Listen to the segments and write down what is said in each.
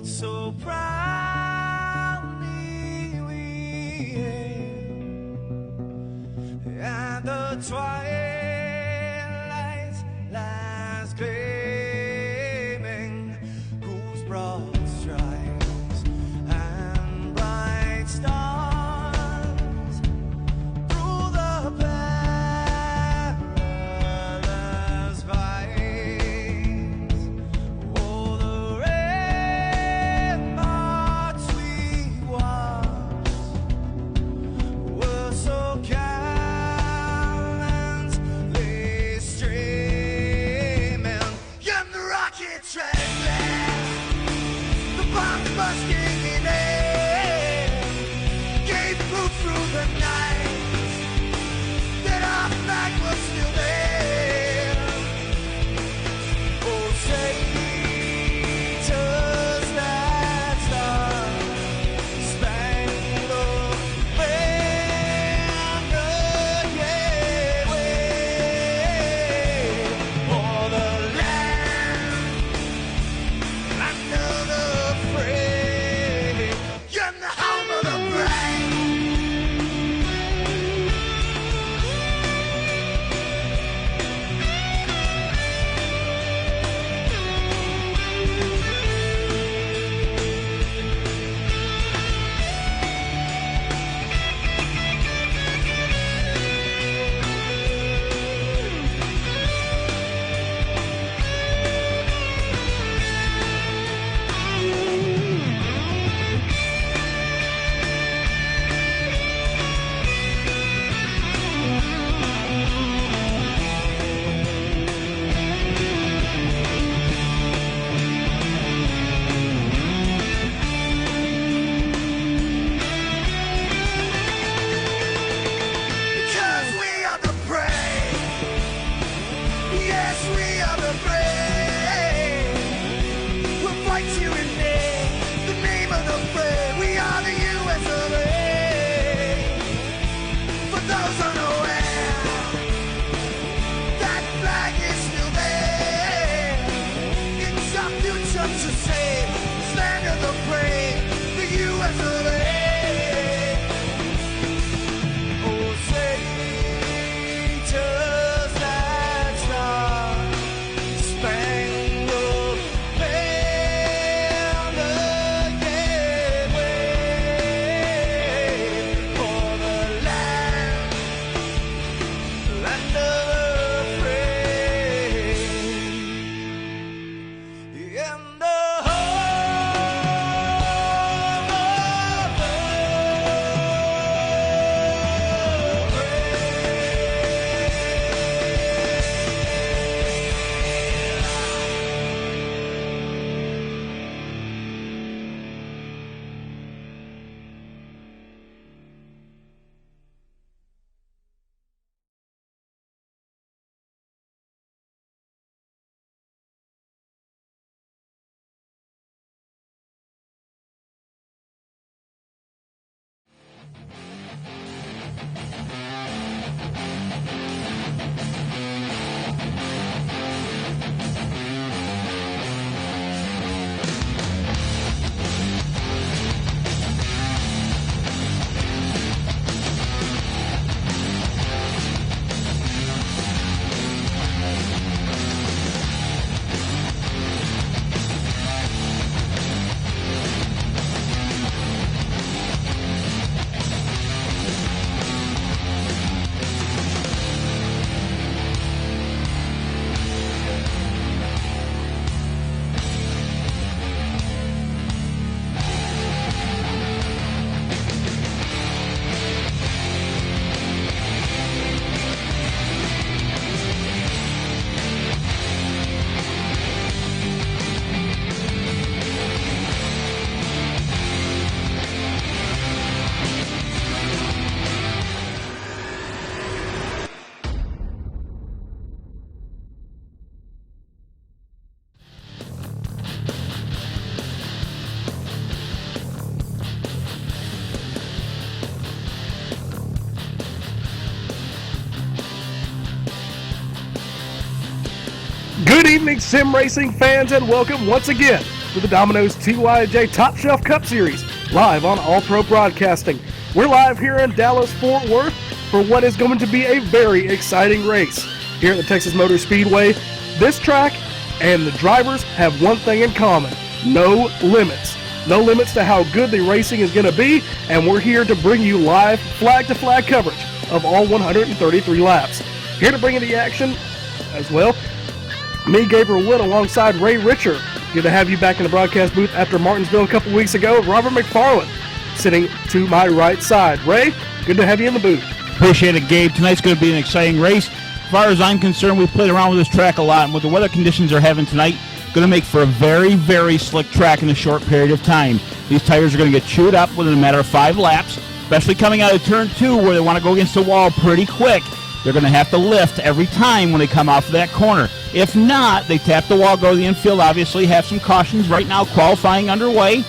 so proudly we hailed at the twilight's last gleaming, whose broad stripes and bright stars through the perilous fights, oh, the ramparts we watched were so gallantly streaming, and the rocket train, the bombs bursting in air, gave proof through the night that our flag was still there. Oh, say, does that star-spangled banner yet wave o'er the land under the fray, and the home of the brave? Good evening, sim racing fans, and welcome once again to the Domino's TYJ Top Shelf Cup Series, live on All Pro Broadcasting. We're live here in Dallas-Fort Worth for what is going to be a very exciting race. Here at the Texas Motor Speedway, this track and the drivers have one thing in common: no limits. No limits to how good the racing is going to be, and we're here to bring you live flag-to-flag coverage of all 133 laps. Here to bring you the action as well, me, Gabriel Wood, alongside Ray Richard. Good to have you back in the broadcast booth after Martinsville a couple weeks ago. Robert McFarland sitting to my right side. Ray, good to have you in the booth. Appreciate it, Gabe. Tonight's going to be an exciting race. As far as I'm concerned, we've played around with this track a lot, and with the weather conditions they're having tonight, going to make for a very, very slick track in a short period of time. These tires are going to get chewed up within a matter of 5 laps, especially coming out of turn 2 where they want to go against the wall pretty quick. They're going to have to lift every time when they come off of that corner. If not, they tap the wall, go to the infield, obviously have some cautions. Right now, qualifying underway.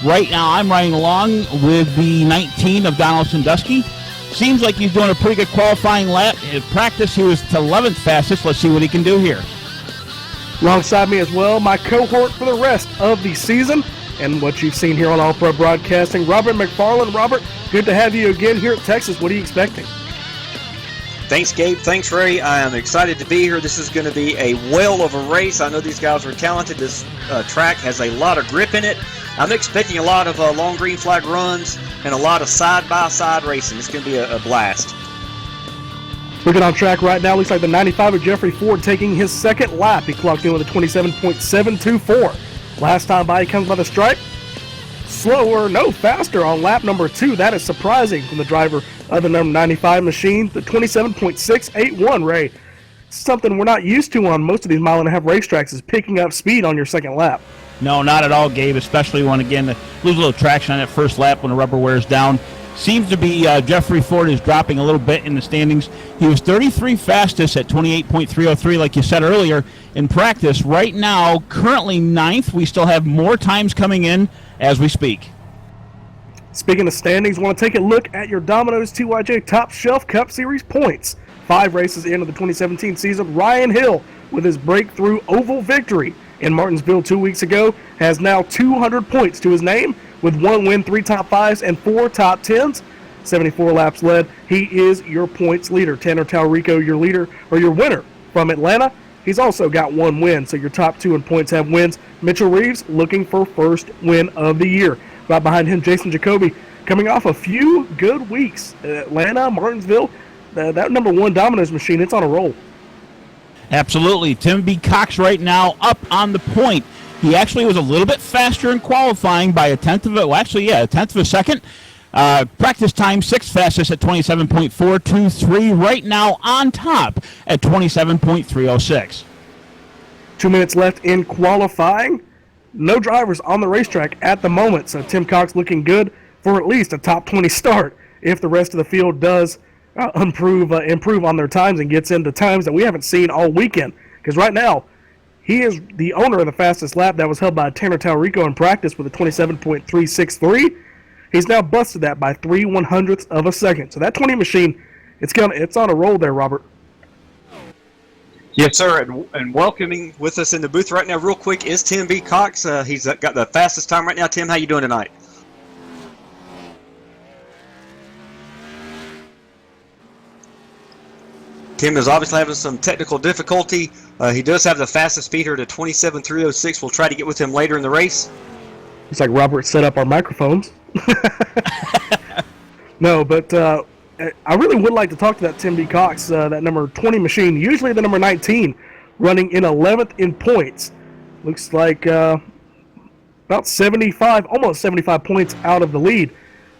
Right now, I'm riding along with the 19 of Donald Sandusky. Seems like he's doing a pretty good qualifying lap. In practice, he was to 11th fastest. Let's see what he can do here. Alongside me as well, my cohort for the rest of the season and what you've seen here on All Pro Broadcasting, Robert McFarland. Robert, good to have you again here at Texas. What are you expecting? Thanks, Gabe. Thanks, Ray. I am excited to be here. This is going to be a whale of a race. I know these guys are talented. This track has a lot of grip in it. I'm expecting a lot of long green flag runs and a lot of side-by-side racing. It's going to be a blast. Looking on track right now, looks like the 95 of Jeffrey Ford taking his second lap. He clocked in with a 27.724. Last time by, he comes by the stripe. Faster on lap number 2. That is surprising from the driver of the number 95 machine. The 27.681, Ray. Something we're not used to on most of these mile-and-a-half racetracks is picking up speed on your second lap. No, not at all, Gabe, especially when, again, lose a little traction on that first lap when the rubber wears down. Seems to be Jeffrey Ford is dropping a little bit in the standings. He was 33 fastest at 28.303, like you said earlier, in practice. Right now, currently 9th. We still have more times coming in as we speak. Speaking of standings, want to take a look at your Domino's TYJ Top Shelf Cup Series points. 5 races into the 2017 season, Ryan Hill, with his breakthrough oval victory in Martinsville 2 weeks ago, has now 200 points to his name with 1 win, 3 top 5s, and 4 top 10s. 74 laps led. He is your points leader. Tanner Talrico, your leader, or your winner from Atlanta. He's also got 1 win, so your top 2 in points have wins. Mitchell Reeves looking for first win of the year. Right behind him, Jason Jacoby, coming off a few good weeks. Atlanta, Martinsville, that number 1 Domino's machine, it's on a roll. Absolutely. Tim B. Cox right now up on the point. He actually was a little bit faster in qualifying by a tenth of a second. Practice time, 6th fastest at 27.423. Right now on top at 27.306. 2 minutes left in qualifying. No drivers on the racetrack at the moment, so Tim Cox looking good for at least a top 20 start if the rest of the field does improve on their times and gets into times that we haven't seen all weekend. Because right now, he is the owner of the fastest lap that was held by Tanner Talrico in practice with a 27.363. He's now busted that by 3/100ths of a second. So that 20 machine, it's on a roll there, Robert. Yes, sir, and welcoming with us in the booth right now real quick is Tim B. Cox. He's got the fastest time right now. Tim, how you doing tonight? Tim is obviously having some technical difficulty. He does have the fastest speed here to 27.306. We'll try to get with him later in the race. It's like Robert set up our microphones. No, but I really would like to talk to that Tim B. Cox, that number 20 machine, usually the number 19, running in 11th in points. Looks like about 75, almost 75 points out of the lead.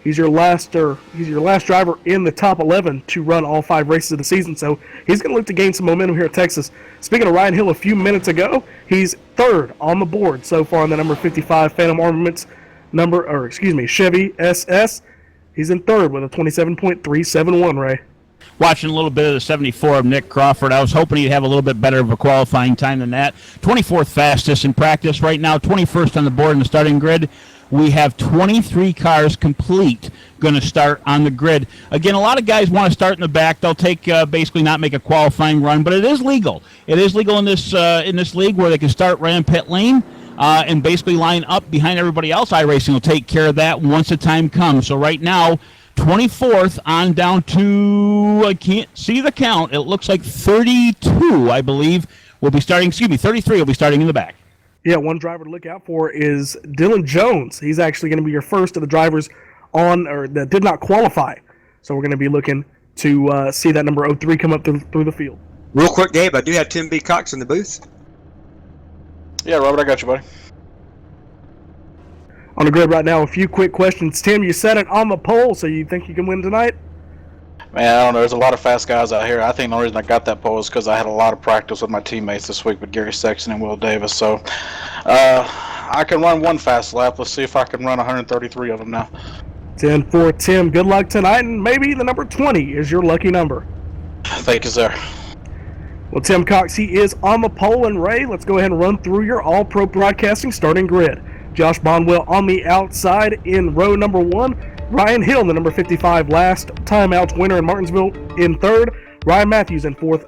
He's your last driver in the top 11 to run all 5 races of the season, so he's going to look to gain some momentum here at Texas. Speaking of Ryan Hill, a few minutes ago, he's 3rd on the board so far on the number 55 Phantom Armaments Chevy SS. He's in 3rd with a 27.371, Ray. Watching a little bit of the 74 of Nick Crawford. I was hoping he'd have a little bit better of a qualifying time than that. 24th fastest in practice right now, 21st on the board in the starting grid. we have 23 cars complete going to start on the grid. Again, a lot of guys want to start in the back. They'll take basically not make a qualifying run, but it is legal. It is legal in this league where they can start right in pit lane and basically line up behind everybody else. iRacing will take care of that once the time comes. So right now, 24th on down to, I can't see the count. It looks like 32, I believe, will be starting. 33 will be starting in the back. Yeah, one driver to look out for is Dylan Jones. He's actually going to be your first of the drivers that did not qualify. So we're going to be looking to see that number 03 come up through the field. Real quick, Gabe, I do have Tim B. Cox in the booth. Yeah, Robert, I got you, buddy. On the grid right now, a few quick questions. Tim, you set it on the pole, so you think you can win tonight? Man, I don't know. There's a lot of fast guys out here. I think the only reason I got that pole is because I had a lot of practice with my teammates this week with Gary Sexton and Will Davis. So I can run one fast lap. Let's see if I can run 133 of them now. 10-4, Tim. Good luck tonight, and maybe the number 20 is your lucky number. Thank you, sir. Well, Tim Cox, he is on the pole, and Ray, let's go ahead and run through your All-Pro Broadcasting starting grid. Josh Bonwell on the outside in row number 1. Ryan Hill, the number 55 last timeout winner in Martinsville, in 3rd. Ryan Matthews in 4th.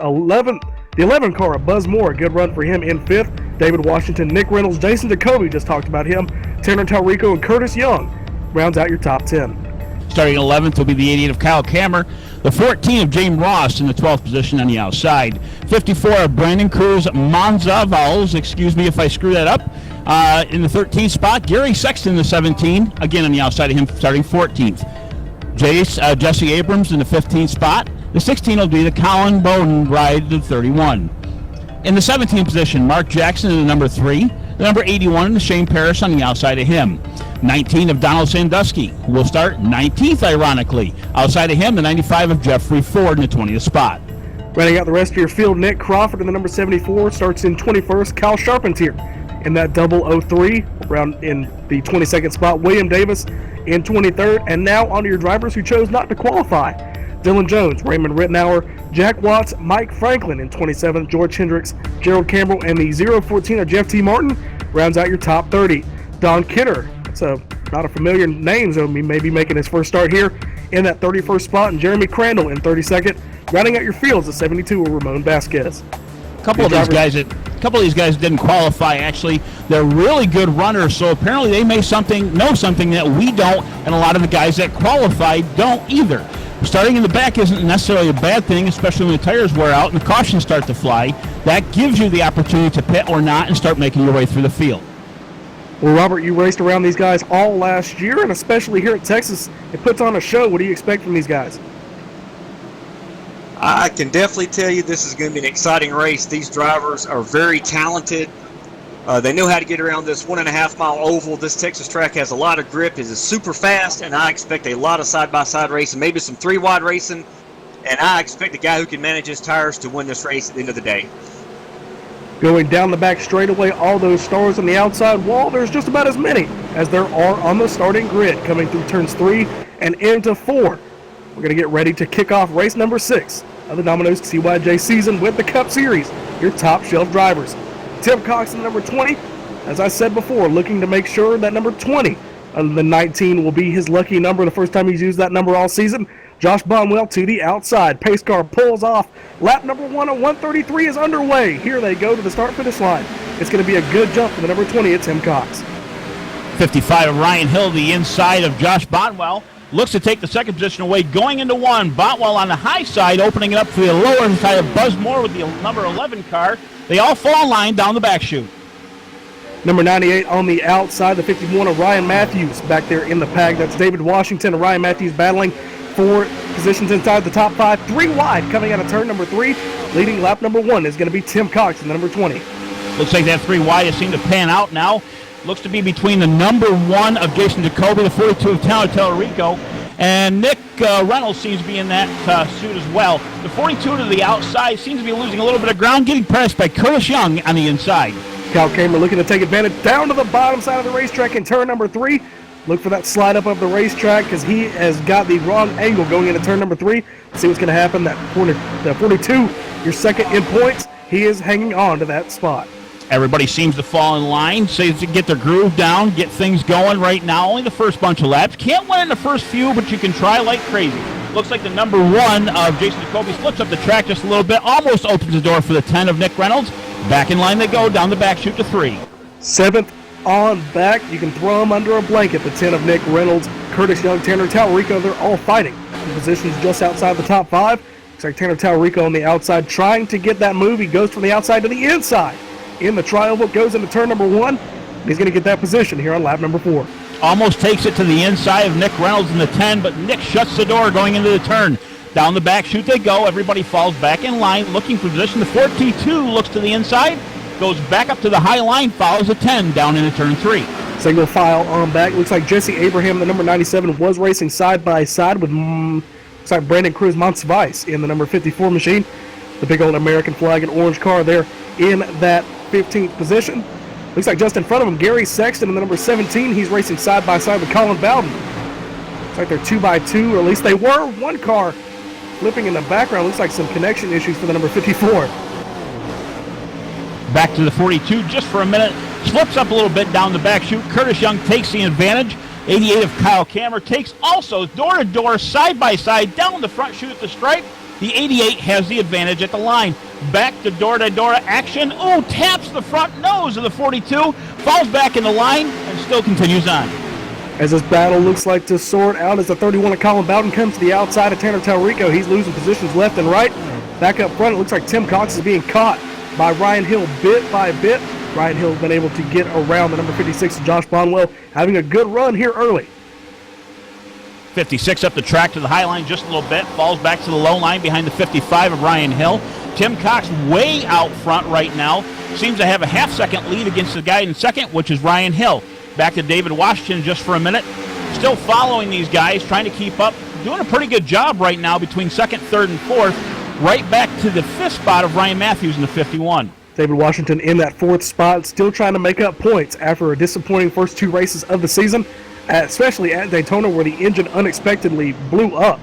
The 11 car, Buzz Moore, good run for him in 5th. David Washington, Nick Reynolds, Jason Jacoby, just talked about him. Tanner Talrico and Curtis Young rounds out your top 10. Starting 11th will be the 88 of Kyle Kammer. The 14 of James Ross in the 12th position on the outside. 54 of Brandon Cruz Monzavals, excuse me if I screw that up. In the 13th spot, Gary Sexton, the 17, again on the outside of him, starting 14th. Jesse Abrams in the 15th spot. The 16 will be the Colin Bowden ride, the 31. In the 17th position, Mark Jackson in the number 3. The number 81, the Shane Parrish on the outside of him. 19 of Donald Sandusky, who will start 19th, ironically. Outside of him, the 95 of Jeffrey Ford in the 20th spot. Rounding out the rest of your field, Nick Crawford in the number 74 starts in 21st. Kyle Charpentier in that double 03, around in the 22nd spot. William Davis in 23rd. And now on to your drivers who chose not to qualify. Dylan Jones, Raymond Rittenauer, Jack Watts, Mike Franklin in 27th, George Hendricks, Gerald Campbell, and the 014 of Jeff T. Martin rounds out your top 30. Don Kidder, that's not a familiar name, so he may be making his first start here in that 31st spot, and Jeremy Crandall in 32nd. Rounding out your fields, the 72 of Ramon Vasquez. A couple of these guys didn't qualify, actually. They're really good runners, so apparently they know something that we don't, and a lot of the guys that qualified don't either. Starting in the back isn't necessarily a bad thing, especially when the tires wear out and the cautions start to fly. That gives you the opportunity to pit or not and start making your way through the field. Well, Robert, you raced around these guys all last year, and especially here at Texas, it puts on a show. What do you expect from these guys? I can definitely tell you this is going to be an exciting race. These drivers are very talented. They know how to get around this 1.5 mile oval. This Texas track has a lot of grip. It is super fast, and I expect a lot of side-by-side racing, maybe some 3-wide racing, and I expect the guy who can manage his tires to win this race at the end of the day. Going down the back straightaway, all those stars on the outside wall, there's just about as many as there are on the starting grid, coming through turns 3 and into 4. We're going to get ready to kick off race number 6 of the Domino's TYJ season with the Cup Series, your top shelf drivers. Tim Cox in number 20, as I said before, looking to make sure that number 20 of the 19 will be his lucky number, the first time he's used that number all season. Josh Bonwell to the outside. Pace car pulls off. Lap number 1 of 133 is underway. Here they go to the start-finish line. It's going to be a good jump for the number 20 at Tim Cox. 55 of Ryan Hill, the inside of Josh Bonwell. Looks to take the second position away, going into 1. Botwell on the high side, opening it up for the lower side of Buzz Moore with the number 11 car. They all fall in line down the back chute. Number 98 on the outside, the 51 of Ryan Matthews back there in the pack. That's David Washington and Ryan Matthews battling for positions inside the top 5. 3 wide coming out of turn number 3. Leading lap number 1 is going to be Tim Cox in number 20. Looks like that 3 wide has seemed to pan out now. Looks to be between the number 1 of Jason Jacoby, the 42 of Tanner Talrico, and Nick Reynolds seems to be in that suit as well. The 42 to the outside seems to be losing a little bit of ground, getting pressed by Curtis Young on the inside. Cal Kramer looking to take advantage down to the bottom side of the racetrack in turn number 3. Look for that slide up of the racetrack because he has got the wrong angle going into turn number 3. Let's see what's going to happen. That 42, your second in points, he is hanging on to that spot. Everybody seems to fall in line, seems to get their groove down, get things going right now. Only the first bunch of laps. Can't win in the first few, but you can try like crazy. Looks like the number 1 of Jason Jacoby splits up the track just a little bit, almost opens the door for the 10 of Nick Reynolds. Back in line they go, down the back chute to 3. 7th on back. You can throw them under a blanket. The 10 of Nick Reynolds, Curtis Young, Tanner Talarico, they're all fighting. The positions just outside the top 5. Looks like Tanner Talarico on the outside trying to get that move. He goes from the outside to the inside. In the tri-oval, goes into turn number 1. He's going to get that position here on lap number 4. Almost takes it to the inside of Nick Reynolds in the 10, but Nick shuts the door going into the turn. Down the back chute they go. Everybody falls back in line, looking for position. The 42 looks to the inside, goes back up to the high line, follows the 10 down into turn 3. Single file on back. Looks like Jesse Abraham, the number 97, was racing side by side with looks like Brandon Cruz Monsivice in the number 54 machine. The big old American flag and orange car there in that 15th position. Looks like just in front of him, Gary Sexton in the number 17. He's racing side by side with Colin Bowden. Looks like they're 2x2, or at least they were. One car flipping in the background. Looks like some connection issues for the number 54. Back to the 42 just for a minute. Slips up a little bit down the back chute. Curtis Young takes the advantage. 88 of Kyle Kammer takes also door-to-door, side-by-side, down the front chute at the stripe. The 88 has the advantage at the line. Back to door-to-door action. Oh, taps the front nose of the 42. Falls back in the line and still continues on. As this battle looks like to sort out as the 31 of Colin Bowden comes to the outside of Tanner Talarico. He's losing positions left and right. Back up front, it looks like Tim Cox is being caught by Ryan Hill bit by bit. Ryan Hill has been able to get around the number 56 of Josh Bonwell, having a good run here early. 56 up the track to the high line just a little bit. Falls back to the low line behind the 55 of Ryan Hill. Tim Cox way out front right now. Seems to have a half-second lead against the guy in second, which is Ryan Hill. Back to David Washington just for a minute. Still following these guys, trying to keep up. Doing a pretty good job right now between second, third, and fourth. Right back to the 5th spot of Ryan Matthews in the 51. David Washington in that 4th spot, still trying to make up points after a disappointing first 2 races of the season, especially at Daytona where the engine unexpectedly blew up.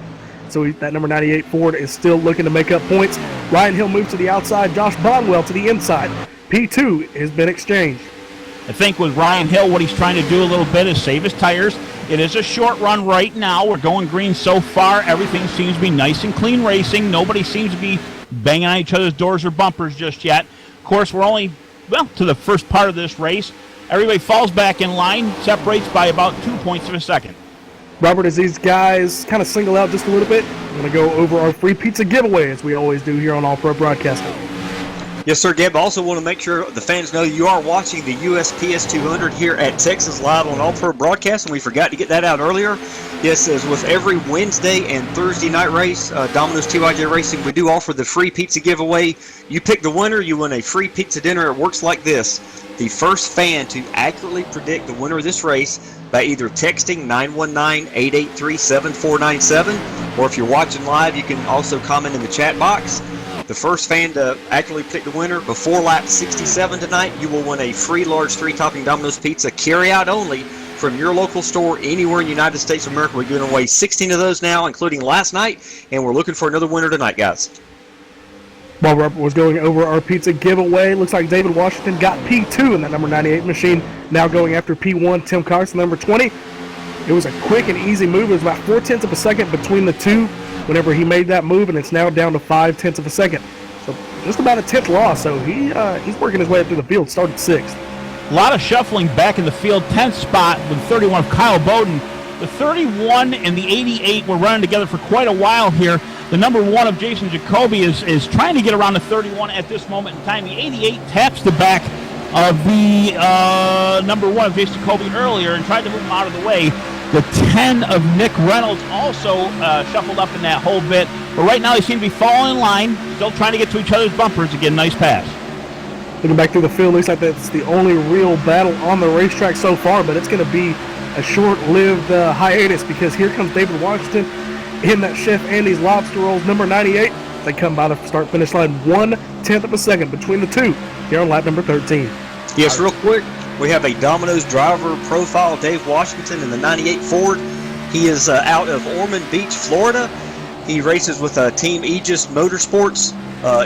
So that number 98 Ford is still looking to make up points. Ryan Hill moves to the outside, Josh Bonwell to the inside. P2 has been exchanged. I think with Ryan Hill, what he's trying to do a little bit is save his tires. It is a short run right now. We're going green so far. Everything seems to be nice and clean racing. Nobody seems to be banging on each other's doors or bumpers just yet. Of course, we're only, to the first part of this race. Everybody falls back in line, separates by about 2 points of a second. Robert, as these guys kind of single out just a little bit, I'm going to go over our free pizza giveaway as we always do here on All Pro Broadcasting. Yes, sir, Gabe. I also want to make sure the fans know you are watching the USPS 200 here at Texas Live on All Pro Broadcasting. We forgot to get that out earlier. Yes, as with every Wednesday and Thursday night race, Domino's TYJ Racing, we do offer the free pizza giveaway. You pick the winner, you win a free pizza dinner. It works like this. The first fan to accurately predict the winner of this race by either texting 919-883-7497, or if you're watching live, you can also comment in the chat box. The first fan to accurately pick the winner before lap 67 tonight, you will win a free large 3-topping Domino's pizza, carry-out only, from your local store anywhere in the United States of America. We're giving away 16 of those now, including last night, and we're looking for another winner tonight, guys. While Robert was going over our pizza giveaway, looks like David Washington got P2 in that number 98 machine, now going after P1, Tim Cox, number 20. It was a quick and easy move. It was about 0.4 of a second between the two whenever he made that move, and it's now down to 0.5 of a second. So just about a 10th loss, so he's working his way up through the field, started 6th. A lot of shuffling back in the field. 10th spot with 31 of Kyle Bowden. The 31 and the 88 were running together for quite a while here. The number 1 of Jason Jacoby is trying to get around the 31 at this moment in time. The 88 taps the back of the number 1 of Jason Jacoby earlier and tried to move him out of the way. The 10 of Nick Reynolds also shuffled up in that whole bit. But right now they seem to be falling in line, still trying to get to each other's bumpers to get a nice pass. Looking back through the field, looks like that's the only real battle on the racetrack so far, but it's going to be a short-lived hiatus because here comes David Washington in that Chef Andy's Lobster Rolls number 98. They come by the start-finish line 1/10 of a second between the two here on lap number 13. Yes, real quick, we have a Domino's driver profile, Dave Washington in the 98 Ford. He is out of Ormond Beach, Florida. He races with Team Aegis Motorsports.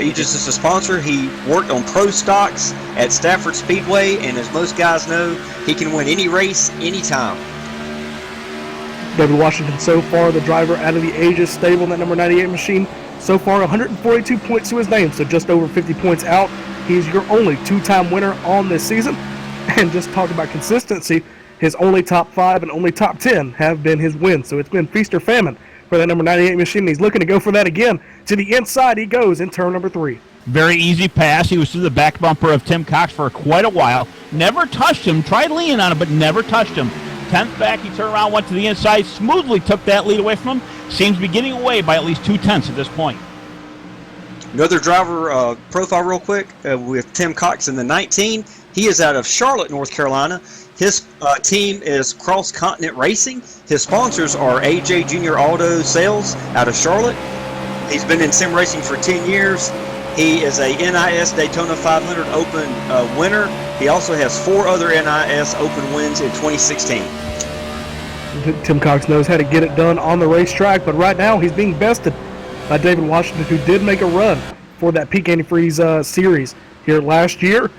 Aegis is a sponsor. He worked on pro stocks at Stafford Speedway, and as most guys know, he can win any race, anytime. David Washington, so far, the driver out of the Aegis stable in that number 98 machine. So far, 142 points to his name, so just over 50 points out. He's your only two-time winner on this season. And just talking about consistency, his only top 5 and only top 10 have been his wins. So it's been feast or famine for that number 98 machine. He's looking to go for that again. To the inside he goes in turn number 3. Very easy pass. He was through the back bumper of Tim Cox for quite a while. Never touched him. Tried leaning on him, but never touched him. 10th back, he turned around, went to the inside, smoothly took that lead away from him. Seems to be getting away by at least 2/10 at this point. Another driver profile real quick with Tim Cox in the 19. He is out of Charlotte, North Carolina. His team is Cross Continent Racing. His sponsors are AJ Junior Auto Sales out of Charlotte. He's been in sim racing for 10 years. He is a NIS Daytona 500 Open winner. He also has 4 other NIS Open wins in 2016. Tim Cox knows how to get it done on the racetrack, but right now he's being bested by David Washington, who did make a run for that Peak Antifreeze series here last year.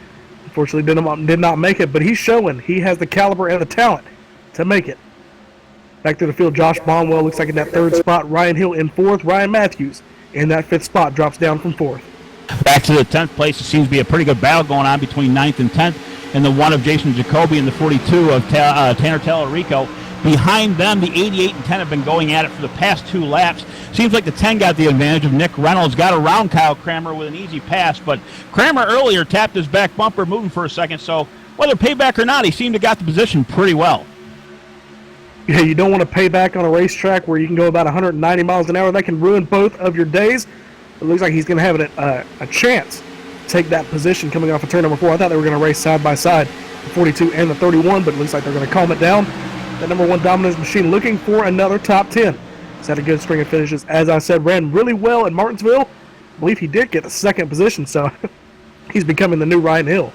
Unfortunately, did not make it, but he's showing he has the caliber and the talent to make it. Back to the field, Josh Bonwell looks like in that 3rd spot. Ryan Hill in 4th. Ryan Matthews in that 5th spot drops down from 4th. Back to the 10th place. It seems to be a pretty good battle going on between 9th and 10th, and the 1 of Jason Jacoby and the 42 of Tanner Tallarico. Behind them, the 88 and 10 have been going at it for the past 2 laps. Seems like the 10 got the advantage of Nick Reynolds, got around Kyle Kramer with an easy pass, but Kramer earlier tapped his back bumper moving for a second, so whether payback or not, he seemed to got the position pretty well. Yeah, you don't want to pay back on a racetrack where you can go about 190 miles an hour. That can ruin both of your days. It looks like he's going to have a chance to take that position coming off of turn number 4. I thought they were going to race side by side, the 42 and the 31, but it looks like they're going to calm it down. That number 1 Domino's machine looking for another top 10. He's had a good string of finishes. As I said, ran really well in Martinsville. I believe he did get the 2nd position, so he's becoming the new Ryan Hill.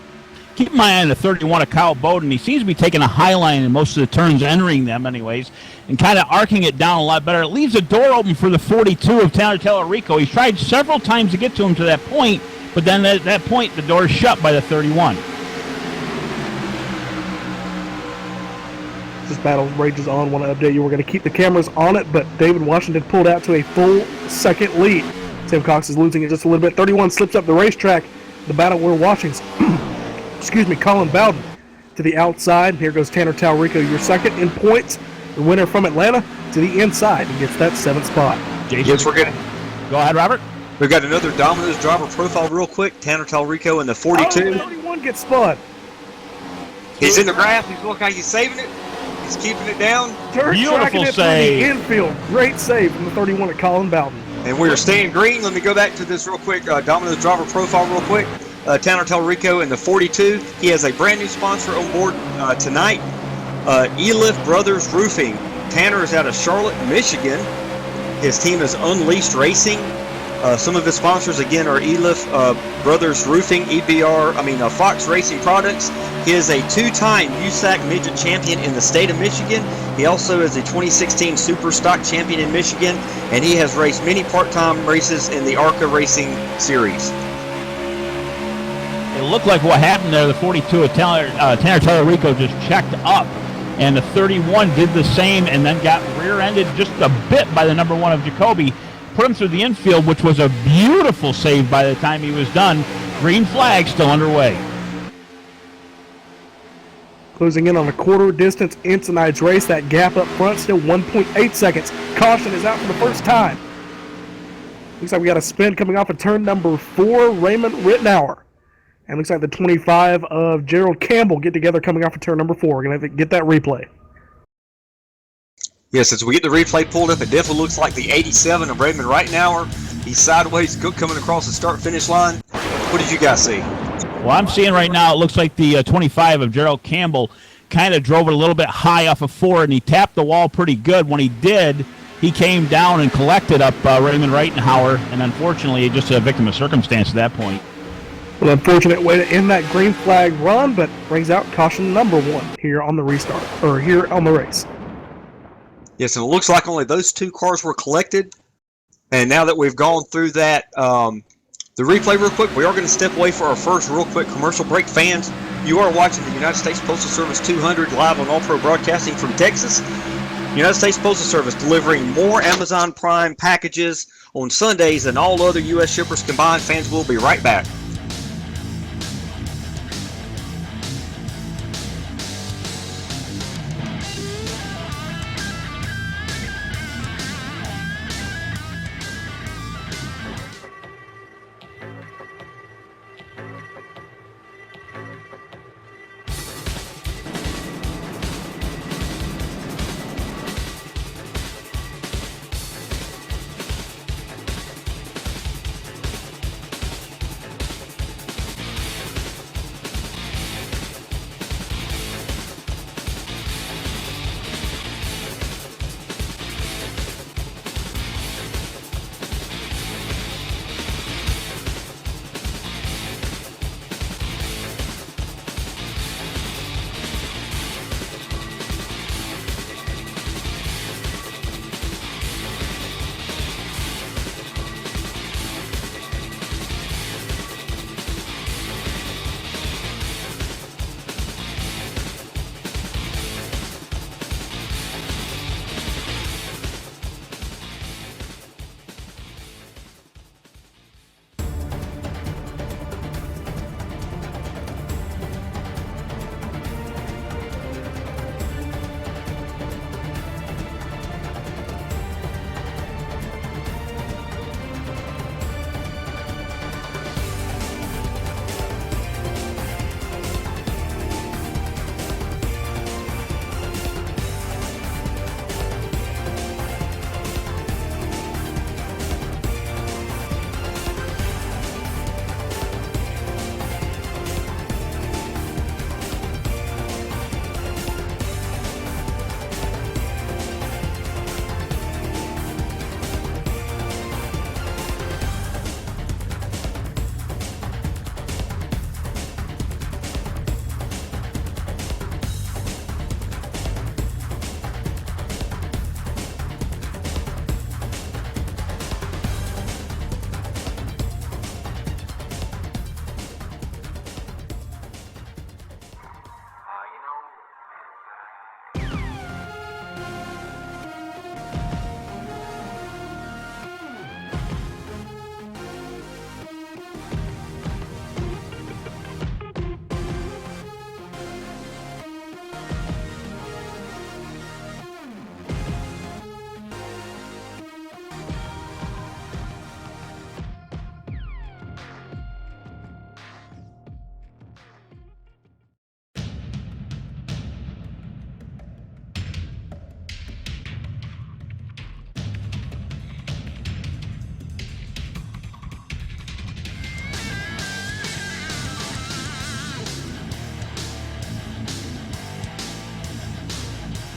Keep my eye on the 31 of Kyle Bowden. He seems to be taking a high line in most of the turns, entering them anyways, and kind of arcing it down a lot better. It leaves the door open for the 42 of Tanner Tallarico. He's tried several times to get to him to that point, but then at that point, the door is shut by the 31. This battle rages on. Want to update you. We're going to keep the cameras on it, but David Washington pulled out to a full 2nd lead. Tim Cox is losing it just a little bit. 31 slips up the racetrack. The battle we're watching. Colin Bowden to the outside. Here goes Tanner Tallarico, your 2nd in points. The winner from Atlanta to the inside. He gets that 7th spot. Jason, Yes, we're good. Go ahead, Robert. We've got another Domino's driver profile real quick. Tanner Tallarico in the 42. 31 gets spun. He's in the grass. He's looking like he's saving it. He's keeping it down. Dirt Beautiful tracking it save. through the infield. Great save from the 31 at Colin Bowden. And we are staying green. Let me go back to this real quick. Domino's driver profile real quick. Tanner Tallarico in the 42. He has a brand new sponsor on board tonight. Elif Brothers Roofing. Tanner is out of Charlotte, Michigan. His team is Unleashed Racing. Some of his sponsors, again, are Elif Brothers Roofing, Fox Racing Products. He is a 2-time USAC Midget Champion in the state of Michigan. He also is a 2016 Super Stock Champion in Michigan, and he has raced many part-time races in the ARCA Racing Series. It looked like what happened there. The 42 of Tanner Tallarico just checked up, and the 31 did the same and then got rear-ended just a bit by the number 1 of Jacoby. Put him through the infield, which was a beautiful save by the time he was done. Green flag still underway. Closing in on a quarter distance in tonight's race. That gap up front still 1.8 seconds. Caution is out for the first time. Looks like we got a spin coming off of turn number 4, Raymond Rittenauer. And looks like the 25 of Gerald Campbell get together coming off of turn number 4. We're going to have to get that replay. Yes, as we get the replay pulled up, it definitely looks like the 87 of Raymond Rittenauer. He's sideways coming across the start-finish line. What did you guys see? Well, I'm seeing right now it looks like the 25 of Gerald Campbell kind of drove it a little bit high off of 4, and he tapped the wall pretty good. When he did, he came down and collected up Raymond Rittenauer, and unfortunately, just a victim of circumstance at that point. Well, unfortunate way to end that green flag run, but brings out caution number 1 here on the restart, or here on the race. Yes, and it looks like only those 2 cars were collected. And now that we've gone through that, the replay real quick, we are going to step away for our first real quick commercial break. Fans, you are watching the United States Postal Service 200 live on All Pro Broadcasting from Texas. United States Postal Service delivering more Amazon Prime packages on Sundays than all other U.S. shippers combined. Fans, will be right back.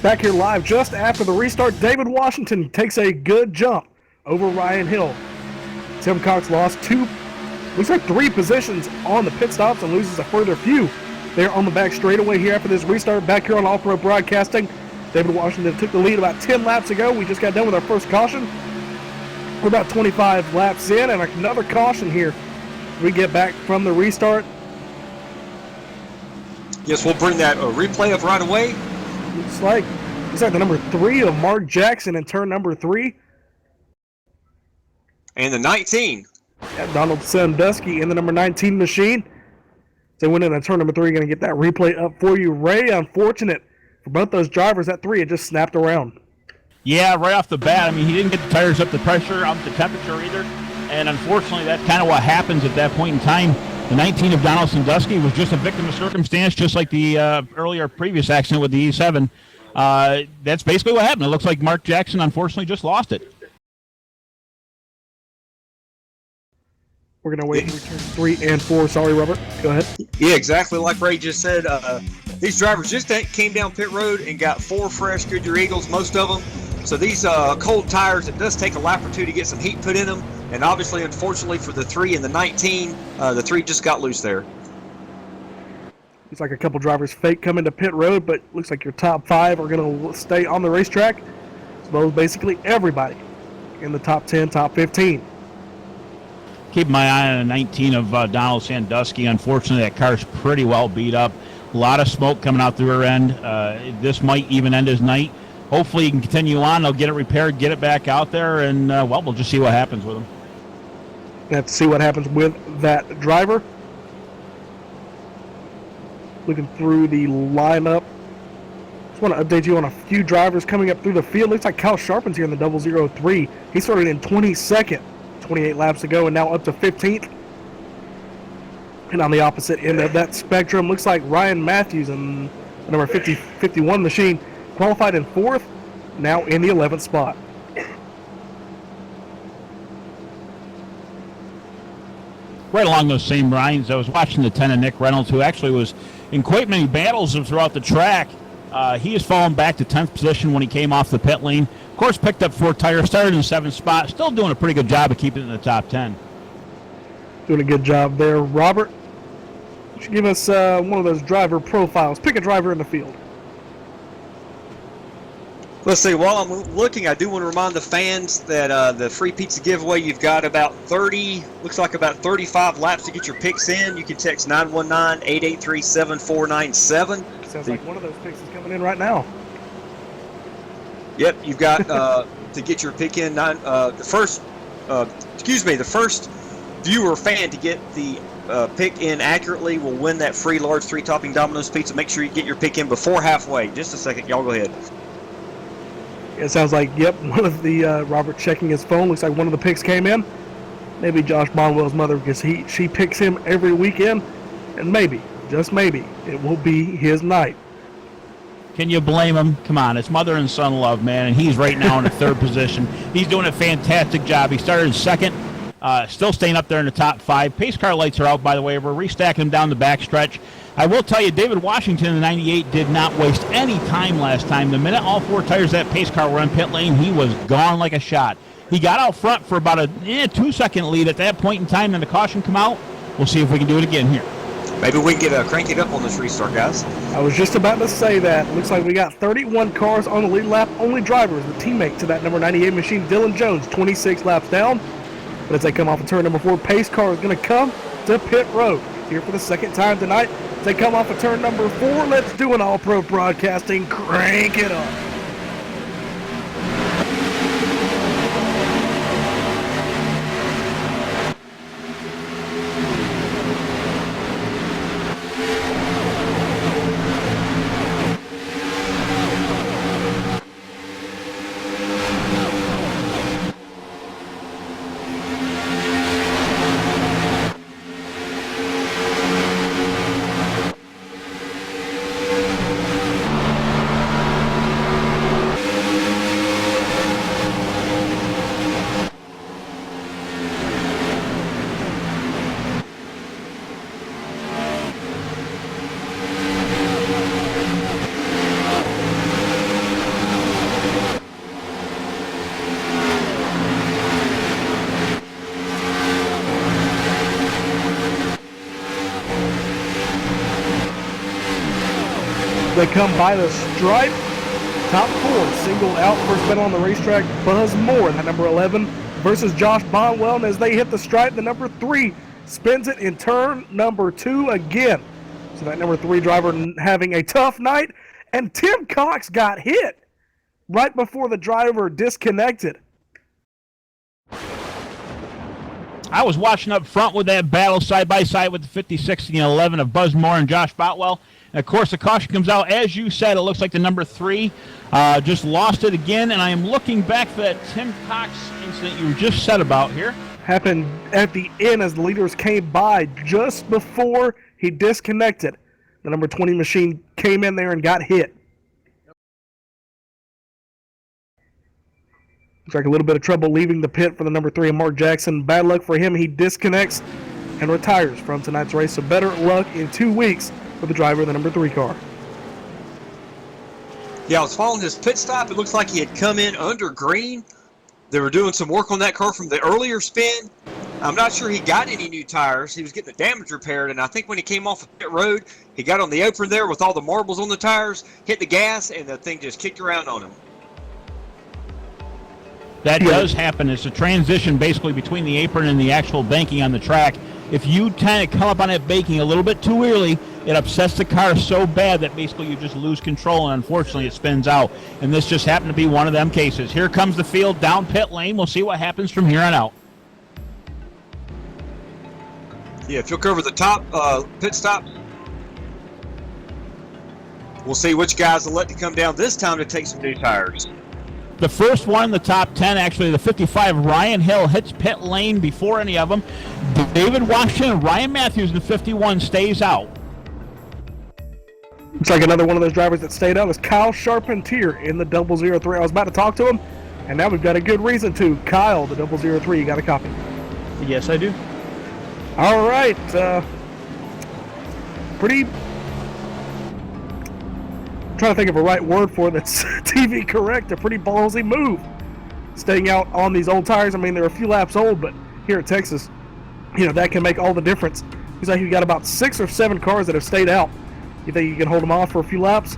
Back here live just after the restart, David Washington takes a good jump over Ryan Hill. Tim Cox lost looks like 3 positions on the pit stops and loses a further few there on the back straightaway here after this restart. Back here on All Pro Broadcasting, David Washington took the lead about 10 laps ago. We just got done with our first caution. We're about 25 laps in, and another caution here. We get back from the restart. Yes, we'll bring that replay up right away. Looks like the number 3 of Mark Jackson in turn number 3. And the 19. Donald Sandusky in the number 19 machine. They went in turn number 3. Going to get that replay up for you. Ray, unfortunate for both those drivers. That 3 had just snapped around. Yeah, right off the bat. I mean, he didn't get the tires up the pressure, up the temperature either. And unfortunately, that's kind of what happens at that point in time. The 19 of Donald Sandusky was just a victim of circumstance, just like the previous accident with the E7. That's basically what happened. It looks like Mark Jackson, unfortunately, just lost it. We're going to wait for turn 3 and 4. Sorry, Robert. Go ahead. Yeah, exactly like Ray just said. These drivers just came down pit road and got 4 fresh Goodyear Eagles, most of them. So these cold tires, it does take a lap or 2 to get some heat put in them. And obviously, unfortunately, for the 3 and the 19, the 3 just got loose there. Looks like a couple drivers fake coming to pit road, but looks like your top 5 are going to stay on the racetrack, as well as basically everybody in the top 10, top 15. Keep my eye on a 19 of Donald Sandusky. Unfortunately, that car's pretty well beat up. A lot of smoke coming out the rear end. This might even end his night. Hopefully he can continue on. They'll get it repaired, get it back out there, and, we'll just see what happens with him. We have to see what happens with that driver. Looking through the lineup. Just want to update you on a few drivers coming up through the field. Looks like Kyle Sharpin's here in the 003. He started in 22nd, 28 laps ago, and now up to 15th. And on the opposite end of that spectrum, looks like Ryan Matthews in the number 51 machine qualified in 4th, now in the 11th spot. Right along those same lines, I was watching the 10 of Nick Reynolds, who actually was in quite many battles throughout the track. He has fallen back to 10th position when he came off the pit lane. Of course, picked up 4 tires, started in the 7th spot, still doing a pretty good job of keeping it in the top 10. Doing a good job there, Robert. You should give us one of those driver profiles. Pick a driver in the field. Let's see, while I'm looking, I do want to remind the fans that the free pizza giveaway, you've got about 35 laps to get your picks in. You can text 919-883-7497. Sounds like one of those picks is coming in right now. Yep, you've got to get your pick in. The first viewer fan to get the pick in accurately will win that free large 3-topping Domino's pizza. Make sure you get your pick in before halfway. Just a second, y'all go ahead. It sounds like, yep, one of the, Robert checking his phone, looks like one of the picks came in. Maybe Josh Bonwell's mother, because she picks him every weekend, and maybe, just maybe, it will be his night. Can you blame him? Come on, it's mother and son love, man, and he's right now in the 3rd position. He's doing a fantastic job. He started in 2nd, still staying up there in the top 5. Pace car lights are out, by the way. We're restacking them down the backstretch. I will tell you, David Washington in the 98 did not waste any time last time. The minute all 4 tires of that pace car were in pit lane, he was gone like a shot. He got out front for about a 2-second lead at that point in time, and the caution come out. We'll see if we can do it again here. Maybe we can crank it up on this restart, guys. I was just about to say that. Looks like we got 31 cars on the lead lap. Only driver is the teammate to that number 98 machine, Dylan Jones, 26 laps down. But as they come off of turn number 4, pace car is going to come to pit road. Here for the 2nd time tonight. As they come off of turn number 4, let's do an all-pro broadcasting. Crank it up. They come by the stripe. Top 4 single out. First battle on the racetrack, Buzz Moore, that number 11, versus Josh Bonwell. And as they hit the stripe, the number 3 spins it in turn number 2 again. So that number 3 driver having a tough night. And Tim Cox got hit right before the driver disconnected. I was watching up front with that battle side by side with the 56 and the 11 of Buzz Moore and Josh Botwell. And of course, the caution comes out. As you said, it looks like the number 3 just lost it again. And I am looking back for that Tim Cox incident you just said about here. Happened at the end as the leaders came by just before he disconnected. The number 20 machine came in there and got hit. Looks like a little bit of trouble leaving the pit for the number 3 of Mark Jackson. Bad luck for him. He disconnects and retires from tonight's race. So better luck in 2 weeks for the driver of the number 3 car. Yeah, I was following his pit stop. It looks like he had come in under green. They were doing some work on that car from the earlier spin. I'm not sure he got any new tires. He was getting the damage repaired, and I think when he came off of pit road, he got on the apron there with all the marbles on the tires, hit the gas, and the thing just kicked around on him. that does happen. It's a transition basically between the apron and the actual banking on the track. If you kind of come up on that banking a little bit too early, it upsets the car so bad that basically you just lose control, and unfortunately it spins out. And this just happened to be one of them cases. Here comes the field down pit lane. We'll see what happens from here on out. Yeah, if you'll cover the top pit stop, we'll see which guys elect to come down this time to take some new tires. The first one in the top 10, actually, the 55, Ryan Hill, hits pit lane before any of them. David Washington and Ryan Matthews in the 51 stays out. Looks like another one of those drivers that stayed out was Kyle Charpentier in the 003. I was about to talk to him, and now we've got a good reason to. Kyle, the 003, you got a copy? Yes, I do. All right. Pretty... trying to think of a right word for this. TV correct. A pretty ballsy move. Staying out on these old tires. I mean, they're a few laps old, but here at Texas, that can make all the difference. He's like, you got about 6 or 7 cars that have stayed out. You think you can hold them off for a few laps?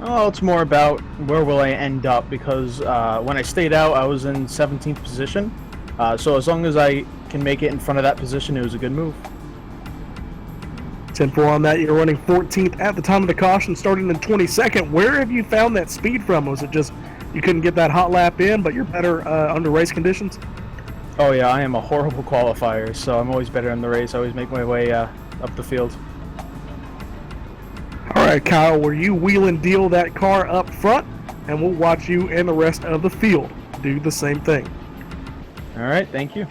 Oh, it's more about where will I end up, because when I stayed out, I was in 17th position. So as long as I can make it in front of that position, it was a good move. 10-4 on that. You're running 14th at the time of the caution, starting in 22nd. Where have you found that speed from? Was it just you couldn't get that hot lap in, but you're better under race conditions? Oh yeah, I am a horrible qualifier, so I'm always better in the race. I always make my way up the field. All right, Kyle, will you wheel and deal that car up front, and we'll watch you and the rest of the field do the same thing. All right, thank you.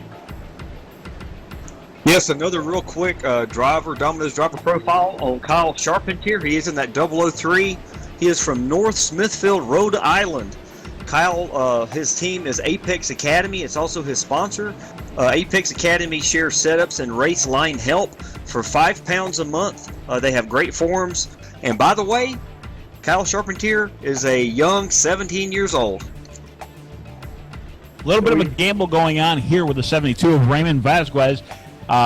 Yes, another real quick Domino's driver profile on Kyle Charpentier. He is in that 003. He is from North Smithfield, Rhode Island. Kyle, his team is Apex Academy. It's also his sponsor. Apex Academy shares setups and race line help for £5 a month. They have great forums. And by the way, Kyle Charpentier is a young 17 years old. A little bit of a gamble going on here with the 72 of Raymond Vasquez,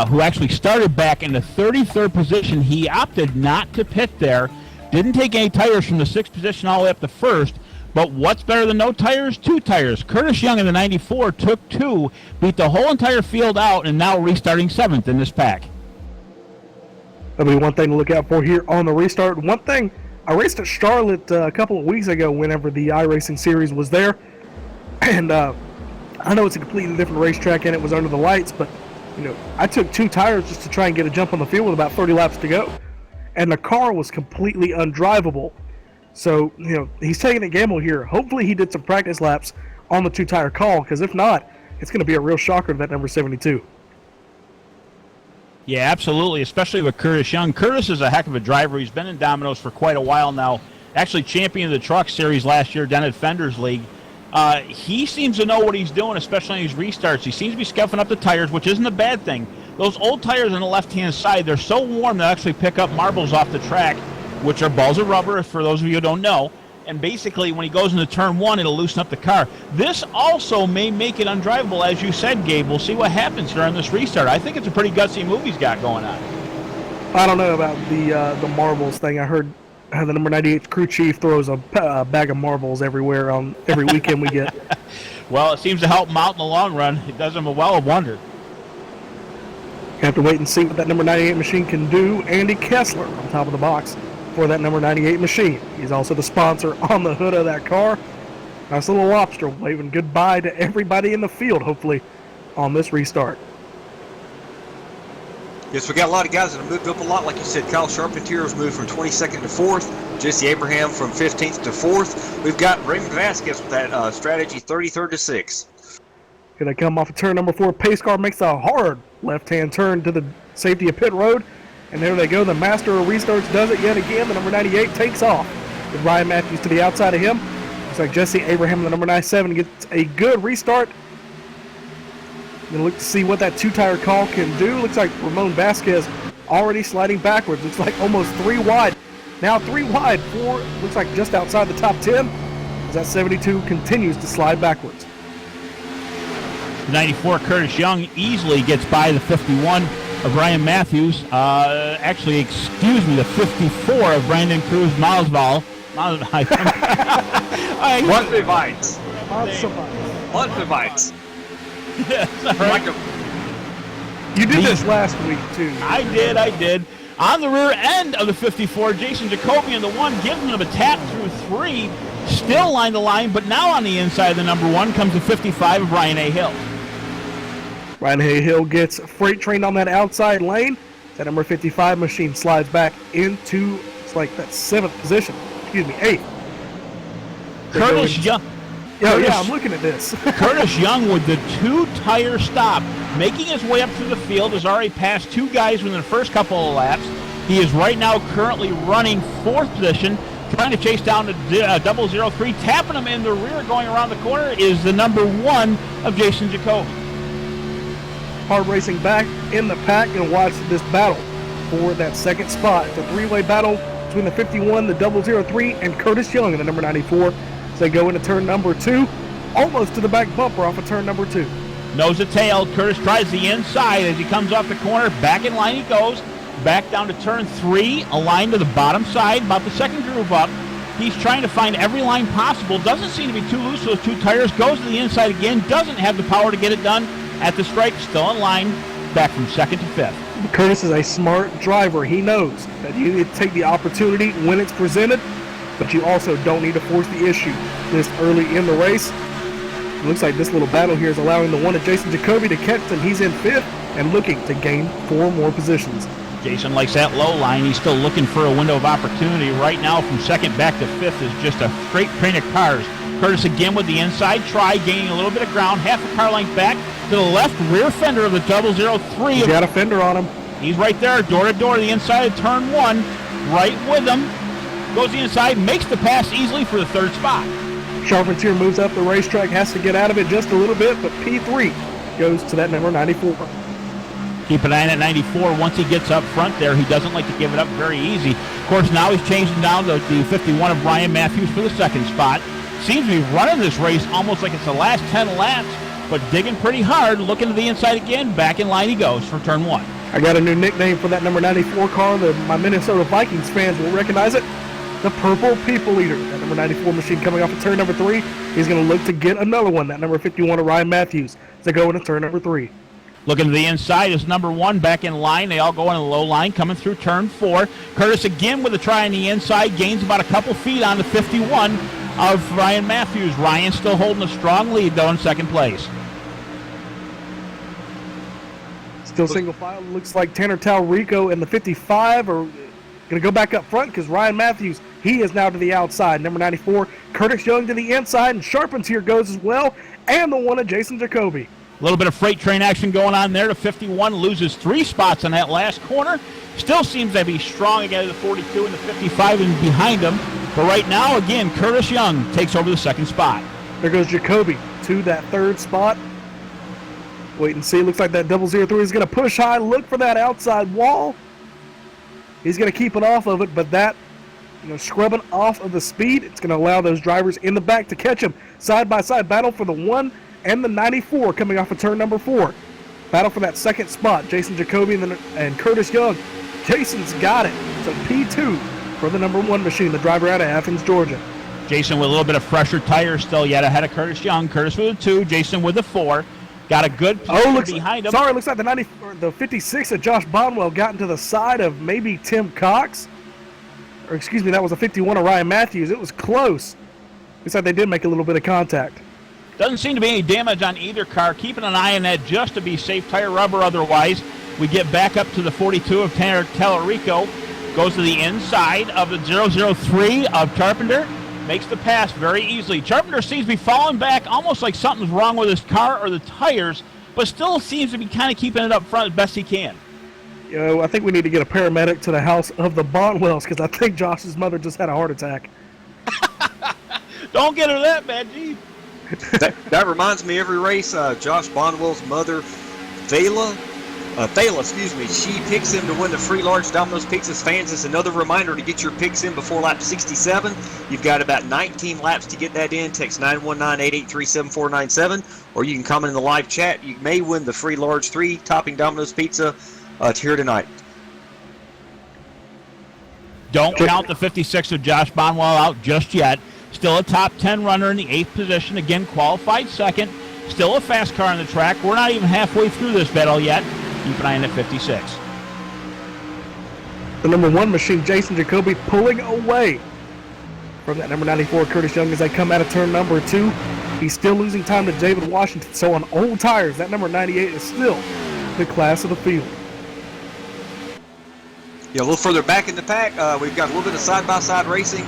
who actually started back in the 33rd position. He opted not to pit there. Didn't take any tires from the 6th position all the way up to 1st. But what's better than no tires? 2 tires. Curtis Young in the 94 took 2, beat the whole entire field out, and now restarting 7th in this pack. That'll be one thing to look out for here on the restart. One thing, I raced at Charlotte a couple of weeks ago whenever the iRacing series was there. And I know it's a completely different racetrack and it was under the lights, but I took 2 tires just to try and get a jump on the field with about 30 laps to go. And the car was completely undrivable. So, he's taking a gamble here. Hopefully he did some practice laps on the 2-tire call, because if not, it's going to be a real shocker to that number 72. Yeah, absolutely, especially with Curtis Young. Curtis is a heck of a driver. He's been in Domino's for quite a while now. Actually champion of the Truck Series last year, down at Fenders League. He seems to know what he's doing, especially on these restarts. He seems to be scuffing up the tires, which isn't a bad thing. Those old tires on the left-hand side, they're so warm they actually pick up marbles off the track, which are balls of rubber, for those of you who don't know. And basically, when he goes into turn 1, it'll loosen up the car. This also may make it undrivable, as you said, Gabe. We'll see what happens during this restart. I think it's a pretty gutsy move he's got going on. I don't know about the marbles thing. I heard the number 98 crew chief throws a bag of marbles everywhere on every weekend we get. Well, it seems to help him out in the long run. It does him a well of wonder. Have to wait and see what that number 98 machine can do. Andy Kessler on top of the box for that number 98 machine. He's also the sponsor on the hood of that car. Nice little lobster waving goodbye to everybody in the field, hopefully, on this restart. Yes, we got a lot of guys that have moved up a lot. Like you said, Kyle Charpentier has moved from 22nd to 4th. Jesse Abraham from 15th to 4th. We've got Raymond Vasquez with that strategy 33rd to 6th. Going to come off of turn number 4. Pace car makes a hard left-hand turn to the safety of pit road. And there they go. The master of restarts does it yet again. The number 98 takes off with Ryan Matthews to the outside of him. Looks like Jesse Abraham, the number 97, gets a good restart. Going to look to see what that 2-tire call can do. Looks like Ramon Vasquez already sliding backwards. Looks like almost 3 wide. Now 3 wide. 4 looks like just outside the top 10 as that 72 continues to slide backwards. 94 Curtis Young easily gets by the 51 of Ryan Matthews. Actually, excuse me, the 54 of Brandon Cruz Masvidal. What device? festivities. Yes, all right. You did this last week, too. I did. On the rear end of the 54, Jason Jacoby in the 1, giving him a tap through 3. Still line to line, but now on the inside of the number 1 comes the 55 of Ryan A. Hill. Ryan A. Hill gets freight trained on that outside lane. That number 55 machine slides back into, it's like that 7th position. Excuse me, 8th. Curtis Young. Yeah, I'm looking at this. Curtis Young with the 2-tire stop, making his way up through the field, has already passed 2 guys within the first couple of laps. He is right now currently running 4th position, trying to chase down the 003. Tapping him in the rear going around the corner is the number 1 of Jason Jacoby. Hard racing back in the pack and watch this battle for that second spot. It's a 3-way battle between the 51, the 003, and Curtis Young in the number 94. As they go into turn number 2, almost to the back bumper off of turn number 2. Nose to tail, Curtis tries the inside as he comes off the corner. Back in line he goes. Back down to turn 3, aligned to the bottom side, about the second groove up. He's trying to find every line possible. Doesn't seem to be too loose, those 2 tires. Goes to the inside again. Doesn't have the power to get it done. At the stripe, still in line, back from 2nd to 5th. Curtis is a smart driver. He knows that you need to take the opportunity when it's presented, but you also don't need to force the issue this early in the race. It looks like this little battle here is allowing the 1 of Jason Jacoby to catch him. He's in 5th and looking to gain 4 more positions. Jason likes that low line. He's still looking for a window of opportunity. Right now, from 2nd back to 5th is just a straight train of cars. Curtis again with the inside try, gaining a little bit of ground, half a car length back to the left rear fender of the 003. He's got a fender on him. He's right there, door to door, the inside of turn 1, right with him. Goes the inside, makes the pass easily for the 3rd spot. Charpentier moves up the racetrack, has to get out of it just a little bit, but P3 goes to that number 94. Keep an eye on at 94. Once he gets up front there, he doesn't like to give it up very easy. Of course, now he's changing down to the 51 of Ryan Matthews for the 2nd spot. Seems to be running this race almost like it's the last 10 laps, but digging pretty hard, looking to the inside again. Back in line he goes for turn 1. I got a new nickname for that number 94 car. My Minnesota Vikings fans will recognize it. The Purple People Eater. That number 94 machine coming off of turn number 3. He's going to look to get another one. That number 51 of Ryan Matthews to go into turn number 3. Looking to the inside is number 1 back in line. They all go in a low line coming through turn 4. Curtis again with a try on the inside. Gains about a couple feet on the 51 of Ryan Matthews. Ryan still holding a strong lead, though, in 2nd place. Still single file. Looks like Tanner Talrico and the 55 are going to go back up front because Ryan Matthews, he is now to the outside. Number 94, Curtis Young to the inside, and Charpentier goes as well, and the 1 of Jason Jacoby. A little bit of freight train action going on there. The 51 loses 3 spots on that last corner. Still seems to be strong again to the 42 and the 55 and behind him. But right now, again, Curtis Young takes over the 2nd spot. There goes Jacoby to that 3rd spot. Wait and see. Looks like that 003 is going to push high, look for that outside wall. He's going to keep it off of it, but that, scrubbing off of the speed, it's going to allow those drivers in the back to catch him. Side-by-side battle for the 1 and the 94 coming off of turn number 4. Battle for that 2nd spot. Jason Jacoby and Curtis Young. Jason's got it. So P2 for the number 1 machine, the driver out of Athens, Georgia. Jason with a little bit of fresher tires still yet ahead of Curtis Young. Curtis with a 2, Jason with a 4. Got a good position behind him. Sorry, looks like the 56 of Josh Bonwell got into the side of maybe Tim Cox. Or excuse me, that was a 51 of Ryan Matthews. It was close. Looks like they did make a little bit of contact. Doesn't seem to be any damage on either car. Keeping an eye on that just to be safe, tire rubber otherwise. We get back up to the 42 of Tanner Talarico. Goes to the inside of the 003 of Carpenter. Makes the pass very easily. Carpenter seems to be falling back almost like something's wrong with his car or the tires, but still seems to be kind of keeping it up front as best he can. I think we need to get a paramedic to the house of the Bonwells because I think Josh's mother just had a heart attack. Don't get her that bad, gee. That reminds me, every race, Josh Bonwell's mother, Thayla, she picks him to win the free large Domino's Pizzas fans. It's another reminder to get your picks in before lap 67. You've got about 19 laps to get that in. Text 919-883-7497, or you can comment in the live chat. You may win the free large 3-topping Domino's Pizza here tonight. Don't count the 56 of Josh Bonwell out just yet. Still a top 10 runner in the 8th position. Again, qualified 2nd. Still a fast car on the track. We're not even halfway through this battle yet. Keep an eye on at 56. The number 1 machine, Jason Jacoby, pulling away from that number 94, Curtis Young, as they come out of turn number 2. He's still losing time to David Washington. So on old tires, that number 98 is still the class of the field. Yeah, a little further back in the pack, we've got a little bit of side-by-side racing.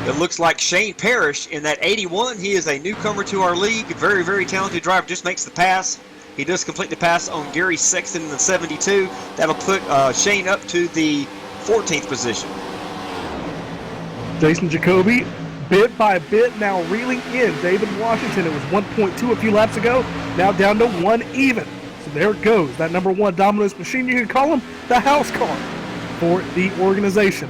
It looks like Shane Parrish in that 81. He is a newcomer to our league. Very, very talented driver. Just makes the pass. He does complete the pass on Gary Sexton in the 72. That'll put Shane up to the 14th position. Jason Jacoby, bit by bit, now reeling in David Washington. It was 1.2 a few laps ago, now down to 1 even. So there it goes. That number 1 Domino's machine, you can call him the house car for the organization.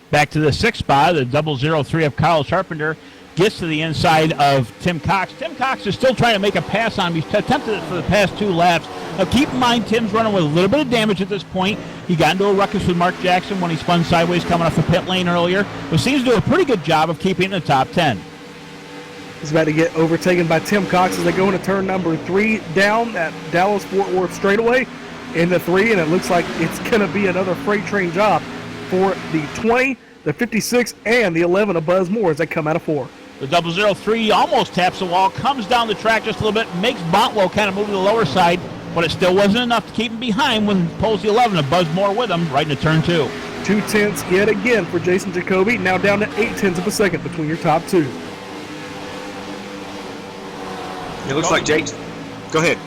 Back to the 6th spot, the 003 of Kyle Sharpenter gets to the inside of Tim Cox. Tim Cox is still trying to make a pass on him. He's attempted it for the past 2 laps. Now keep in mind, Tim's running with a little bit of damage at this point. He got into a ruckus with Mark Jackson when he spun sideways coming off the pit lane earlier, but seems to do a pretty good job of keeping it in the top 10. He's about to get overtaken by Tim Cox as they go into turn number 3 down at Dallas-Fort Worth straightaway into 3, and it looks like it's going to be another freight train job for the 20, the 56, and the 11 of Buzz Moore as they come out of 4. The 003 almost taps the wall, comes down the track just a little bit, makes Bontlow kind of move to the lower side, but it still wasn't enough to keep him behind when he pulls the 11 of Buzz Moore with him right into turn 2. 2 tenths yet again for Jason Jacoby, now down to 8 tenths of a second between your top 2. It looks like Jason. Go ahead.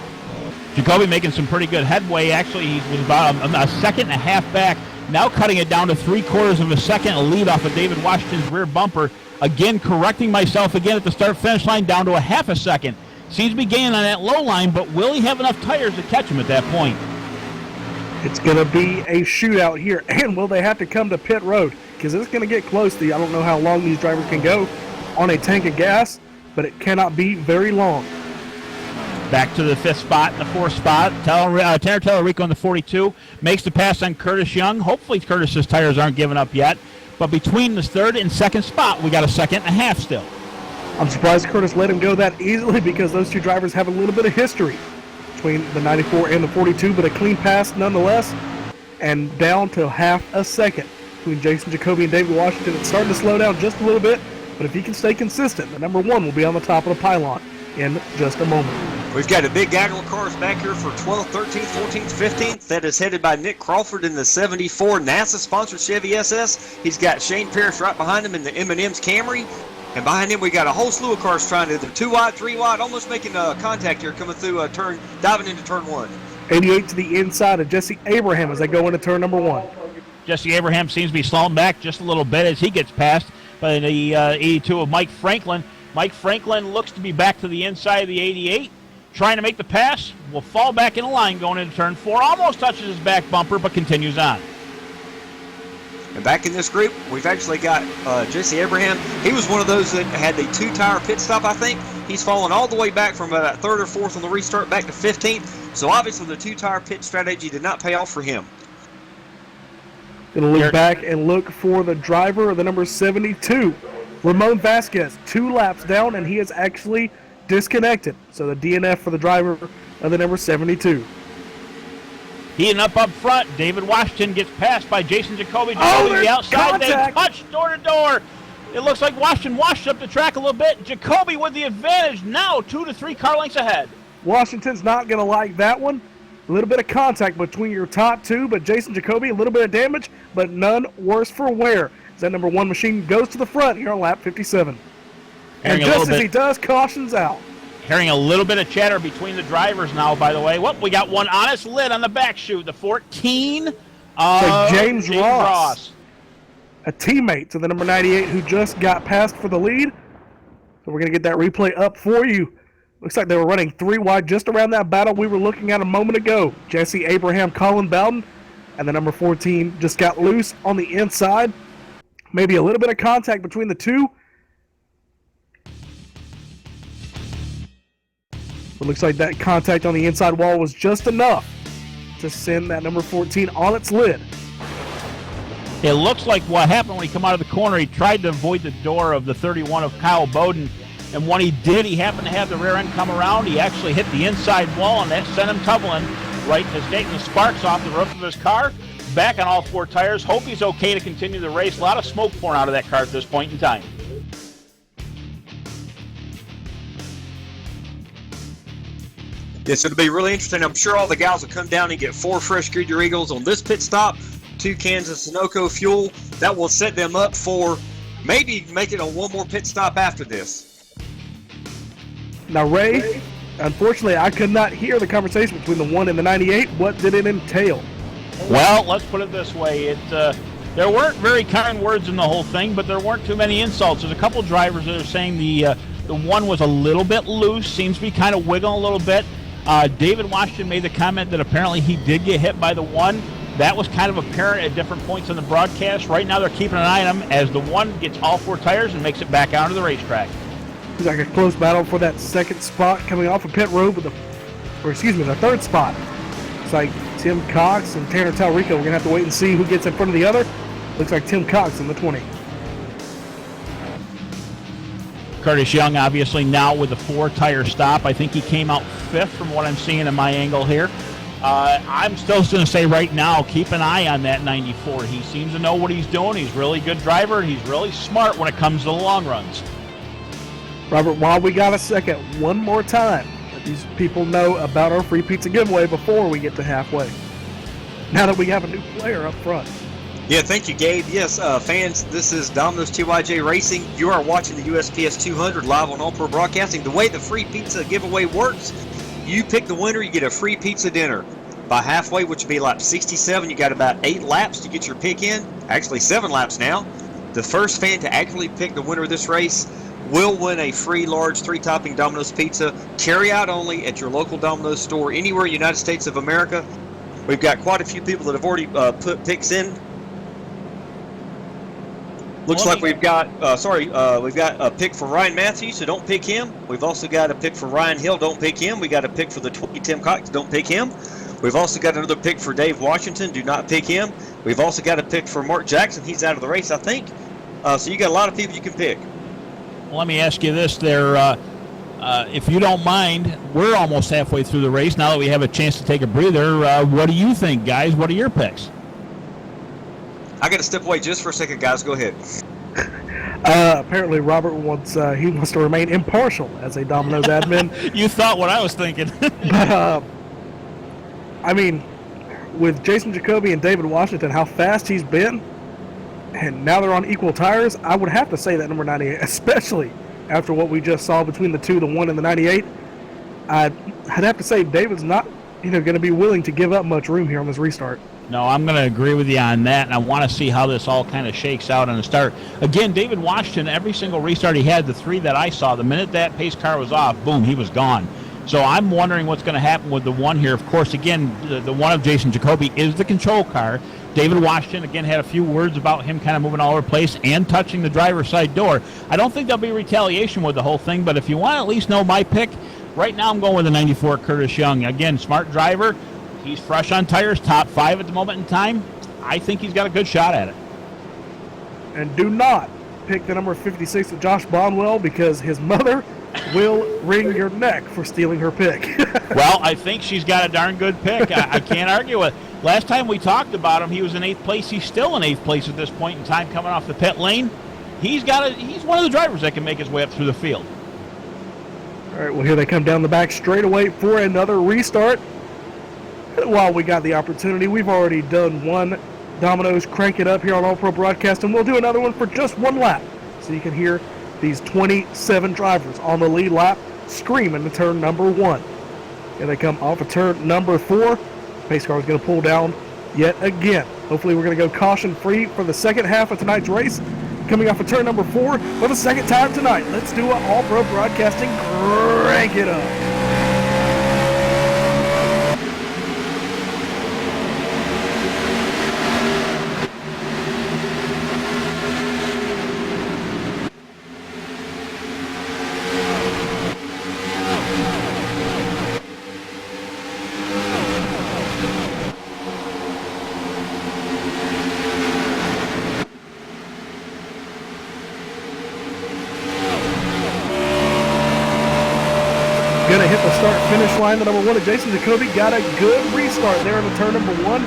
Jacoby making some pretty good headway. Actually, he was about a second and a half back. Now cutting it down to 3/4 of a second, a lead off of David Washington's rear bumper. Again, correcting myself again at the start-finish line, down to a half a second. Seems to be gaining on that low line, but will he have enough tires to catch him at that point? It's going to be a shootout here, and will they have to come to pit road? Because it's going to get close to, I don't know how long these drivers can go on a tank of gas, but it cannot be very long. Back to the 5th spot and the 4th spot. Tanner Tellerico in the 42 makes the pass on Curtis Young. Hopefully Curtis's tires aren't giving up yet. But between the 3rd and 2nd spot, we got a second and a half still. I'm surprised Curtis let him go that easily because those 2 drivers have a little bit of history between the 94 and the 42, but a clean pass nonetheless, and down to half a second between Jason Jacoby and David Washington. It's starting to slow down just a little bit, but if he can stay consistent, the number 1 will be on the top of the pylon in just a moment. We've got a big gaggle of cars back here for 12th, 13th, 14th, 15th. That is headed by Nick Crawford in the 74 NASA-sponsored Chevy SS. He's got Shane Parrish right behind him in the M&M's Camry. And behind him, we got a whole slew of cars trying to, 2 wide, 3 wide, almost making contact here, coming through a turn, diving into turn 1. 88 to the inside of Jesse Abraham as they go into turn number 1. Jesse Abraham seems to be slowing back just a little bit as he gets passed by the 82 of Mike Franklin. Mike Franklin looks to be back to the inside of the 88. Trying to make the pass, will fall back in the line going into turn 4. Almost touches his back bumper, but continues on. And back in this group, we've actually got Jesse Abraham. He was one of those that had the 2-tire pit stop, I think. He's fallen all the way back from about 3rd or 4th on the restart back to 15th. So obviously the 2-tire pit strategy did not pay off for him. Going to look back and look for the driver of the number 72, Ramon Vasquez. 2 laps down, and he is actually disconnected. So the DNF for the driver of the number 72. Heating up front, David Washington gets passed by Jason Jacoby. There's the outside. contact. They touch door to door. It looks like Washington washed up the track a little bit. Jacoby with the advantage now, 2 to 3 car lengths ahead. Washington's not going to like that one. A little bit of contact between your top 2, but Jason Jacoby, a little bit of damage, but none worse for wear. That number 1 machine goes to the front here on lap 57. And just as he does, caution's out. Hearing a little bit of chatter between the drivers now, by the way. We got one honest lid on the back chute. The 14 of James Ross. A teammate to the number 98 who just got passed for the lead. So we're going to get that replay up for you. Looks like they were running 3 wide just around that battle we were looking at a moment ago. Jesse Abraham, Colin Bowden, and the number 14 just got loose on the inside. Maybe a little bit of contact between the 2. It looks like that contact on the inside wall was just enough to send that number 14 on its lid. It looks like what happened when he came out of the corner, he tried to avoid the door of the 31 of Kyle Bowden. And when he did, he happened to have the rear end come around. He actually hit the inside wall, and that sent him tumbling right as getting the sparks off the roof of his car. Back on all four tires. Hope he's okay to continue the race. A lot of smoke pouring out of that car at this point in time. Yes, it'll be really interesting. I'm sure all the gals will come down and get 4 fresh Goodyear Eagles on this pit stop, 2 cans of Sunoco fuel. That will set them up for maybe making one more pit stop after this. Now, Ray, unfortunately, I could not hear the conversation between the 1 and the 98. What did it entail? Well, let's put it this way. There weren't very kind words in the whole thing, but there weren't too many insults. There's a couple drivers that are saying the 1 was a little bit loose, seems to be kind of wiggling a little bit. David Washington made the comment that apparently he did get hit by the 1. That was kind of apparent at different points in the broadcast. Right now they're keeping an eye on him as the 1 gets all 4 tires and makes it back out of the racetrack. It's like a close battle for that second spot coming off of pit road the third spot. It's like Tim Cox and Tanner Talrico. We're going to have to wait and see who gets in front of the other. Looks like Tim Cox in the 20. Curtis Young obviously now with the 4-tire stop. I think he came out 5th from what I'm seeing in my angle here. I'm still going to say right now, keep an eye on that 94. He seems to know what he's doing. He's a really good driver. He's really smart when it comes to the long runs. Robert, while we got a second, one more time, let these people know about our free pizza giveaway before we get to halfway. Now that we have a new player up front. Yeah, thank you, Gabe. Yes, fans, this is Domino's TYJ Racing. You are watching the USPS 200 live on All Pro Broadcasting. The way the free pizza giveaway works, you pick the winner, you get a free pizza dinner. By halfway, which would be lap 67, you got about 8 laps to get your pick in. Actually, 7 laps now. The first fan to actually pick the winner of this race will win a free large 3-topping Domino's pizza, carry out only at your local Domino's store anywhere in the United States of America. We've got quite a few people that have already put picks in. Looks like we've got a pick for Ryan Matthews, so don't pick him. We've also got a pick for Ryan Hill, don't pick him. We got a pick for the 20 Tim Cox, don't pick him. We've also got another pick for Dave Washington, do not pick him. We've also got a pick for Mark Jackson, he's out of the race, I think. So you got a lot of people you can pick. Well, let me ask you this there. If you don't mind, we're almost halfway through the race. Now that we have a chance to take a breather, what do you think, guys? What are your picks? I got to step away just for a second, guys. Go ahead. Apparently, Robert wants to remain impartial as a Domino's admin. You thought what I was thinking. But, I mean, with Jason Jacoby and David Washington, how fast he's been, and now they're on equal tires, I would have to say that number 98, especially after what we just saw between the 2, the 1 and the 98. I'd have to say David's not, going to be willing to give up much room here on this restart. No, I'm going to agree with you on that, and I want to see how this all kind of shakes out on the start. Again, David Washington, every single restart he had, the 3 that I saw, the minute that pace car was off, boom, he was gone. So I'm wondering what's going to happen with the 1 here. Of course, again, the 1 of Jason Jacoby is the control car. David Washington, again, had a few words about him kind of moving all over the place and touching the driver's side door. I don't think there'll be retaliation with the whole thing, but if you want to at least know my pick, right now I'm going with the 94 Curtis Young. Again, smart driver. He's fresh on tires, top 5 at the moment in time. I think he's got a good shot at it. And do not pick the number 56 of Josh Bonwell because his mother will wring your neck for stealing her pick. Well, I think she's got a darn good pick. I can't argue with it. Last time we talked about him, he was in 8th place. He's still in 8th place at this point in time coming off the pit lane. He's one of the drivers that can make his way up through the field. All right, well, here they come down the back straightaway for another restart. And while we got the opportunity, we've already done one Domino's Crank It Up here on All Pro Broadcast, and we'll do another one for just 1 lap. So you can hear these 27 drivers on the lead lap screaming to turn number 1. Here they come off of turn number 4. Pace car is going to pull down yet again. Hopefully we're going to go caution-free for the second half of tonight's race. Coming off of turn number 4 for the second time tonight. Let's do an All Pro Broadcasting Crank It Up. start-finish line, the number 1 of Jason Jacoby got a good restart there in the turn number 1,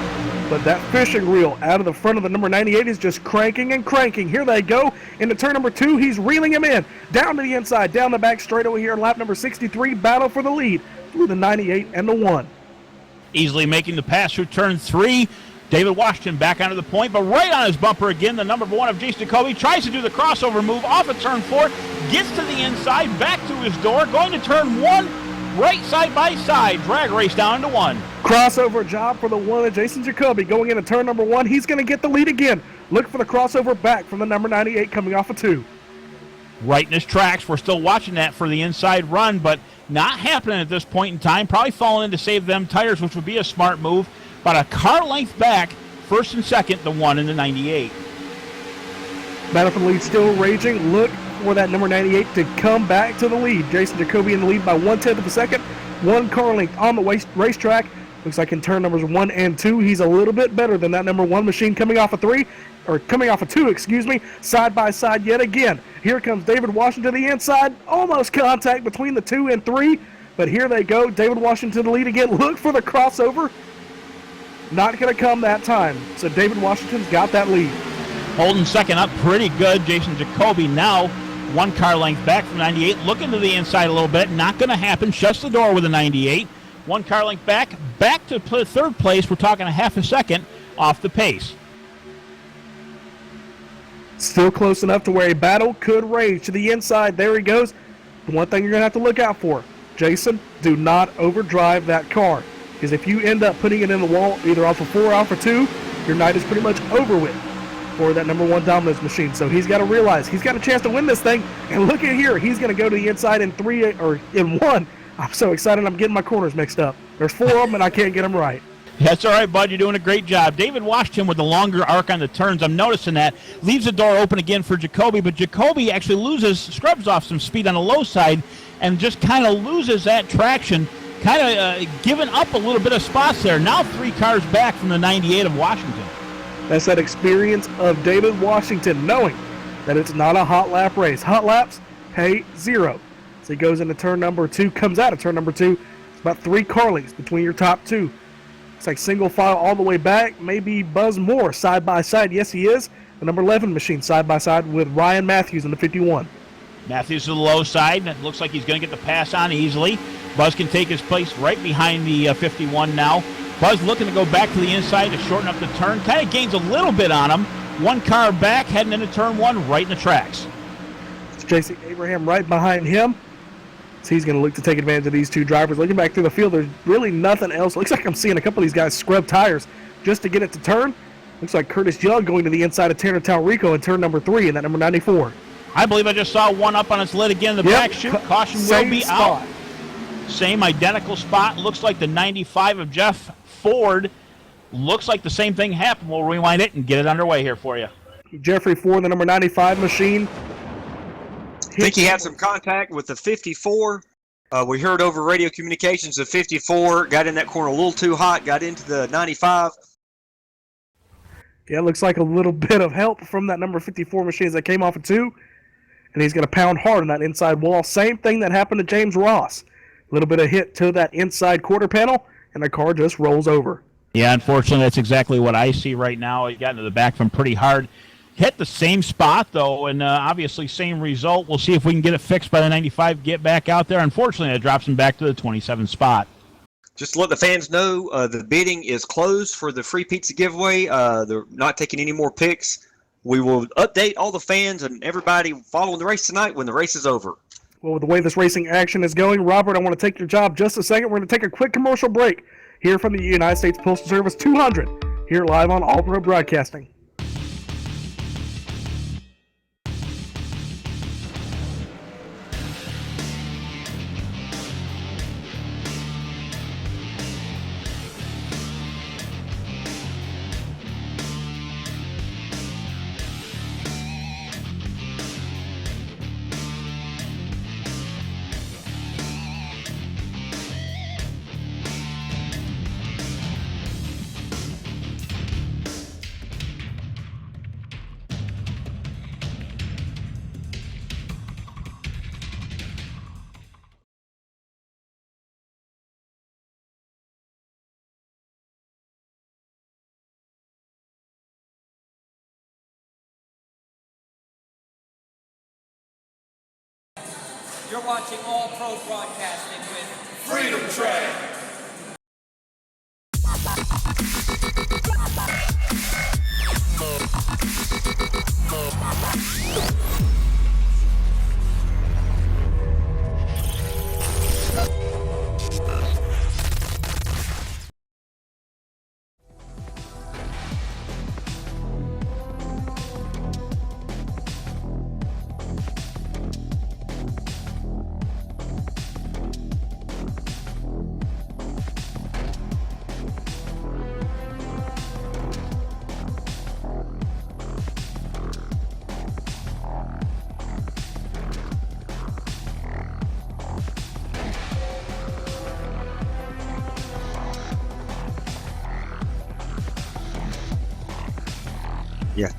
but that fishing reel out of the front of the number 98 is just cranking and cranking. Here they go into turn number 2. He's reeling him in, down to the inside, down the back straight over here in lap number 63, battle for the lead through the 98 and the 1. Easily making the pass through turn 3. David Washington back onto the point, but right on his bumper again, the number 1 of Jason Jacoby tries to do the crossover move off of turn 4, gets to the inside, back to his door, going to turn 1, right side by side, drag race down into 1. Crossover job for the 1 of Jason Jacoby going into turn number 1. He's going to get the lead again. Look for the crossover back from the number 98 coming off of 2. Right in his tracks. We're still watching that for the inside run, but not happening at this point in time. Probably falling in to save them tires, which would be a smart move. About a car length back, first and second, the 1 in the 98. Battle for the lead still raging. Look for that number 98 to come back to the lead. Jason Jacoby in the lead by 1/10 of a second. 1 car length on the racetrack. Looks like in turn numbers 1 and 2, he's a little bit better than that number 1 machine coming off of 2, excuse me, side by side yet again. Here comes David Washington to the inside. Almost contact between the 2 and 3, but here they go. David Washington to the lead again. Look for the crossover. Not going to come that time. So David Washington's got that lead. Holding second up pretty good. Jason Jacoby now 1 car length back from 98. Looking to the inside a little bit. Not going to happen. Shuts the door with a 98. 1 car length back to third place. We're talking a half a second off the pace. Still close enough to where a battle could rage to the inside. There he goes. The one thing you're going to have to look out for, Jason, do not overdrive that car. Because if you end up putting it in the wall, either off of 4 or off of 2, your night is pretty much over with for that number 1 Domino's machine. So he's got to realize he's got a chance to win this thing. And look at here, he's going to go to the inside in 3 or in 1. I'm so excited I'm getting my corners mixed up. There's 4 of them and I can't get them right. That's all right, bud. You're doing a great job. David Washington with the longer arc on the turns. I'm noticing that. Leaves the door open again for Jacoby, but Jacoby actually scrubs off some speed on the low side and just kind of loses that traction, kind of giving up a little bit of spots there. Now 3 cars back from the 98 of Washington. That's that experience of David Washington, knowing that it's not a hot lap race. Hot laps pay 0. So he goes into turn number 2, comes out of turn number 2. It's about 3 car lengths between your top 2. It's like single file all the way back. Maybe Buzz Moore side by side. Yes, he is. The number 11 machine side by side with Ryan Matthews in the 51. Matthews to the low side, and it looks like he's going to get the pass on easily. Buzz can take his place right behind the 51 now. Buzz looking to go back to the inside to shorten up the turn. Kind of gains a little bit on him. 1 car back, heading into turn 1, right in the tracks. It's J.C. Abraham right behind him. So he's going to look to take advantage of these 2 drivers. Looking back through the field, there's really nothing else. Looks like I'm seeing a couple of these guys scrub tires just to get it to turn. Looks like Curtis Young going to the inside of Tanner Talrico in turn number 3 in that number 94. I believe I just saw one up on its lid again in the back chute. Caution will be out. Same identical spot. Looks like the 95 of Jeff Ford. Looks like the same thing happened. We'll rewind it and get it underway here for you. Jeffrey Ford, the number 95 machine. I think he had some contact with the 54. We heard over radio communications the 54 got in that corner a little too hot, got into the 95. Yeah, it looks like a little bit of help from that number 54 machine that came off of 2. And he's going to pound hard on that inside wall. Same thing that happened to James Ross. A little bit of hit to that inside quarter panel, and the car just rolls over. Yeah, unfortunately, that's exactly what I see right now. He got into the back from pretty hard. Hit the same spot, though, and obviously same result. We'll see if we can get it fixed by the 95, get back out there. Unfortunately, it drops him back to the 27 spot. Just to let the fans know, the bidding is closed for the free pizza giveaway. They're not taking any more picks. We will update all the fans and everybody following the race tonight when the race is over. Well, with the way this racing action is going, Robert, I want to take your job just a second. We're going to take a quick commercial break here from the United States Postal Service 200 here live on All Pro Broadcasting. You're watching All Pro Broadcasting with Freedom Train. Yeah.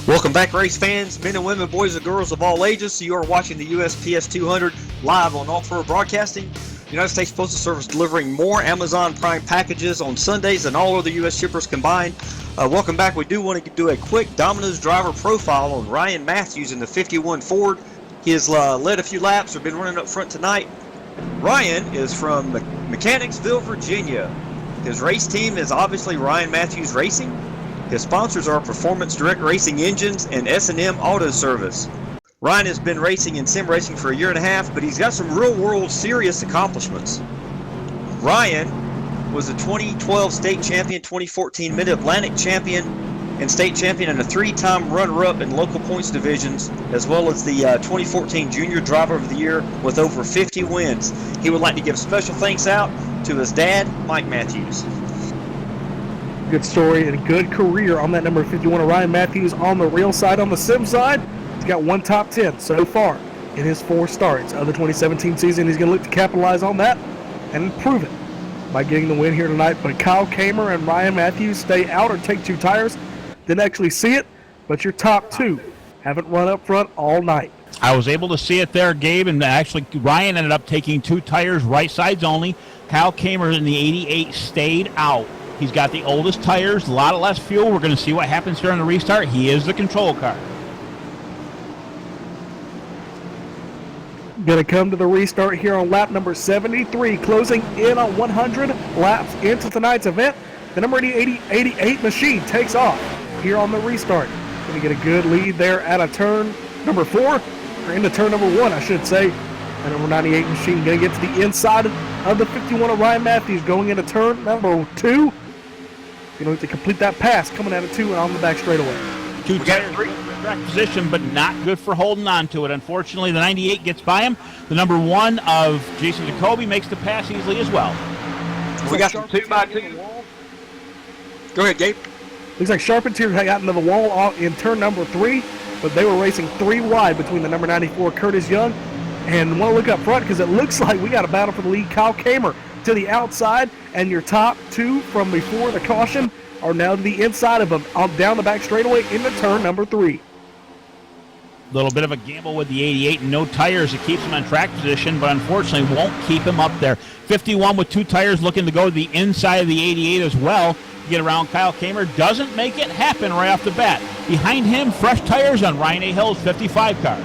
Welcome back, race fans, men and women, boys and girls of all ages. You are watching the USPS 200 live on All Pro Broadcasting. United States Postal Service delivering more Amazon Prime packages on Sundays than all other U.S. shippers combined. Welcome back. We do want to do a quick Domino's driver profile on Ryan Matthews in the 51 Ford. He has led a few laps or been running up front tonight. Ryan is from Mechanicsville, Virginia. His race team is obviously Ryan Matthews Racing. His sponsors are Performance Direct Racing Engines and S&M Auto Service. Ryan has been racing in sim racing for a year and a half, but he's got some real-world serious accomplishments. Ryan was a 2012 state champion, 2014 Mid-Atlantic champion, and state champion, and a three-time runner-up in local points divisions, as well as the 2014 Junior Driver of the Year with over 50 wins. He would like to give special thanks out to his dad, Mike Matthews. Good story and a good career on that number 51 of Ryan Matthews on the real side. On the sim side, he's got one top 10 so far in his 4 starts of the 2017 season. He's going to look to capitalize on that and improve it by getting the win here tonight. But Kyle Kamer and Ryan Matthews stay out or take 2 tires. Didn't actually see it, but your top 2 haven't run up front all night. I was able to see it there, Gabe, and actually Ryan ended up taking 2 tires, right sides only. Kyle Kamer in the 88 stayed out. He's got the oldest tires, a lot of less fuel. We're going to see what happens here on the restart. He is the control car. Going to come to the restart here on lap number 73, closing in on 100 laps into tonight's event. The number 88 machine takes off here on the restart. Going to get a good lead there at a turn number 4, or into turn number 1, I should say. The number 98 machine going to get to the inside of the 51 of Ryan Matthews, going into turn number 2. You know, to complete that pass coming out of 2 and on the back straightaway. 2 tires, track position, but not good for holding on to it. Unfortunately, the 98 gets by him. The number 1 of Jason Jacoby makes the pass easily as well. We got some 2x2. Go ahead, Gabe. Looks like Charpentier got into the wall in turn number 3, but they were racing 3 wide between the number 94 Curtis Young and want to look up front because it looks like we got a battle for the lead. Kyle Kamer to the outside, and your top 2 from before the caution are now to the inside of him, down the back straightaway into turn number 3. A little bit of a gamble with the 88 and no tires. It keeps him on track position, but unfortunately won't keep him up there. 51 with 2 tires looking to go to the inside of the 88 as well. Get around Kyle Kamer. Doesn't make it happen right off the bat. Behind him, fresh tires on Ryan A. Hill's 55 car.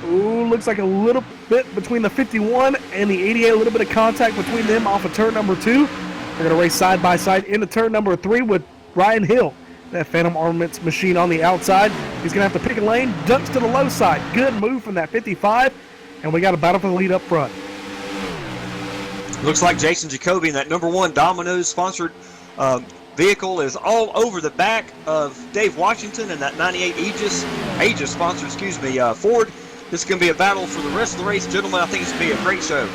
Ooh, looks like a little bit between the 51 and the 88. A little bit of contact between them off of turn number 2. They're going to race side by side into turn number 3 with Ryan Hill. That Phantom Armaments machine on the outside. He's going to have to pick a lane. Ducks to the low side. Good move from that 55. And we got a battle for the lead up front. Looks like Jason Jacoby in that number 1 Domino's sponsored vehicle is all over the back of Dave Washington and that 98 Aegis sponsor, Ford. This is going to be a battle for the rest of the race, gentlemen. I think it's going to be a great show.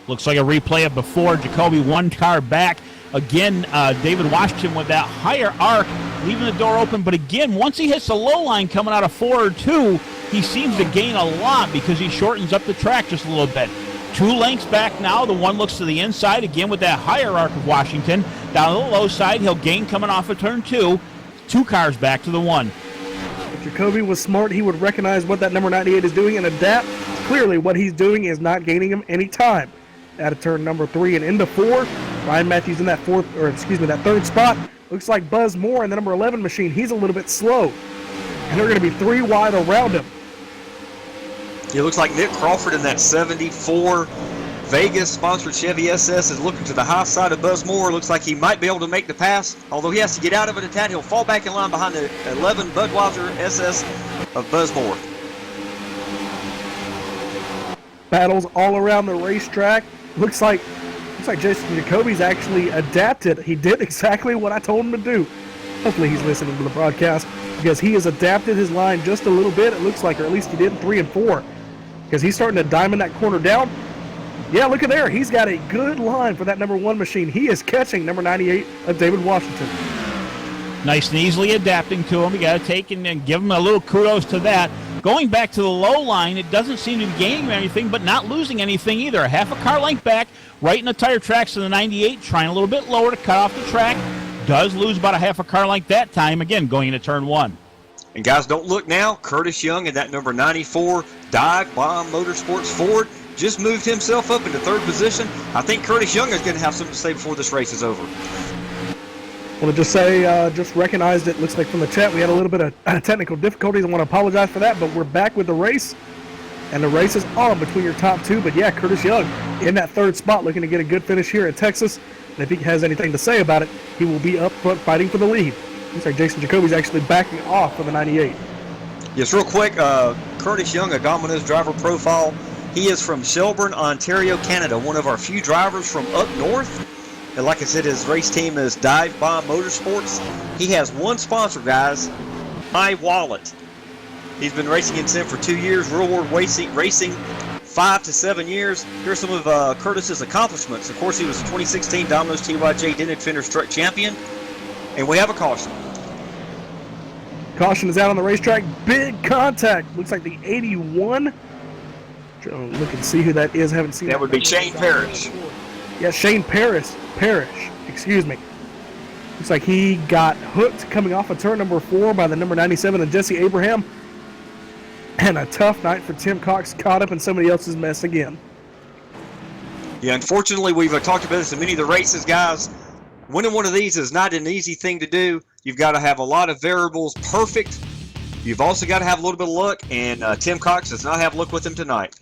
Looks like a replay of before. Jacoby one car back. Again, David Washington with that higher arc, leaving the door open. But again, once he hits the low line coming out of 4 or 2, he seems to gain a lot because he shortens up the track just a little bit. 2 lengths back now. The one looks to the inside, again with that higher arc of Washington. Down to the low side, he'll gain coming off of turn 2. 2 cars back to the 1. If Jacoby was smart, he would recognize what that number 98 is doing and adapt. Clearly, what he's doing is not gaining him any time. Out of turn number 3 and into 4. Ryan Matthews in that that third spot. Looks like Buzz Moore in the number 11 machine. He's a little bit slow. And they're going to be 3 wide around him. It looks like Nick Crawford in that 74 Vegas-sponsored Chevy SS is looking to the high side of Buzz Moore. Looks like he might be able to make the pass. Although he has to get out of it a tad, he'll fall back in line behind the 11 Budweiser SS of Buzz Moore. Battles all around the racetrack. Looks like Jason Jacoby's actually adapted. He did exactly what I told him to do. Hopefully he's listening to the broadcast because he has adapted his line just a little bit, it looks like, or at least he did in 3 and 4. Because he's starting to diamond that corner down. Yeah, look at there. He's got a good line for that number 1 machine. He is catching number 98 of David Washington. Nice and easily adapting to him. You got to take and give him a little kudos to that. Going back to the low line, it doesn't seem to be gaining anything, but not losing anything either. A half a car length back, right in the tire tracks of the 98, trying a little bit lower to cut off the track. Does lose about a half a car length that time, again, going into turn 1. And guys, don't look now. Curtis Young in that number 94 Dive Bomb Motorsports Ford just moved himself up into 3rd position. I think Curtis Young is going to have something to say before this race is over. I want to just say, just recognized it. Looks like from the chat we had a little bit of technical difficulties. I want to apologize for that, but we're back with the race. And the race is on between your top 2. But yeah, Curtis Young in that 3rd spot looking to get a good finish here in Texas. And if he has anything to say about it, he will be up front fighting for the lead. Looks like Jason Jacoby's actually backing off for the 98. Yes, real quick, Curtis Young, a Domino's driver profile. He is from Shelburne, Ontario, Canada, one of our few drivers from up north. And like I said, his race team is Dive Bomb Motorsports. He has one sponsor, guys, My Wallet. He's been racing in Sim for 2 years, Real World Racing 5 to 7 years. Here's some of Curtis's accomplishments. Of course, he was 2016 Domino's TYJ Dented Fenders Truck Champion. And we have a caution. Caution is out on the racetrack. Big contact. Looks like the 81. Look and see who that is. Haven't seen that. Would be Shane Parrish. Yeah, Shane Parrish, excuse me. Looks like he got hooked coming off of turn number 4 by the number 97 and Jesse Abraham. And a tough night for Tim Cox, caught up in somebody else's mess again. Yeah, unfortunately, we've talked about this in many of the races, guys. Winning one of these is not an easy thing to do. You've got to have a lot of variables perfect. You've also got to have a little bit of luck, and Tim Cox does not have luck with him tonight.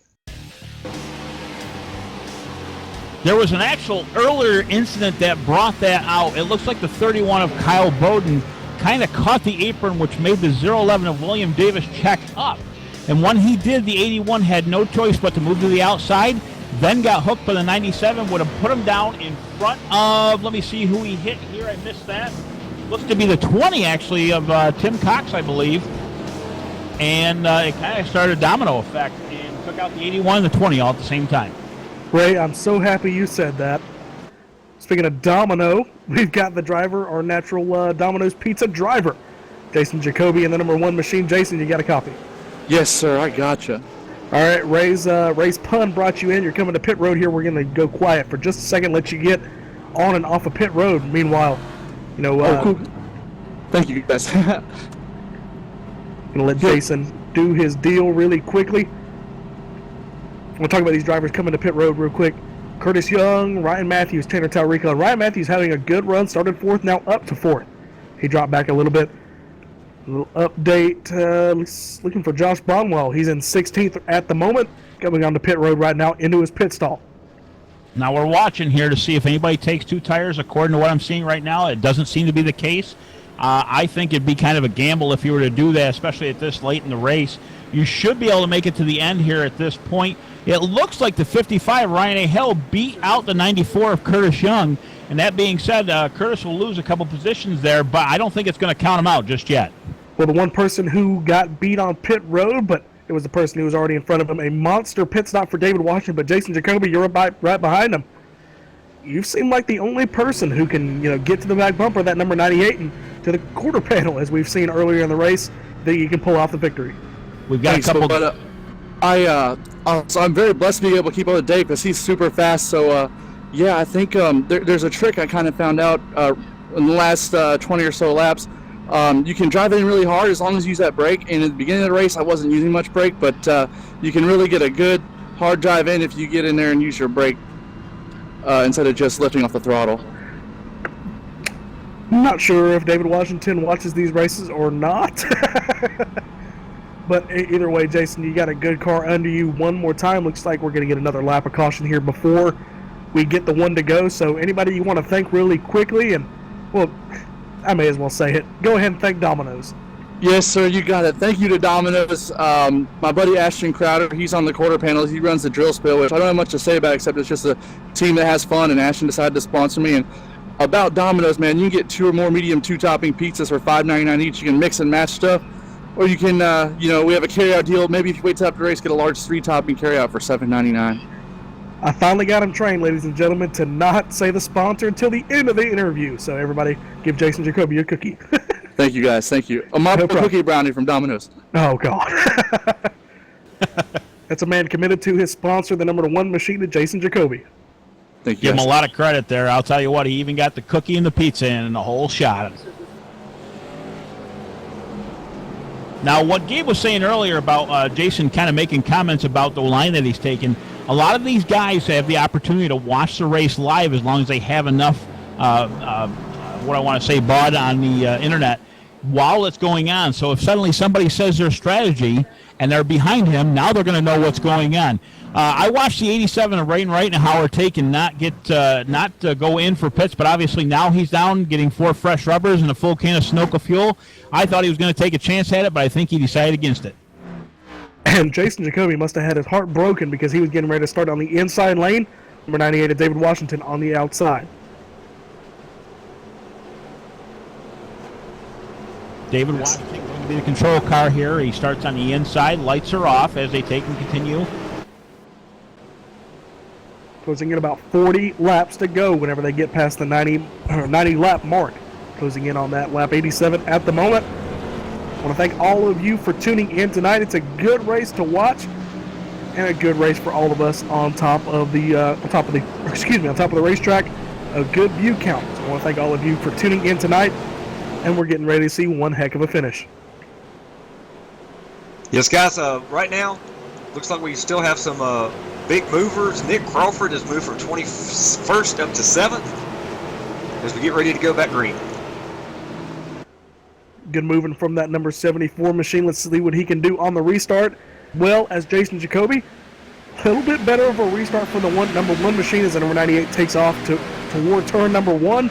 There was an actual earlier incident that brought that out. It looks like the 31 of Kyle Bowden kind of caught the apron, which made the 011 of William Davis check up. And when he did, the 81 had no choice but to move to the outside, then got hooked by the 97, would have put him down in front of, let me see who he hit here, I missed that. Looks to be the 20, actually, of Tim Cox, I believe. And it kind of started a domino effect and took out the 81 and the 20 all at the same time. Ray, I'm so happy you said that. Speaking of domino, we've got the driver, our natural Domino's Pizza driver, Jason Jacoby in the number 1 machine. Jason, you got a copy? Yes, sir, I gotcha. All right, Ray's pun brought you in. You're coming to pit road here. We're going to go quiet for just a second, let you get on and off of pit road. Meanwhile, cool. Thank you, guys. Going to let Jason do his deal really quickly. We'll talk about these drivers coming to pit road real quick. Curtis Young, Ryan Matthews, Tanner Talrico. Ryan Matthews having a good run, started 4th, now up to 4th. He dropped back a little bit. A little update, looking for Josh Bonwell. He's in 16th at the moment, coming onto pit road right now into his pit stall. Now we're watching here to see if anybody takes 2 tires. According to what I'm seeing right now, it doesn't seem to be the case. I think it'd be kind of a gamble if you were to do that, especially at this late in the race. You should be able to make it to the end here at this point. It looks like the 55, Ryan A. Hill, beat out the 94 of Curtis Young. And that being said, Curtis will lose a couple positions there, but I don't think it's going to count him out just yet. Well, the one person who got beat on pit road, but it was the person who was already in front of him. A monster pit stop for David Washington, but Jason Jacoby, you're right behind him. You seem like the only person who can, get to the back bumper, that number 98, and to the quarter panel, as we've seen earlier in the race, that you can pull off the victory. We've got a couple. But so I'm very blessed to be able to keep up with Dave because he's super fast. So yeah, I think there's a trick I kind of found out in the last 20 or so laps. You can drive in really hard as long as you use that brake. And at the beginning of the race, I wasn't using much brake, but you can really get a good hard drive in if you get in there and use your brake instead of just lifting off the throttle. I'm not sure if David Washington watches these races or not. But either way, Jason, you got a good car under you one more time. Looks like we're going to get another lap of caution here before we get the one to go. So anybody you want to thank really quickly, and, well, I may as well say it. Go ahead and thank Domino's. Yes, sir, you got it. Thank you to Domino's. My buddy Ashton Crowder, he's on the quarter panel. He runs the drill spill, which I don't have much to say about except it's just a team that has fun, and Ashton decided to sponsor me. And about Domino's, man, you can get 2 or more medium 2-topping pizzas for $5.99 each. You can mix and match stuff. Or you can, we have a carryout deal. Maybe if you wait till after the race, get a large 3-topping carryout for $7.99. I finally got him trained, ladies and gentlemen, to not say the sponsor until the end of the interview. So everybody, give Jason Jacoby a cookie. Thank you, guys. Thank you. A Marble Cookie Brownie from Domino's. Oh, God. That's a man committed to his sponsor, the number 1 machine, Jason Jacoby. Thank you. Give him a lot of credit there. I'll tell you what, he even got the cookie and the pizza in and the whole shot. Now, what Gabe was saying earlier about Jason kind of making comments about the line that he's taken, a lot of these guys have the opportunity to watch the race live as long as they have enough, what I want to say, bought on the internet while it's going on. So if suddenly somebody says their strategy and they're behind him, now they're going to know what's going on. I watched the 87 of Rain Wright and Howard Take and not go in for pits, but obviously now he's down getting 4 fresh rubbers and a full can of Sunoco fuel. I thought he was going to take a chance at it, but I think he decided against it. And Jason Jacoby must have had his heart broken because he was getting ready to start on the inside lane. Number 98 of David Washington on the outside. David Washington going to be the control car here. He starts on the inside. Lights are off as they take and continue. Closing in about 40 laps to go whenever they get past the 90 lap mark. Closing in on that lap 87 at the moment. I want to thank all of you for tuning in tonight. It's a good race to watch and a good race for all of us on top of the racetrack. A good view count. So I want to thank all of you for tuning in tonight, and we're getting ready to see one heck of a finish. Yes, guys. Right now, looks like we still have some big movers. Nick Crawford has moved from 21st up to 7th as we get ready to go back green. Good moving from that number 74 machine. Let's see what he can do on the restart. Well, as Jason Jacoby, a little bit better of a restart for the number 1 machine as the number 98 takes off toward turn number 1.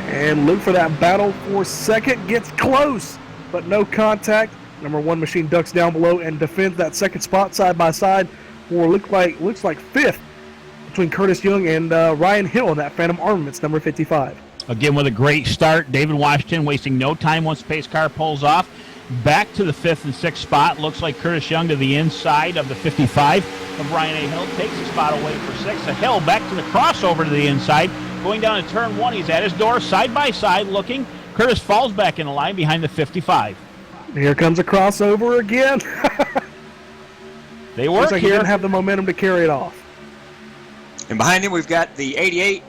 And look for that battle for second. Gets close, but no contact. Number 1 machine ducks down below and defends that second spot side by side for looks like 5th between Curtis Young and Ryan Hill in that Phantom Armaments number 55. Again, with a great start, David Washington wasting no time once the pace car pulls off. Back to the 5th and 6th spot. Looks like Curtis Young to the inside of the 55 of Ryan A. Hill. Takes the spot away for 6th. A Hill back to the crossover to the inside. Going down to turn 1. He's at his door, side by side, looking. Curtis falls back in the line behind the 55. Here comes a crossover again. They work Looks like here. He didn't have the momentum to carry it off. And behind him, we've got the 88.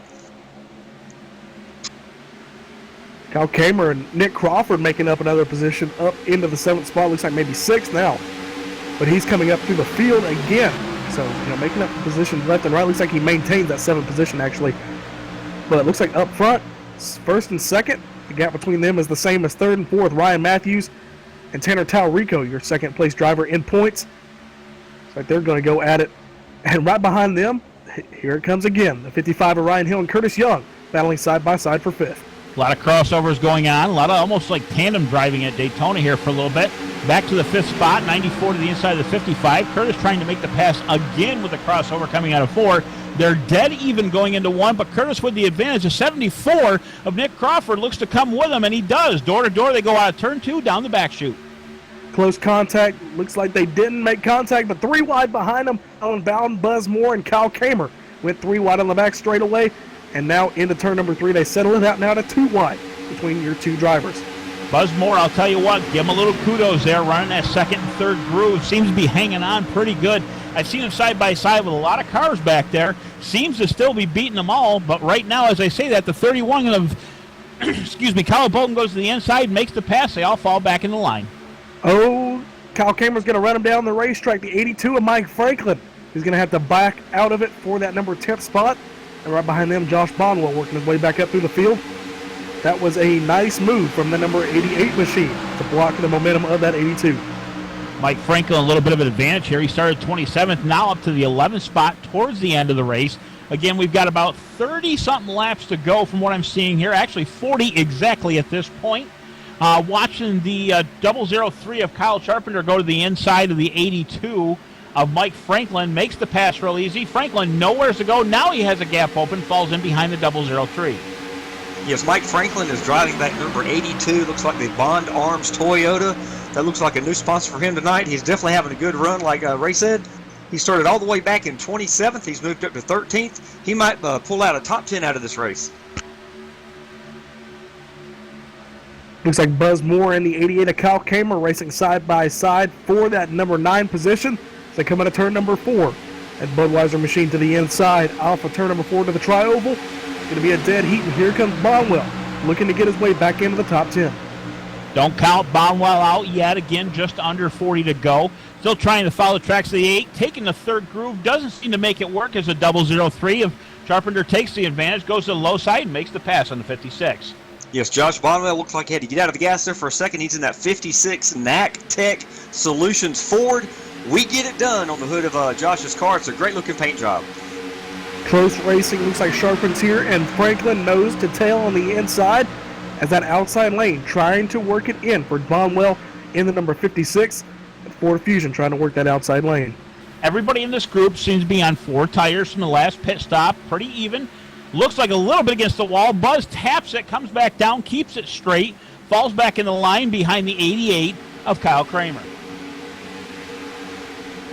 Kyle Kamer and Nick Crawford making up another position up into the 7th spot. Looks like maybe 6th now. But he's coming up through the field again. So, making up positions left and right. Looks like he maintains that 7th position, actually. But it looks like up front, 1st and 2nd, the gap between them is the same as 3rd and 4th. Ryan Matthews and Tanner Talrico, your 2nd place driver in points. Looks like they're going to go at it. And right behind them, here it comes again. The 55 of Ryan Hill and Curtis Young battling side by side for 5th. A lot of crossovers going on. A lot of almost like tandem driving at Daytona here for a little bit. Back to the 5th spot, 94 to the inside of the 55. Curtis trying to make the pass again with the crossover coming out of 4. They're dead even going into 1, but Curtis with the advantage. The 74 of Nick Crawford looks to come with him, and he does. Door to door, they go out of turn 2 down the back chute. Close contact. Looks like they didn't make contact, but 3 wide behind them. Alan Bowden, Buzz Moore, and Kyle Kramer went 3 wide on the back straightaway. And now into turn number 3, they settle it out now to 2 wide between your 2 drivers. Buzz Moore, I'll tell you what, give him a little kudos there, running that second and third groove. Seems to be hanging on pretty good. I've seen him side by side with a lot of cars back there. Seems to still be beating them all, but right now, as I say that, the 31 of, excuse me, Kyle Bolton goes to the inside, makes the pass. They all fall back in the line. Oh, Kyle Kramer's going to run him down the racetrack. The 82 of Mike Franklin is going to have to back out of it for that number 10th spot. And right behind them, Josh Bonwell working his way back up through the field. That was a nice move from the number 88 machine to block the momentum of that 82. Mike Franklin, a little bit of an advantage here. He started 27th, now up to the 11th spot towards the end of the race. Again, we've got about 30-something laps to go from what I'm seeing here. Actually, 40 exactly at this point. Watching the 003 of Kyle Charpenter go to the inside of the 82 of Mike Franklin. Makes the pass real easy. Franklin nowhere to go. Now he has a gap open. Falls in behind the 003. Yes, Mike Franklin is driving that number 82. Looks like the Bond Arms Toyota. That looks like a new sponsor for him tonight. He's definitely having a good run, like Ray said. He started all the way back in 27th. He's moved up to 13th. He might pull out a top 10 out of this race. Looks like Buzz Moore and the 88 of Kyle Kramer racing side by side for that number 9 position. They come into turn number 4. And Budweiser machine to the inside. Off of turn number 4 to the tri-oval. Going to be a dead heat, and here comes Bonwell, looking to get his way back into the top 10. Don't count Bonwell out yet. Again, just under 40 to go. Still trying to follow the tracks of the 8. Taking the third groove. Doesn't seem to make it work as a 003 of Charpenter takes the advantage, goes to the low side, and makes the pass on the 56. Yes, Josh Bonwell looks like he had to get out of the gas there for a second. He's in that 56 NAC Tech Solutions Ford. We get it done on the hood of Josh's car. It's a great-looking paint job. Close racing, looks like Sharpen's here, and Franklin nose to tail on the inside as that outside lane trying to work it in for Bonwell in the number 56. Ford Fusion trying to work that outside lane. Everybody in this group seems to be on 4 tires from the last pit stop. Pretty even. Looks like a little bit against the wall. Buzz taps it, comes back down, keeps it straight, falls back in the line behind the 88 of Kyle Kramer.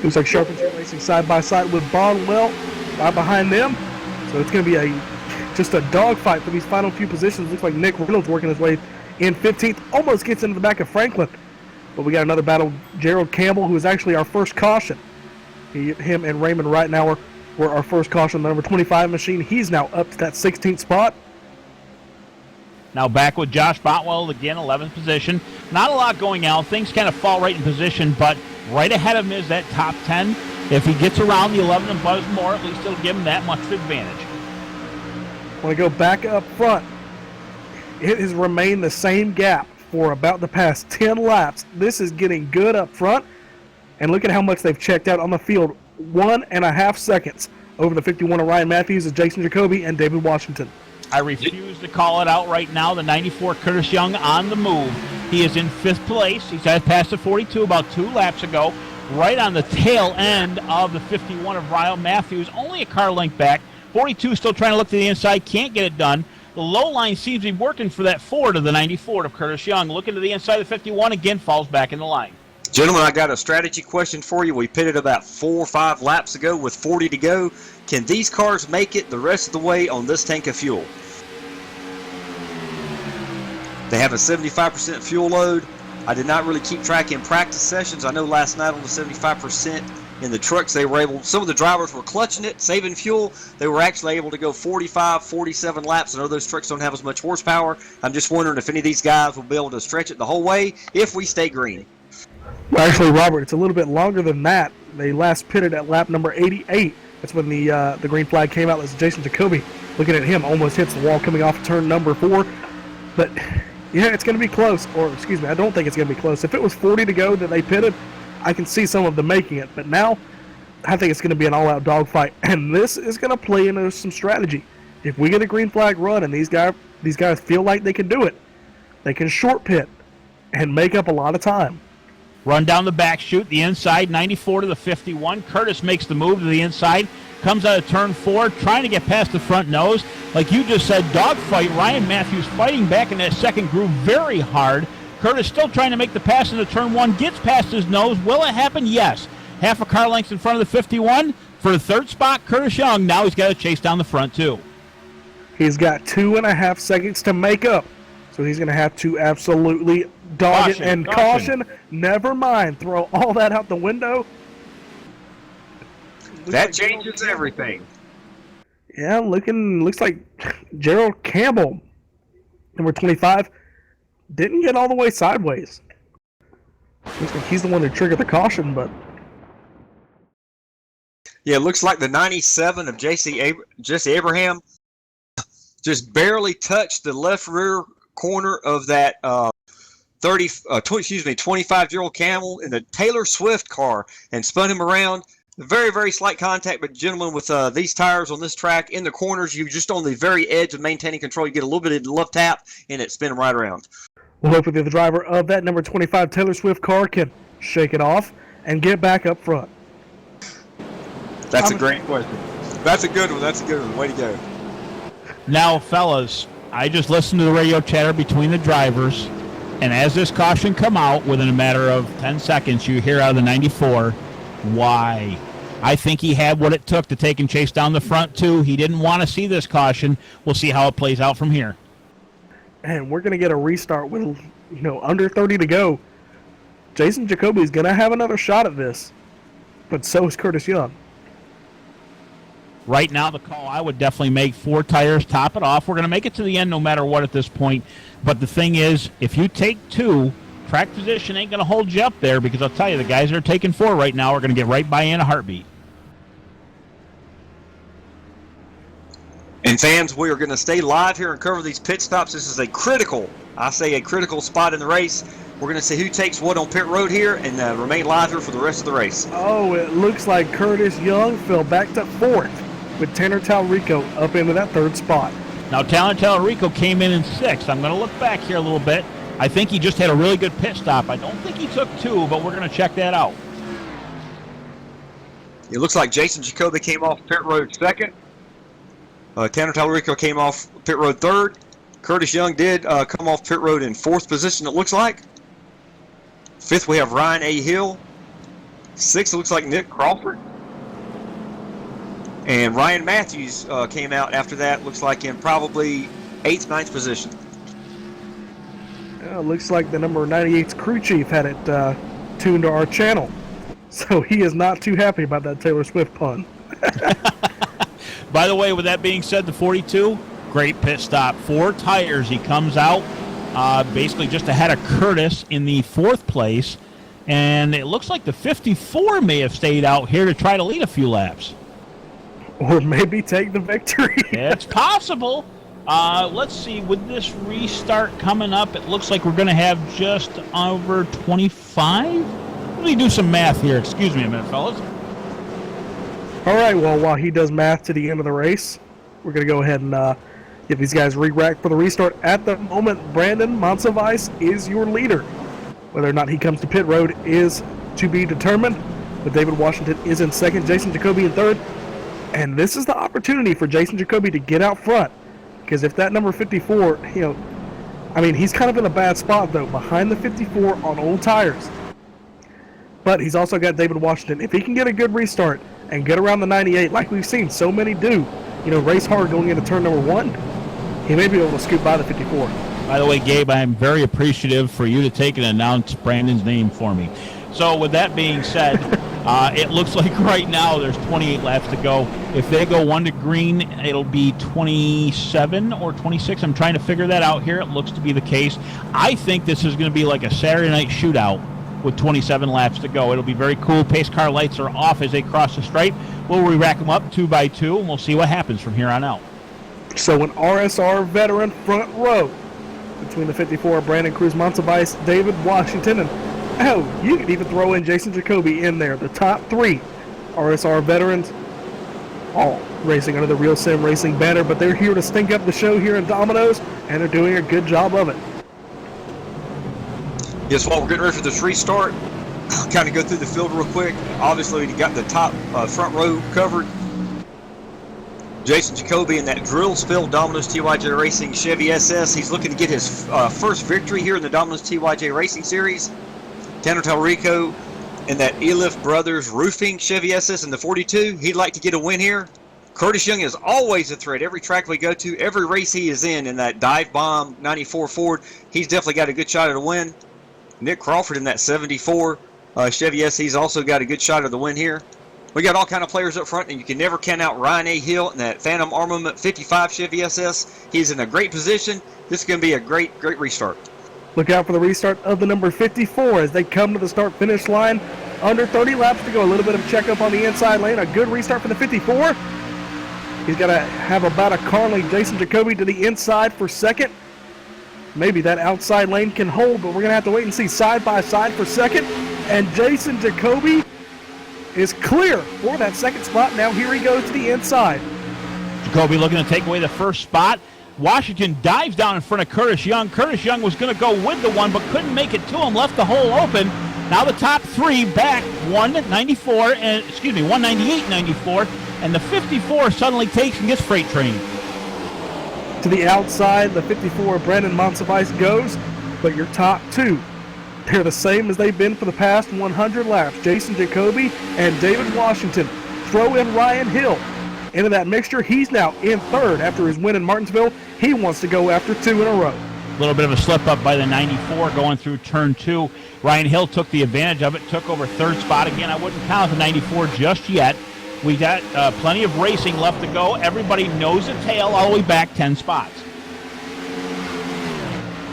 Looks like Sharpen's racing side by side with Bonwell right behind them. So it's going to be just a dogfight for these final few positions. Looks like Nick Reynolds working his way in 15th. Almost gets into the back of Franklin. But we got another battle. Gerald Campbell, who is actually our first caution. Him and Raymond Reitenauer were our first caution. The number 25 machine. He's now up to that 16th spot. Now back with Josh Botwell again, 11th position. Not a lot going out. Things kind of fall right in position, but right ahead of him is that top 10. If he gets around the 11 and Buzz Moore, at least it'll give him that much advantage. When we go back up front, it has remained the same gap for about the past 10 laps. This is getting good up front. And look at how much they've checked out on the field. 1.5 seconds over the 51 of Ryan Matthews, Jason Jacoby, and David Washington. I refuse to call it out right now. The 94 Curtis Young on the move. He is in 5th place. He's passed the 42 about 2 laps ago, right on the tail end of the 51 of Ryan Matthews. Only a car length back. 42 still trying to look to the inside. Can't get it done. The low line seems to be working for that Ford of the 94 of Curtis Young. Looking to the inside of the 51, again falls back in the line. Gentlemen, I got a strategy question for you. We pitted about 4 or 5 laps ago with 40 to go. Can these cars make it the rest of the way on this tank of fuel? They have a 75% fuel load. I did not really keep track in practice sessions. I know last night on the 75% in the trucks, they were able, some of the drivers were clutching it, saving fuel. They were actually able to go 45, 47 laps. I know those trucks don't have as much horsepower. I'm just wondering if any of these guys will be able to stretch it the whole way if we stay green. Well, actually, Robert, it's a little bit longer than that. They last pitted at lap number 88. That's when the green flag came out. That's Jason Jacoby. Looking at him, almost hits the wall coming off turn number 4. But, yeah, it's going to be close. Or, excuse me, I don't think it's going to be close. If it was 40 to go that they pitted, I can see some of them making it. But now, I think it's going to be an all-out dogfight. And this is going to play into some strategy. If we get a green flag run and these guys feel like they can do it, they can short pit and make up a lot of time. Run down the back chute, the inside, 94 to the 51. Curtis makes the move to the inside, comes out of turn 4, trying to get past the front nose. Like you just said, dogfight. Ryan Matthews fighting back in that second groove very hard. Curtis still trying to make the pass into turn 1, gets past his nose. Will it happen? Yes. Half a car length in front of the 51. For the third spot, Curtis Young. Now he's got to chase down the front, too. He's got 2.5 seconds to make up. So he's going to have to absolutely dog it and caution. Never mind. Throw all that out the window. That changes everything. Yeah, looks like Gerald Campbell, number 25, didn't get all the way sideways. Looks like he's the one who triggered the caution, but... Yeah, it looks like the 97 of Jesse Abraham just barely touched the left rear corner of that 25 Gerald Campbell in the Taylor Swift car and spun him around. Very, very slight contact, but gentlemen, with these tires on this track in the corners, you're just on the very edge of maintaining control. You get a little bit of left tap, and it spin them right around. Well, hopefully the driver of that number 25 Taylor Swift car can shake it off and get back up front. That's a great question. That's a good one. That's a good one. Way to go. Now, fellas, I just listened to the radio chatter between the drivers, and as this caution come out within a matter of 10 seconds, you hear out of the 94, why? I think he had what it took to take and chase down the front, too. He didn't want to see this caution. We'll see how it plays out from here. And we're going to get a restart with, under 30 to go. Jason Jacoby's going to have another shot at this, but so is Curtis Young. Right now, the call I would definitely make 4 tires, top it off. We're going to make it to the end no matter what at this point. But the thing is, if you take 2, track position ain't going to hold you up there, because I'll tell you, the guys that are taking 4 right now are going to get right by you in a heartbeat. And fans, we are going to stay live here and cover these pit stops. This is a critical spot in the race. We're going to see who takes what on pit road here and remain live here for the rest of the race. Oh, it looks like Curtis Young fell back to 4th with Tanner Talrico up into that 3rd spot. Now, Tanner Talrico came in 6th. I'm going to look back here a little bit. I think he just had a really good pit stop. I don't think he took 2, but we're going to check that out. It looks like Jason Jacoby came off pit road 2nd. Tanner Talrico came off pit road 3rd. Curtis Young did come off pit road in 4th position, it looks like. 5th, we have Ryan A. Hill. 6th, it looks like Nick Crawford. And Ryan Matthews came out after that, looks like in probably 8th, 9th position. Looks like the number 98's crew chief had it tuned to our channel. So he is not too happy about that Taylor Swift pun. By the way, with that being said, the 42, great pit stop. 4 tires. He comes out basically just ahead of Curtis in the 4th place. And it looks like the 54 may have stayed out here to try to lead a few laps. Or maybe take the victory. It's possible. Let's see. With this restart coming up, it looks like we're going to have just over 25. Let me do some math here. Excuse me a minute, fellas. All right, well, while he does math to the end of the race, we're going to go ahead and get these guys re-racked for the restart. At the moment, Brandon Monsivice is your leader. Whether or not he comes to pit road is to be determined, but David Washington is in 2nd, Jason Jacoby in 3rd, and this is the opportunity for Jason Jacoby to get out front, because if that number 54, he's kind of in a bad spot, though, behind the 54 on old tires. But he's also got David Washington. If he can get a good restart and get around the 98, like we've seen so many do, race hard going into turn number 1, he may be able to scoot by the 54. By the way, Gabe, I am very appreciative for you to take and announce Brandon's name for me. So with that being said, it looks like right now there's 28 laps to go. If they go 1 to green, it'll be 27 or 26. I'm trying to figure that out here. It looks to be the case. I think this is going to be like a Saturday night shootout with 27 laps to go. It'll be very cool. Pace car lights are off as they cross the stripe. We'll re-rack them up 2 by 2, and we'll see what happens from here on out. So an RSR veteran front row between the 54, Brandon Cruz Monsivice, David Washington, and you could even throw in Jason Jacoby in there. The top 3 RSR veterans, all racing under the Real Sim Racing banner, but they're here to stink up the show here in Domino's, and they're doing a good job of it. Yes, while we're getting ready for this restart, kind of go through the field real quick. Obviously, you got the top front row covered. Jason Jacoby in that drill-spilled Domino's TYJ Racing Chevy SS. He's looking to get his first victory here in the Domino's TYJ Racing Series. Tanner Talrico in that Elif Brothers Roofing Chevy SS in the 42. He'd like to get a win here. Curtis Young is always a threat. Every track we go to, every race he is in that Dive Bomb 94 Ford, he's definitely got a good shot at a win. Nick Crawford in that 74 Chevy S, he's also got a good shot at the win here. We got all kind of players up front, and you can never count out Ryan A. Hill in that Phantom Armament 55 Chevy SS. He's in a great position. This is going to be a great restart. Look out for the restart of the number 54 as they come to the start-finish line. Under 30 laps to go. A little bit of checkup on the inside lane. A good restart for the 54. He's got to have about a car like Jason Jacoby to the inside for second. Maybe that outside lane can hold, but we're going to have to wait and see side by side for second. And Jason Jacoby is clear for that second spot. Now here he goes to the inside. Jacoby looking to take away the first spot. Washington dives down in front of Curtis Young. Curtis Young was going to go with the one, but couldn't make it to him, left the hole open. Now the top three back, 198.94, and the 54 suddenly takes and gets freight train. To the outside, the 54 Brandon Monsivice goes, but your top two, they're the same as they've been for the past 100 laps. Jason Jacoby and David Washington. Throw in Ryan Hill into that mixture. He's now in third after his win in Martinsville. He wants to go after two in a row. A little bit of a slip up by the 94 going through turn two. Ryan Hill took the advantage of it, took over third spot. Again, I wouldn't count the 94 just yet. We got plenty of racing left to go. Everybody knows the tail all the way back 10 spots.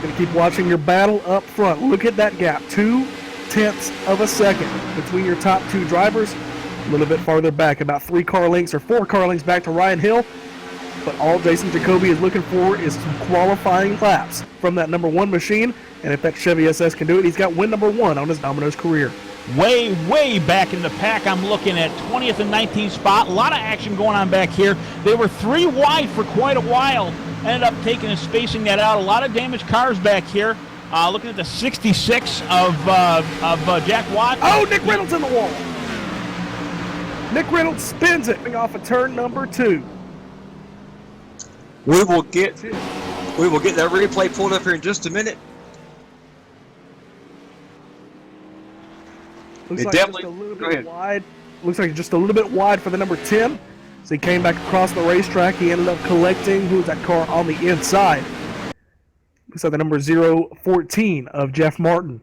Going to keep watching your battle up front. Look at that gap, 0.2 of a second between your top two drivers. A little bit farther back, about 4 car lengths back to Ryan Hill. But all Jason Jacoby is looking for is some qualifying laps from that number one machine. And if that Chevy SS can do it, he's got win number one on his Domino's career. Way back in the pack. I'm looking at 20th and 19th spot. A lot of action going on back here. They were 3 wide for quite a while. Ended up taking and spacing that out. A lot of damaged cars back here. Looking at the 66 of Jack Watt. Oh, Nick Reynolds in the wall. Nick Reynolds spins it off of turn number 2. We will get that replay pulled up here in just a minute. Looks like just a little bit wide. Looks like just a little bit wide for the number 10. So he came back across the racetrack. He ended up collecting. Who was that car on the inside? Looks like the number 014 of Jeff Martin.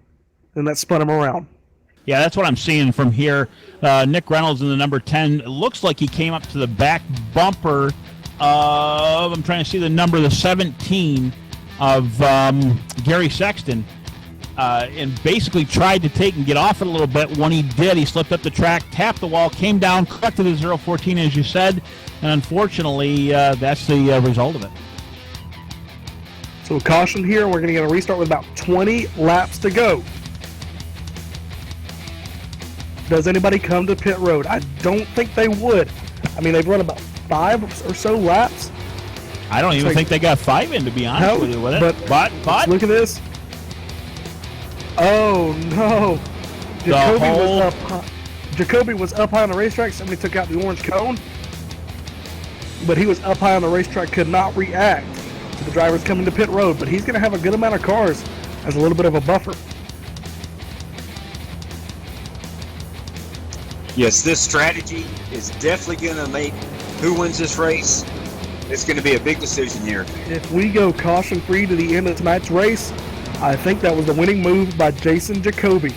And that spun him around. Yeah, that's what I'm seeing from here. Nick Reynolds in the number 10. It looks like he came up to the back bumper of, I'm trying to see the number, the 17 of Gary Sexton. And basically tried to take and get off it a little bit. When he did, he slipped up the track, tapped the wall, came down, collected the 014 as you said, and unfortunately that's the result of it. So caution here, we're going to get a restart with about 20 laps to go. Does anybody come to pit road? I don't think they would. I mean, they've run about 5 or so laps. I don't even think they got 5 in, to be honest with you with it. But look at this. Oh no! Jacoby was up high on the racetrack. Somebody took out the orange cone, but he was up high on the racetrack, could not react to the drivers coming to pit road. But he's going to have a good amount of cars as a little bit of a buffer. Yes, this strategy is definitely going to make who wins this race. It's going to be a big decision here. If we go caution-free to the end of tonight's race, I think that was the winning move by Jason Jacoby.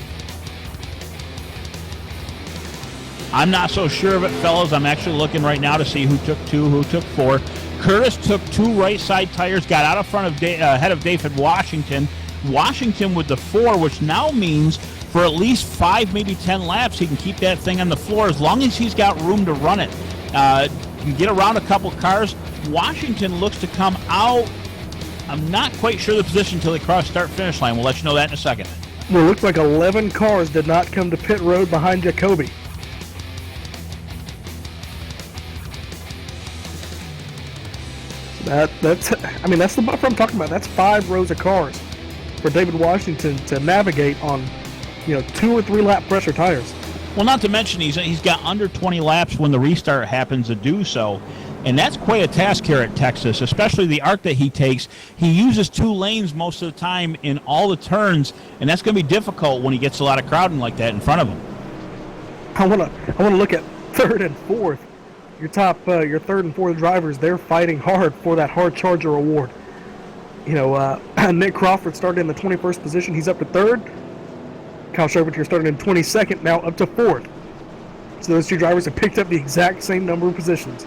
I'm not so sure of it, fellas. I'm actually looking right now to see who took 2, who took 4. Curtis took 2 right side tires, got out of front of ahead of David Washington. Washington with the 4, which now means for at least 5, maybe 10 laps, he can keep that thing on the floor as long as he's got room to run it. Can get around a couple cars. Washington looks to come out. I'm not quite sure the position until they cross start-finish line. We'll let you know that in a second. Well, it looks like 11 cars did not come to pit road behind Jacoby. That's the buffer I'm talking about. That's 5 rows of cars for David Washington to navigate on, 2 or 3 lap pressure tires. Well, not to mention he's got under 20 laps when the restart happens to do so. And that's quite a task here at Texas, especially the arc that he takes. He uses 2 lanes most of the time in all the turns, and that's going to be difficult when he gets a lot of crowding like that in front of him. I want to look at third and fourth. Your third and fourth drivers, they're fighting hard for that hard charger award. Nick Crawford started in the 21st position. He's up to third. Kyle Shervitier started in 22nd, now up to fourth. So those 2 drivers have picked up the exact same number of positions.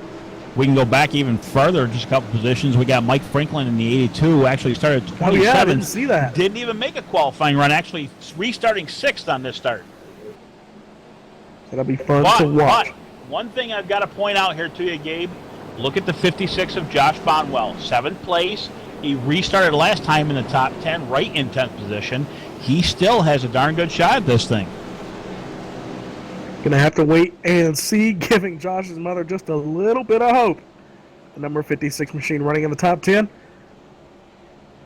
We can go back even further, just a couple positions. We got Mike Franklin in the 82, actually started at 27. Oh, yeah, I didn't see that. Didn't even make a qualifying run, actually restarting 6th on this start. That'll be fun to watch. But one thing I've got to point out here to you, Gabe, look at the 56 of Josh Bonwell. 7th place. He restarted last time in the top 10, right in 10th position. He still has a darn good shot at this thing. Gonna have to wait and see, giving Josh's mother just a little bit of hope. The number 56 machine running in the top 10.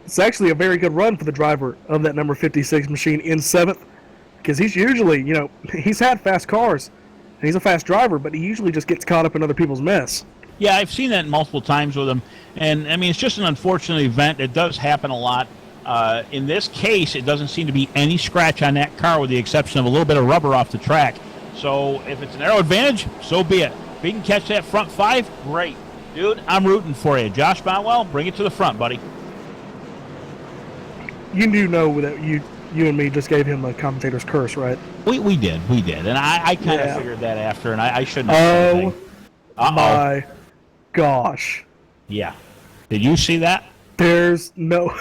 It's actually a very good run for the driver of that number 56 machine in 7th, because he's usually, he's had fast cars, and he's a fast driver, but he usually just gets caught up in other people's mess. Yeah, I've seen that multiple times with him, and I mean, it's just an unfortunate event. It does happen a lot. In this case, it doesn't seem to be any scratch on that car, with the exception of a little bit of rubber off the track. So if it's an aero advantage, so be it. If he can catch that front 5, great. Dude, I'm rooting for you. Josh Bonwell, bring it to the front, buddy. You do know that you and me just gave him a commentator's curse, right? We did. And I kind of figured that after, and I shouldn't have said anything. My gosh. Yeah. Did you see that? There's no...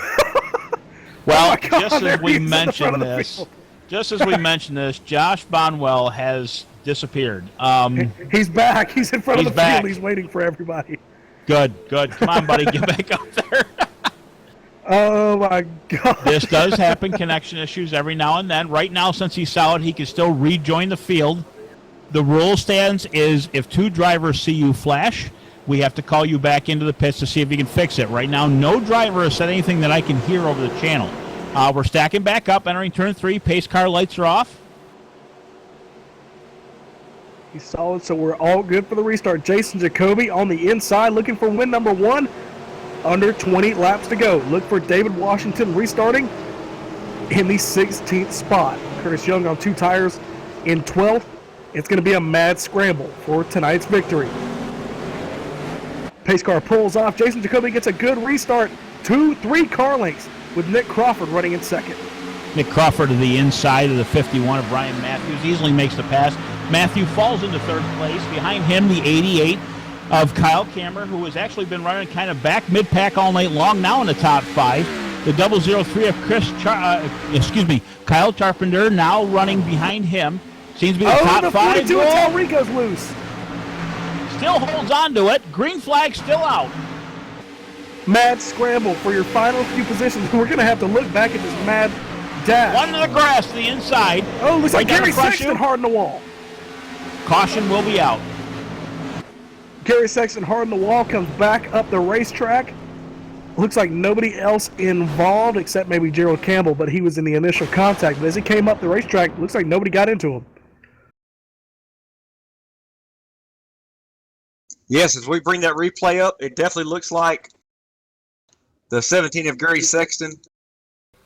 Well, God, just as we mentioned this, Josh Bonwell has disappeared. He's back. He's in front of the back. field. He's waiting for everybody. Good. Come on, buddy. Get back up there. Oh, my God. This does happen, connection issues every now and then. Right now, since he's solid, he can still rejoin the field. The rule stands is if 2 drivers see you flash, we have to call you back into the pits to see if you can fix it. Right now, no driver has said anything that I can hear over the channel. We're stacking back up, entering turn 3. Pace car lights are off. He's solid, so we're all good for the restart. Jason Jacoby on the inside looking for win number 1. Under 20 laps to go. Look for David Washington restarting in the 16th spot. Curtis Young on 2 tires in 12th. It's going to be a mad scramble for tonight's victory. Pace car pulls off. Jason Jacoby gets a good restart. 2-3 car lengths with Nick Crawford running in second. Nick Crawford to the inside of the 51 of Brian Matthews easily makes the pass. Matthew falls into 3rd place. Behind him, the 88 of Kyle Kammer, who has actually been running kind of back mid-pack all night long, now in the top 5. The 003 of Kyle Carpenter now running behind him. Seems to be the top 5. 42 of Talrico's loose. Still holds on to it. Green flag still out. Mad scramble for your final few positions. We're going to have to look back at this mad dash. One to the grass to the inside. Oh, looks like Right down Gary the front Sexton chute. hard in the wall. Caution will be out. Gary Sexton hard in the wall, comes back up the racetrack. Looks like nobody else involved except maybe Gerald Campbell, but he was in the initial contact. But as he came up the racetrack, looks like nobody got into him. Yes, as we bring that replay up, it definitely looks like the 17 of Gary Sexton.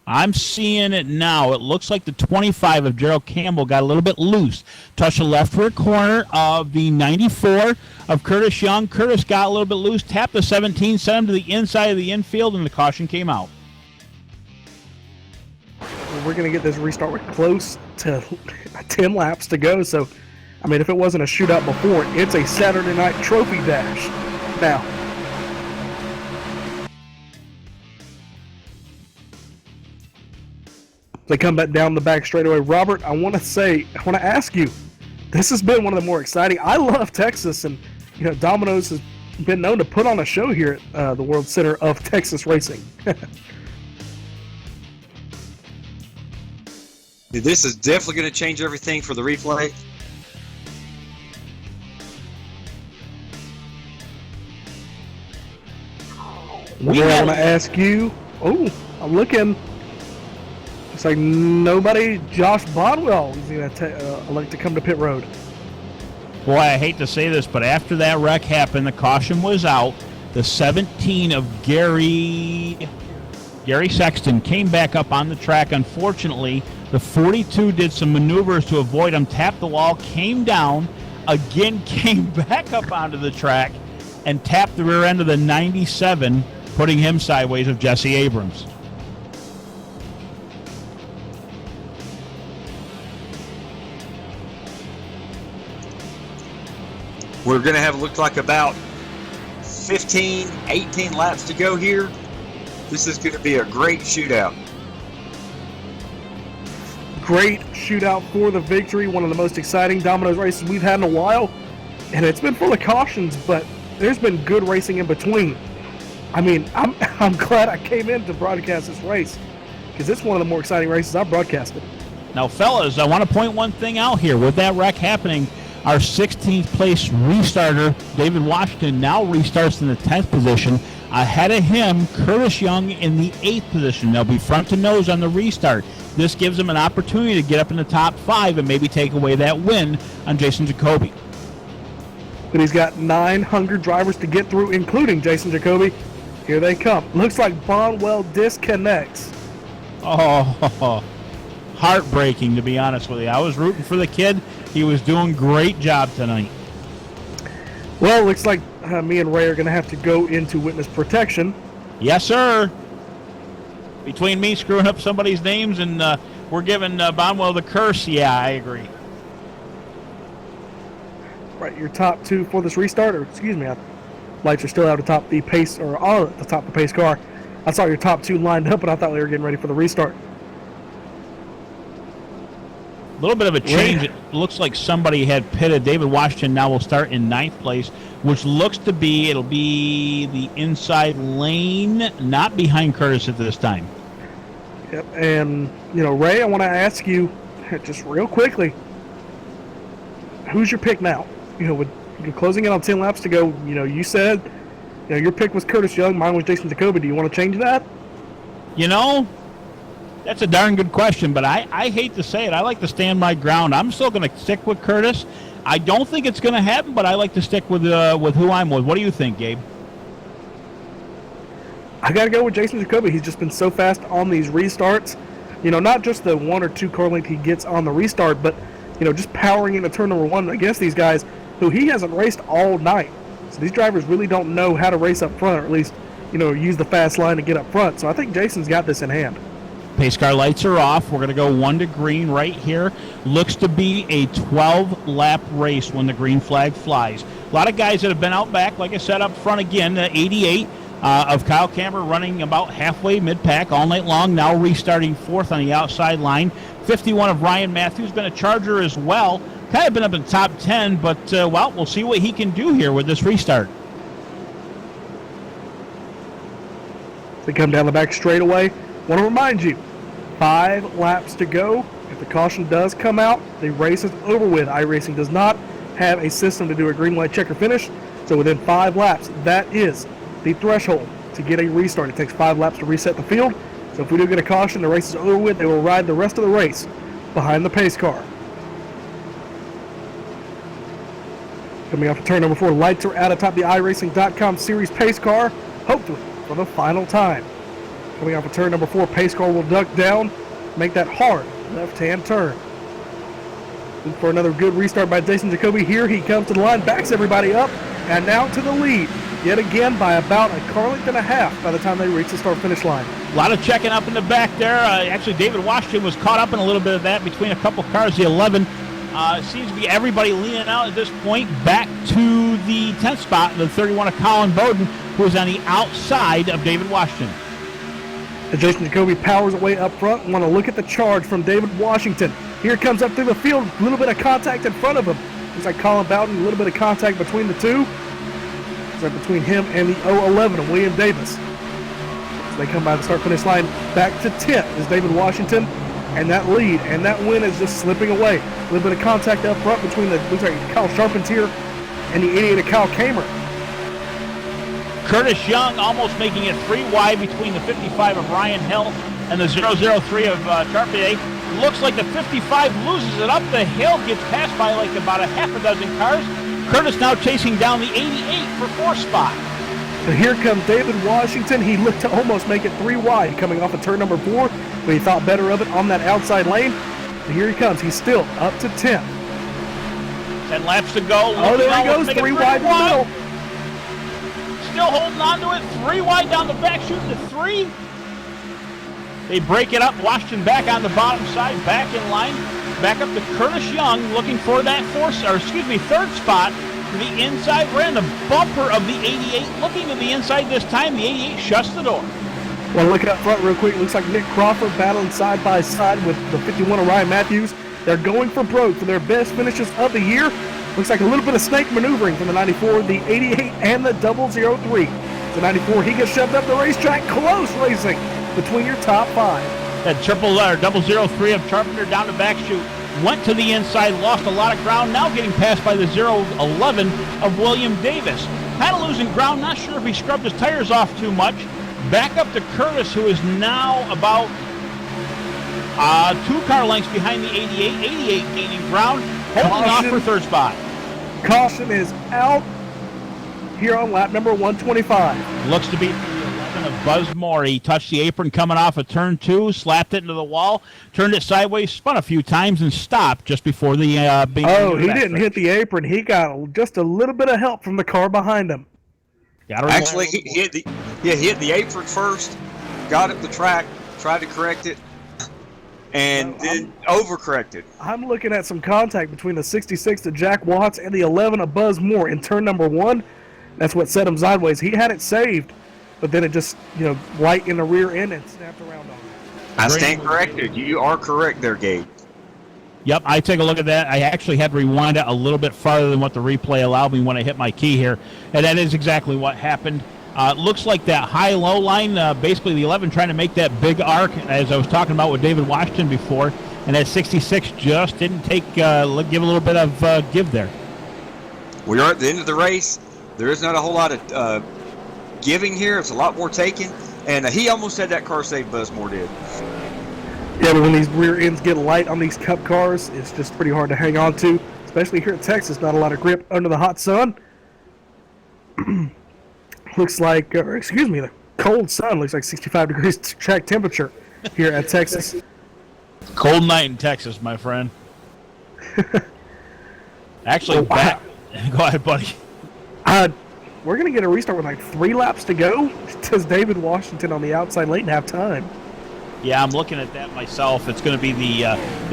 I'm seeing it now. It looks like the 25 of Gerald Campbell got a little bit loose. Touched the left rear corner of the 94 of Curtis Young. Curtis got a little bit loose, tapped the 17, sent him to the inside of the infield, and the caution came out. We're going to get this restart with close to 10 laps to go. So, I mean, if it wasn't a shootout before, it's a Saturday night trophy dash now. They come back down the back straightaway. Robert, I want to ask you, this has been one of the more exciting. I love Texas, and Domino's has been known to put on a show here at the World Center of Texas Racing. This is definitely going to change everything for the replay. I want to ask you. Oh, I'm looking. It's like nobody. Josh Bodwell is going to elect to come to pit road. Boy, I hate to say this, but after that wreck happened, the caution was out. The 17 of Gary Sexton came back up on the track. Unfortunately, the 42 did some maneuvers to avoid him, tapped the wall, came down, again came back up onto the track, and tapped the rear end of the 97, putting him sideways of Jesse Abrams. We're going to have looked like about 15, 18 laps to go here. This is going to be a great shootout. Great shootout for the victory. One of the most exciting Domino's races we've had in a while. And it's been full of cautions, but there's been good racing in between. I mean, I'm glad I came in to broadcast this race because it's one of the more exciting races I've broadcasted. Now, fellas, I want to point one thing out here. With that wreck happening, our 16th place restarter, David Washington, now restarts in the 10th position. Ahead of him, Curtis Young in the 8th position. They'll be front to nose on the restart. This gives him an opportunity to get up in the top 5 and maybe take away that win on Jason Jacoby. But he's got 900 drivers to get through, including Jason Jacoby. Here they come. Looks like Bonwell disconnects. Oh, heartbreaking, to be honest with you. I was rooting for the kid. He was doing a great job tonight. Well, looks like me and Ray are going to have to go into witness protection. Yes, sir. Between me screwing up somebody's names and we're giving Bonwell the curse, yeah, I agree. Right, your top 2 for this restart, or excuse me, lights are still out atop the pace, or all at the top of the pace car. I saw your top 2 lined up, and I thought we were getting ready for the restart. A little bit of a change. It looks like somebody had pitted. David Washington now will start in 9th place, which looks to be, it'll be the inside lane, not behind Curtis at this time. Yep, and, Ray, I want to ask you, just real quickly, who's your pick now? With you're closing in on 10 laps to go, you said, your pick was Curtis Young, mine was Jason Jacoby. Do you want to change that? That's a darn good question, but I hate to say it. I like to stand my ground. I'm still going to stick with Curtis. I don't think it's going to happen, but I like to stick with who I'm with. What do you think, Gabe? I got to go with Jason Jacoby. He's just been so fast on these restarts. Not just the 1 or 2 car length he gets on the restart, but, just powering into turn number 1 against these guys who he hasn't raced all night. So these drivers really don't know how to race up front, or at least, use the fast line to get up front. So I think Jason's got this in hand. Pace car lights are off. We're going to go 1 to green right here. Looks to be a 12-lap race when the green flag flies. A lot of guys that have been out back, like I said, up front again, 88 of Kyle Camber running about halfway mid-pack all night long, now restarting 4th on the outside line. 51 of Ryan Matthews, been a Charger as well. Kind of been up in the top 10, but, we'll see what he can do here with this restart. They come down the back straightaway. Want to remind you, 5 laps to go. If the caution does come out, the race is over with. iRacing does not have a system to do a green light checker finish, so within 5 laps, that is the threshold to get a restart. It takes 5 laps to reset the field, so if we do get a caution, the race is over with. They will ride the rest of the race behind the pace car. Coming off of turn number 4, lights are out atop the iRacing.com Series pace car, hopefully for the final time. Coming off of turn number 4, pace car will duck down, make that hard left-hand turn. Look for another good restart by Jason Jacoby. Here he comes to the line, backs everybody up, and now to the lead, yet again by about a car length and a half by the time they reach the start-finish line. A lot of checking up in the back there. Actually, David Washington was caught up in a little bit of that between a couple cars. The 11 seems to be everybody leaning out at this point. Back to the 10th spot, the 31 of Colin Bowden, who is on the outside of David Washington. As Jason Jacoby powers away up front, want to look at the charge from David Washington. Here comes up through the field, a little bit of contact in front of him. Looks like Colin Bowden, a little bit of contact between the two. Looks like between him and the 011 of William Davis. As they come by the start-finish line, back to 10th is David Washington. And that lead and that win is just slipping away. A little bit of contact up front between the, looks like Kyle Charpentier and the 88 of Kyle Kamer. Curtis Young almost making it 3 wide between the 55 of Ryan Hill and the 003 of Charpentier. Looks like the 55 loses it up the hill, gets passed by like about a half a dozen cars. Curtis now chasing down the 88 for 4th spot. So here comes David Washington. He looked to almost make it 3 wide coming off of turn number 4, but he thought better of it on that outside lane. And here he comes. He's still up to 10. 10 laps to go. Oh, there he goes. 3 wide in the middle. Still holding on to it. 3 wide down the back, shooting to 3. They break it up. Washington back on the bottom side, back in line. Back up to Curtis Young, looking for that 3rd spot. To the inside, ran the bumper of the 88. Looking to the inside this time, the 88 shuts the door. Well, looking up front real quick, looks like Nick Crawford battling side by side with the 51 of Ryan Matthews. They're going for broke for their best finishes of the year. Looks like a little bit of snake maneuvering from the 94, the 88, and the 003. The 94, he gets shoved up the racetrack. Close racing between your top 5. That 003 of Carpenter down the back chute. Went to the inside, lost a lot of ground, now getting passed by the 011 of William Davis. Kind of losing ground, not sure if he scrubbed his tires off too much. Back up to Curtis, who is now about 2 car lengths behind the 88. 88 gaining ground, holding off for 3rd spot. Caution is out here on lap number 125. Looks to be the 11 of Buzz Moore. He touched the apron coming off of turn 2, slapped it into the wall, turned it sideways, spun a few times, and stopped just before the he didn't hit the apron. He got just a little bit of help from the car behind him. Actually, he hit the apron first, got up the track, tried to correct it, and then overcorrected. I'm looking at some contact between the 66 of Jack Watts and the 11 of Buzz Moore in turn number 1. That's what set him sideways. He had it saved, but then it just, light in the rear end and snapped around on him. I stand corrected. You are correct there, Gabe. Yep, I take a look at that. I actually had to rewind it a little bit farther than what the replay allowed me when I hit my key here, and that is exactly what happened. Looks like that high-low line, basically the 11 trying to make that big arc, as I was talking about with David Washington before, and that 66 just didn't give a little bit of give there. We are at the end of the race. There is not a whole lot of giving here. It's a lot more taking, and he almost had that car saved. Buzz Moore did. Yeah, but when these rear ends get light on these Cup cars, it's just pretty hard to hang on to, especially here in Texas. Not a lot of grip under the hot sun. Looks like, the cold sun looks like 65 degrees track temperature here at Texas. Cold night in Texas, my friend. Actually, go ahead, buddy. We're going to get a restart with like 3 laps to go. Does David Washington on the outside late and have time? Yeah, I'm looking at that myself. It's going to be the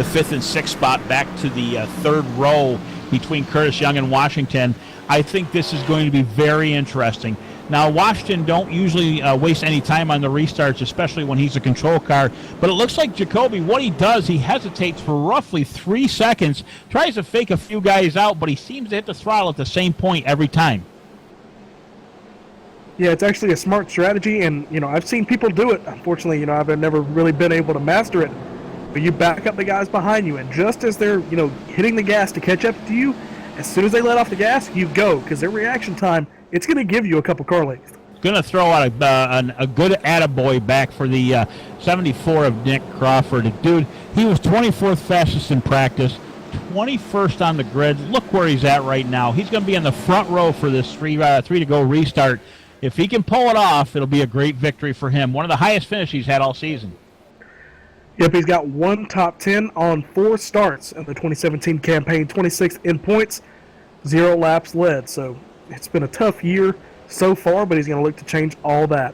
5th and 6th spot back to the 3rd row between Curtis Young and Washington. I think this is going to be very interesting. Now, Washington don't usually waste any time on the restarts, especially when he's a control car. But it looks like Jacoby, what he does, he hesitates for roughly 3 seconds, tries to fake a few guys out, but he seems to hit the throttle at the same point every time. Yeah, it's actually a smart strategy, and, I've seen people do it. Unfortunately, I've never really been able to master it. But you back up the guys behind you, and just as they're, hitting the gas to catch up to you, as soon as they let off the gas, you go, because their reaction time, it's going to give you a couple car lengths. Going to throw out a good attaboy back for the 74 of Nick Crawford. Dude, he was 24th fastest in practice, 21st on the grid. Look where he's at right now. He's going to be in the front row for this three to go restart. If he can pull it off, it'll be a great victory for him. One of the highest finishes he's had all season. Yep, he's got 1 top 10 on 4 starts in the 2017 campaign, 26th in points, 0 laps led. So it's been a tough year so far, but he's going to look to change all that.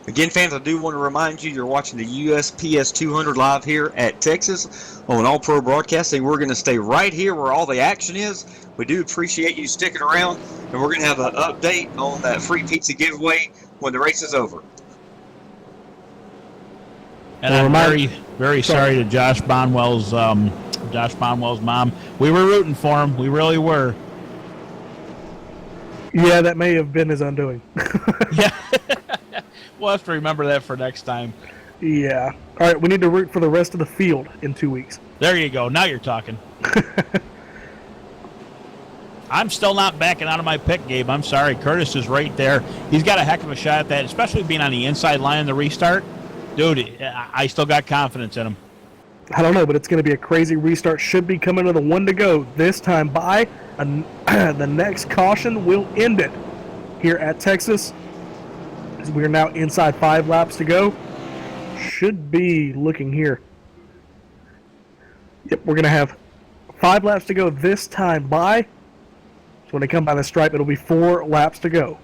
Again, fans, I do want to remind you, you're watching the USPS 200 live here at Texas on All Pro Broadcasting. We're going to stay right here where all the action is. We do appreciate you sticking around, and we're going to have an update on that free pizza giveaway when the race is over. And I'm very, very sorry to Josh Bonwell's mom. We were rooting for him. We really were. Yeah, that may have been his undoing. Yeah. We'll have to remember that for next time. Yeah. All right, we need to root for the rest of the field in 2 weeks. There you go. Now you're talking. I'm still not backing out of my pick, Gabe. I'm sorry. Curtis is right there. He's got a heck of a shot at that, especially being on the inside line in the restart. Dude, I still got confidence in him. I don't know, but it's going to be a crazy restart. Should be coming to the 1 to go this time by. The next caution will end it here at Texas. As we are now inside 5 laps to go. Should be looking here. Yep, we're going to have 5 laps to go this time by. So when they come by the stripe, it'll be 4 laps to go.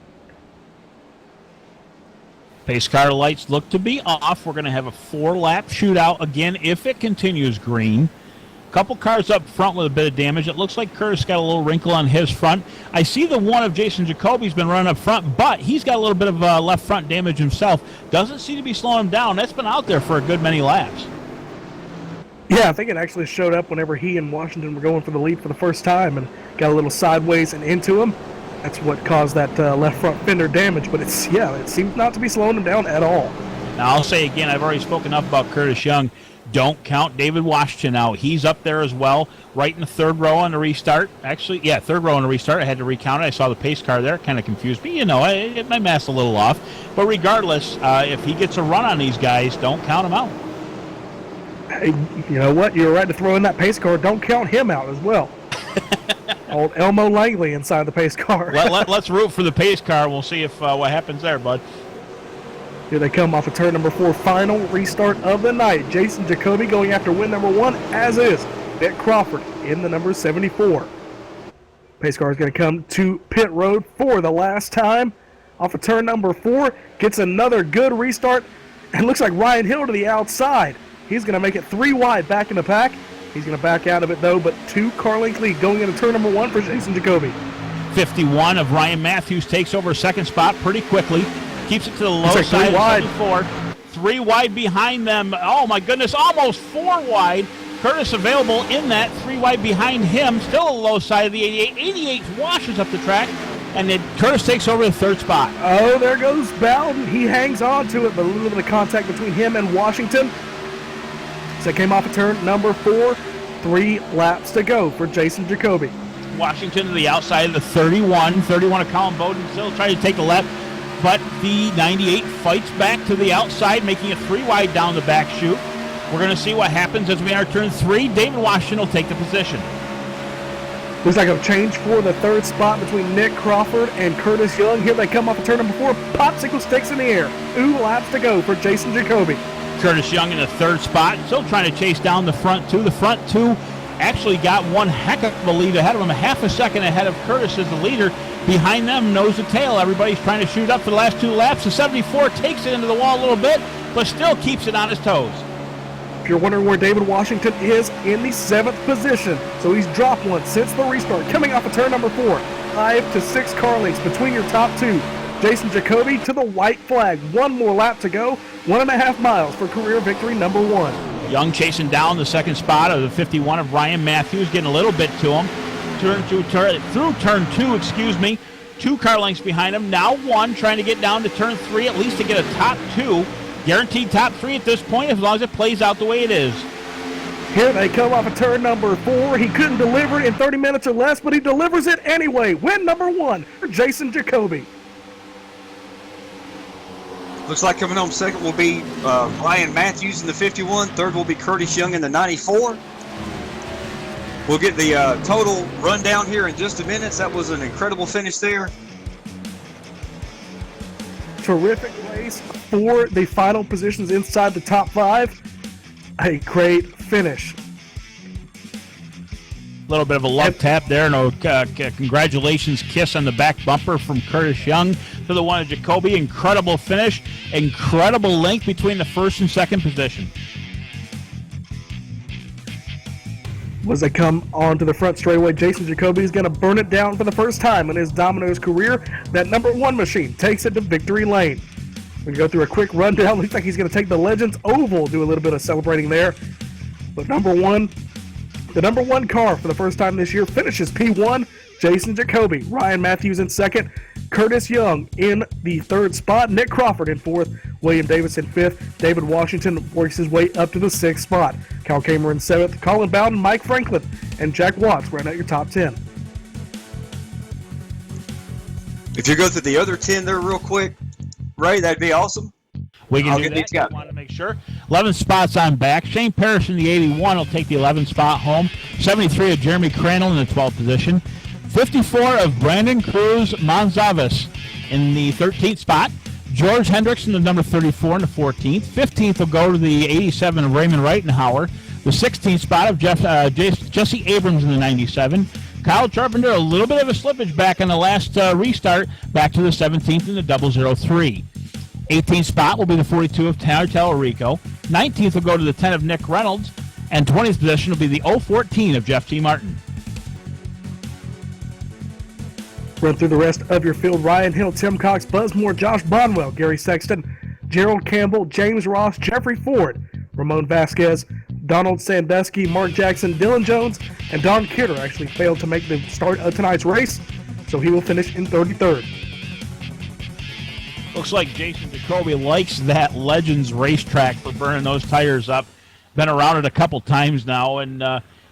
Pace car lights look to be off. We're going to have a 4-lap shootout again if it continues green. Couple cars up front with a bit of damage. It looks like Curtis got a little wrinkle on his front. I see the one of Jason Jacoby's been running up front, but he's got a little bit of left front damage himself. Doesn't seem to be slowing him down. That's been out there for a good many laps. Yeah, I think it actually showed up whenever he and Washington were going for the lead for the first time and got a little sideways and into him. That's what caused that left front fender damage, but it seems not to be slowing him down at all. Now, I'll say again, I've already spoken enough about Curtis Young. Don't count David Washington out. He's up there as well, right in the 3rd row on the restart. Actually, yeah, 3rd row on the restart. I had to recount it. I saw the pace car there. Kind of confused me. My math's a little off. But regardless, if he gets a run on these guys, don't count him out. Hey, you know what? You're right to throw in that pace car. Don't count him out as well. Old Elmo Langley inside the pace car. Let's root for the pace car. We'll see if what happens there, bud. Here they come off of turn number 4, final restart of the night. Jason Jacoby going after win number 1, as is Nick Crawford in the number 74. Pace car is going to come to pit road for the last time. Off of turn number 4, gets another good restart, and looks like Ryan Hill to the outside. He's going to make it 3 wide back in the pack. He's going to back out of it, though, but 2 car length lead going into turn number 1 for Jason Jacoby. 51 of Ryan Matthews takes over 2nd spot pretty quickly. Keeps it to the low side of 74. 3 wide behind them. Oh, my goodness, almost 4 wide. Curtis available in that. 3 wide behind him. Still a low side of the 88. 88 washes up the track, and then Curtis takes over the 3rd spot. Oh, there goes Bowden. He hangs on to it, but a little bit of contact between him and Washington. So it came off of turn number 4. 3 laps to go for Jason Jacoby. Washington to the outside of the 31. 31 of Colin Bowden still trying to take the left, but the 98 fights back to the outside, making it 3 wide down the back chute. We're going to see what happens as we enter turn 3. David Washington will take the position. Looks like a change for the 3rd spot between Nick Crawford and Curtis Young. Here they come off of turn number 4. Popsicle sticks in the air. 2 laps to go for Jason Jacoby. Curtis Young in the 3rd spot, still trying to chase down the front 2. The front 2 actually got one heck of a lead ahead of him, a half a second ahead of Curtis as the leader. Behind them, nose to tail, everybody's trying to shoot up for the last 2 laps. The 74 takes it into the wall a little bit, but still keeps it on his toes. If you're wondering where David Washington is, in the 7th position. So he's dropped one since the restart. Coming off of turn number 4. 5 to 6 car lengths between your top 2. Jason Jacoby to the white flag. 1 more lap to go. 1.5 miles for career victory number 1. Young chasing down the 2nd spot of the 51 of Ryan Matthews, getting a little bit to him. Through turn 2, 2 car lengths behind him. Now 1 trying to get down to turn 3, at least to get a top 2. Guaranteed top 3 at this point as long as it plays out the way it is. Here they come off of turn number 4. He couldn't deliver it in 30 minutes or less, but he delivers it anyway. Win number 1 for Jason Jacoby. Looks like coming home second will be Ryan Matthews in the 51. Third will be Curtis Young in the 94. We'll get the total rundown here in just a minute. That was an incredible finish there. Terrific race for the final positions inside the top 5. A great finish. A little bit of a love tap there. No, congratulations kiss on the back bumper from Curtis Young to the one of Jacoby. Incredible finish. Incredible length between the 1st and 2nd position. As they come onto the front straightaway, Jason Jacoby is going to burn it down for the first time in his Domino's career. That number 1 machine takes it to victory lane. We're going to go through a quick rundown. Looks like he's going to take the Legends Oval, do a little bit of celebrating there. But the number 1 car for the first time this year finishes P1. Jason Jacoby, Ryan Matthews in 2nd, Curtis Young in the 3rd spot, Nick Crawford in 4th, William Davis in 5th, David Washington works his way up to the 6th spot, Kyle Kamer in 7th, Colin Bowden, Mike Franklin, and Jack Watts round out your top 10. If you go through the other 10 there real quick, Ray, that'd be awesome. We can I'll do get that. these guys. I want to make Sure. 11 spots on back. Shane Parrish in the 81 will take the 11th spot home. 73 of Jeremy Crandall in the 12th position. 54 of Brandon Cruz Monzavis in the 13th spot. George Hendricks in the number 34 in the 14th. 15th will go to the 87 of Raymond Reitenhauer. The 16th spot of Jesse Abrams in the 97. Kyle Carpenter, a little bit of a slippage back in the last restart, back to the 17th in the 003. 18th spot will be the 42 of Tyler Tallarico. 19th will go to the 10 of Nick Reynolds. And 20th position will be the 014 of Jeff T. Martin. Run through the rest of your field. Ryan Hill, Tim Cox, Buzz Moore, Josh Bonwell, Gary Sexton, Gerald Campbell, James Ross, Jeffrey Ford, Ramon Vasquez, Donald Sandusky, Mark Jackson, Dylan Jones, and Don Kidder actually failed to make the start of tonight's race, so he will finish in 33rd. Looks like Jason Jacoby likes that Legends racetrack for burning those tires up. Been around it a couple times now, and,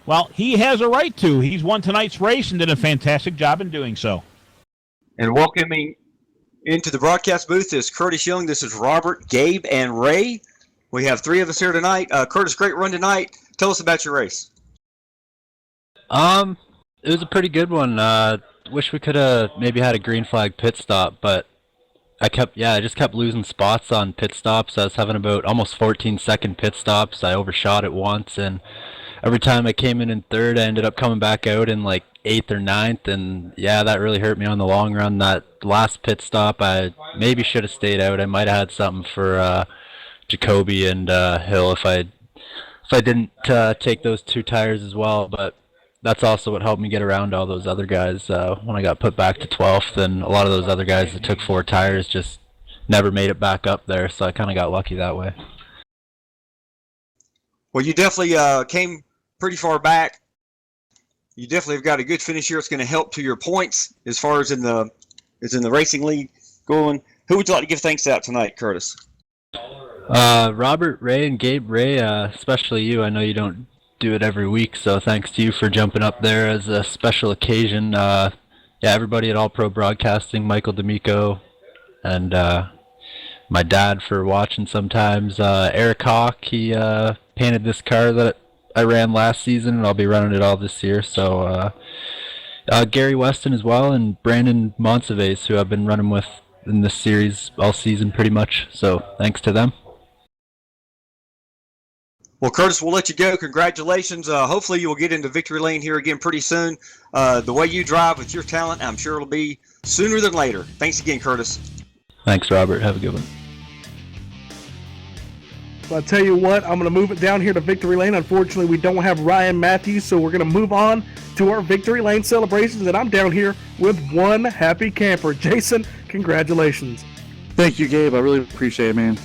well, he has a right to. He's won tonight's race and did a fantastic job in doing so. And welcoming into the broadcast booth is Curtis Young. This is Robert, Gabe, and Ray. We have three of us here tonight. Curtis, great run tonight. Tell us about your race. It was a pretty good one. Wish we could have maybe had a green flag pit stop, but I just kept losing spots on pit stops. I was having about almost 14-second pit stops. I overshot it once, and every time I came in third, I ended up coming back out in like 8th or 9th, and yeah, that really hurt me on the long run. That last pit stop, I maybe should have stayed out. I might have had something for Jacoby and Hill if I didn't take those two tires as well, but that's also what helped me get around all those other guys when I got put back to 12th, and a lot of those other guys that took 4 tires just never made it back up there, so I kind of got lucky that way. Well, you definitely came pretty far back. You definitely have got a good finish here. It's going to help to your points as far as in the racing league going. Who would you like to give thanks out tonight, Curtis? Robert, Ray, and Gabe. Ray, especially you. I know you don't do it every week, so thanks to you for jumping up there as a special occasion. Everybody at All Pro Broadcasting, Michael D'Amico, and my dad for watching sometimes. Eric Hawk, he painted this car that I ran last season, and I'll be running it all this year. So Gary Weston as well, and Brandon Monsaves, who I've been running with in this series all season pretty much. So thanks to them. Well, Curtis, we'll let you go. Congratulations. Hopefully you will get into victory lane here again pretty soon. The way you drive with your talent, I'm sure it'll be sooner than later. Thanks again, Curtis. Thanks, Robert. Have a good one. Well, I'll tell you what, I'm going to move it down here to victory lane. Unfortunately, we don't have Ryan Matthews, so we're going to move on to our victory lane celebrations, and I'm down here with one happy camper. Jason, congratulations. Thank you, Gabe. I really appreciate it, man.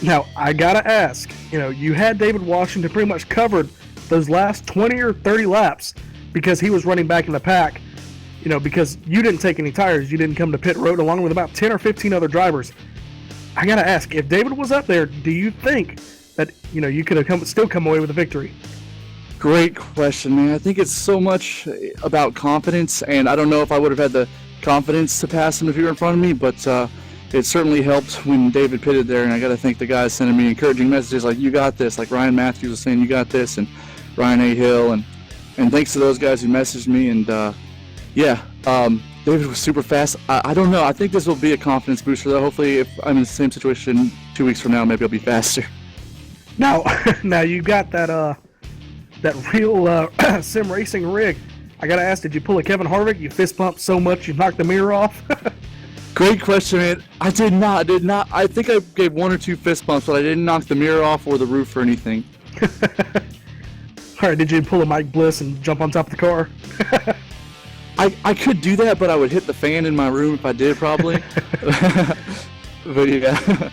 Now, I got to ask, you had David Washington pretty much covered those last 20 or 30 laps because he was running back in the pack, because you didn't take any tires. You didn't come to pit road along with about 10 or 15 other drivers. I got to ask, if David was up there, do you think that, you could have still come away with a victory? Great question, man. I think it's so much about confidence, and I don't know if I would have had the confidence to pass him if he were in front of me, but it certainly helped when David pitted there, and I got to thank the guys sending me encouraging messages like, you got this, like Ryan Matthews was saying, you got this, and Ryan A. Hill, and thanks to those guys who messaged me, and David was super fast. I don't know. I think this will be a confidence booster, though. Hopefully, if I'm in the same situation 2 weeks from now, maybe I'll be faster. Now you got that real sim racing rig. I got to ask, did you pull a Kevin Harvick? You fist bumped so much you knocked the mirror off? Great question, man. I did not. I think I gave 1 or 2 fist bumps, but I didn't knock the mirror off or the roof or anything. All right, did you pull a Mike Bliss and jump on top of the car? I could do that, but I would hit the fan in my room if I did, probably. But yeah.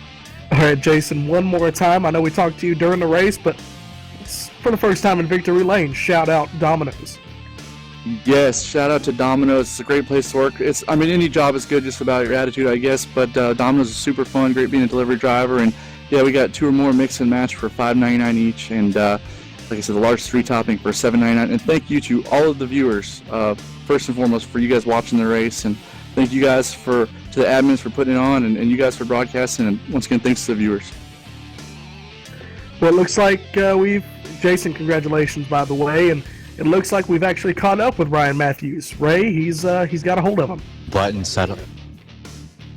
All right, Jason, one more time. I know we talked to you during the race, but for the first time in victory lane, shout out Domino's. Yes, shout out to Domino's. It's a great place to work. Any job is good just about your attitude, I guess, but Domino's is super fun, great being a delivery driver, and yeah, we got 2 or more mix and match for $5.99 each, and like I said, the large 3-topping for $7.99. And thank you to all of the viewers, first and foremost, for you guys watching the race, and thank you guys to the admins for putting it on, and you guys for broadcasting, and once again, thanks to the viewers. Well, it looks like Jason, congratulations, by the way, and it looks like we've actually caught up with Ryan Matthews. Ray, he's got a hold of him. Button settle.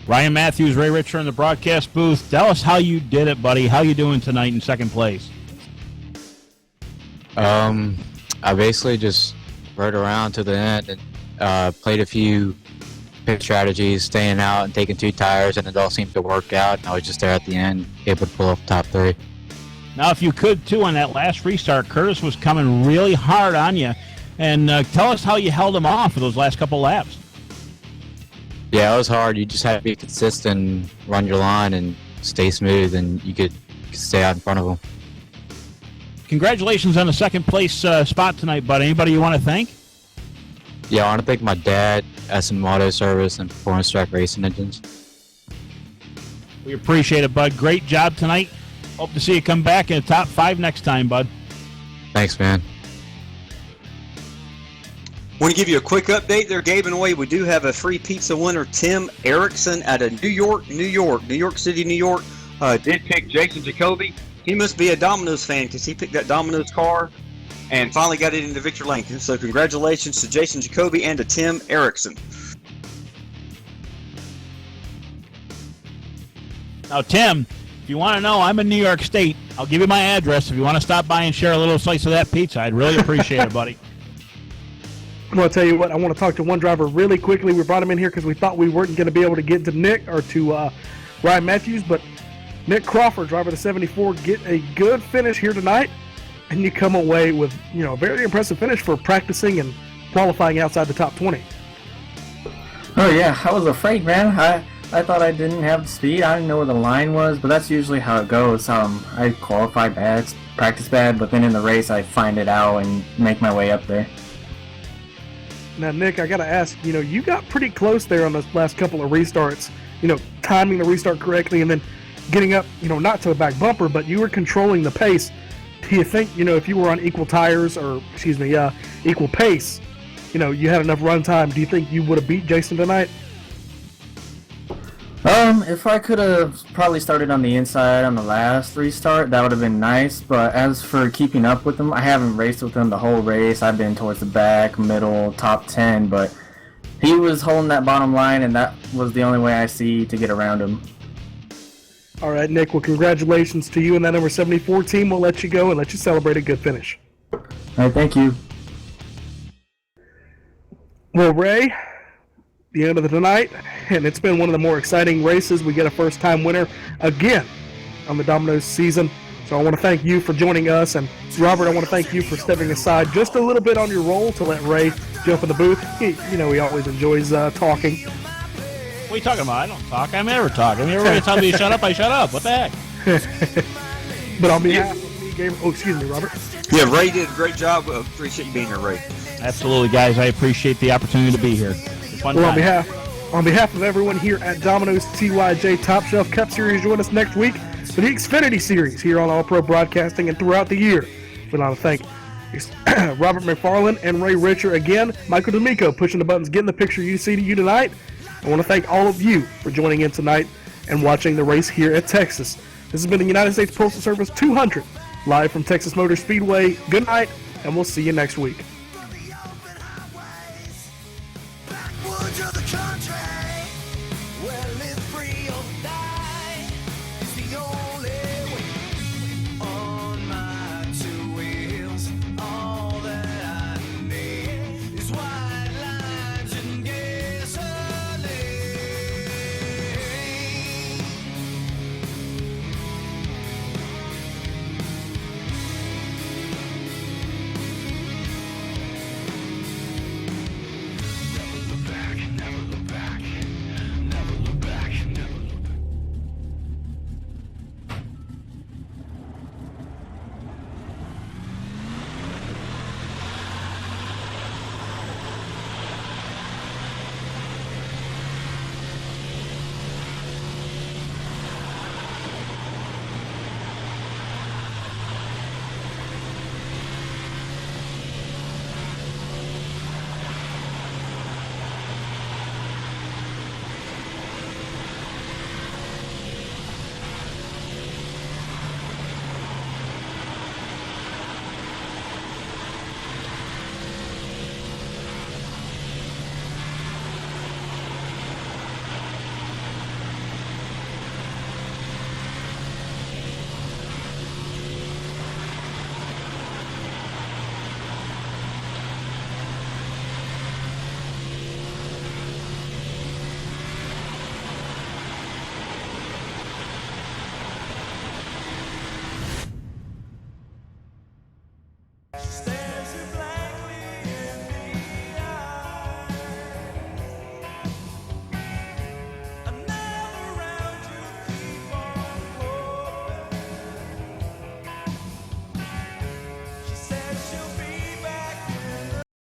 Ryan Matthews, Ray Richer in the broadcast booth. Tell us how you did it, buddy. How you doing tonight in second place? I basically just rode around to the end and played a few pit strategies, staying out and taking 2 tires, and it all seemed to work out. And I was just there at the end, able to pull off top 3. Now, if you could, too, on that last restart, Curtis was coming really hard on you. And tell us how you held him off for those last couple laps. Yeah, it was hard. You just had to be consistent, run your line, and stay smooth, and you could stay out in front of him. Congratulations on the second place spot tonight, bud. Anybody you want to thank? Yeah, I want to thank my dad, SM Auto Service, and Performance Track Racing Engines. We appreciate it, bud. Great job tonight. Hope to see you come back in the top 5 next time, bud. Thanks, man. Want to give you a quick update there, Gabe and Wade. We do have a free pizza winner, Tim Erickson, out of New York City, New York. Did pick Jason Jacoby. He must be a Domino's fan because he picked that Domino's car and finally got it into Victor Lane. So congratulations to Jason Jacoby and to Tim Erickson. Now, Tim, if you want to know, I'm in New York State. I'll give you my address if you want to stop by and share a little slice of that pizza. I'd really appreciate it, buddy. I'm going to tell you what, I want to talk to one driver really quickly. We brought him in here because we thought we weren't going to be able to get to Nick or to Ryan Matthews, but Nick Crawford, driver of the 74, get a good finish here tonight, and you come away with, a very impressive finish for practicing and qualifying outside the top 20. Oh yeah, I was afraid, man. I thought I didn't have the speed. I didn't know where the line was, but that's usually how it goes. I qualify bad, practice bad, but then in the race I find it out and make my way up there. Now, Nick, I got to ask, you got pretty close there on those last couple of restarts, timing the restart correctly and then getting up, not to the back bumper, but you were controlling the pace. Do you think, if you were on equal tires or, equal pace, you had enough run time, do you think you would have beat Jason tonight? If I could have probably started on the inside on the last restart, that would have been nice, but as for keeping up with him, I haven't raced with him the whole race. I've been towards the back, middle, top 10, but he was holding that bottom line, and that was the only way I see to get around him. All right, Nick, well, congratulations to you and that number 74 team. We'll let you go and let you celebrate a good finish. All right, thank you. Well, Ray, the end of the night, and it's been one of the more exciting races. We get a first-time winner again on the Domino's season. So I want to thank you for joining us, and Robert, I want to thank you for stepping aside just a little bit on your role to let Ray jump in the booth. He always enjoys talking. What are you talking about? I don't talk. I never talk. Everybody tells me to shut up, I shut up. What the heck? But on behalf of me, Gabe, excuse me, Robert. Yeah, Ray did a great job. Appreciate you being here, Ray. Absolutely, guys. I appreciate the opportunity to be here. Well, on behalf of everyone here at Domino's TYJ Top Shelf Cup Series, join us next week for the Xfinity Series here on All Pro Broadcasting and throughout the year. We'd like to thank Robert McFarland and Ray Richer again. Michael D'Amico pushing the buttons, getting the picture you see to you tonight. I want to thank all of you for joining in tonight and watching the race here at Texas. This has been the United States Postal Service 200, live from Texas Motor Speedway. Good night, and we'll see you next week.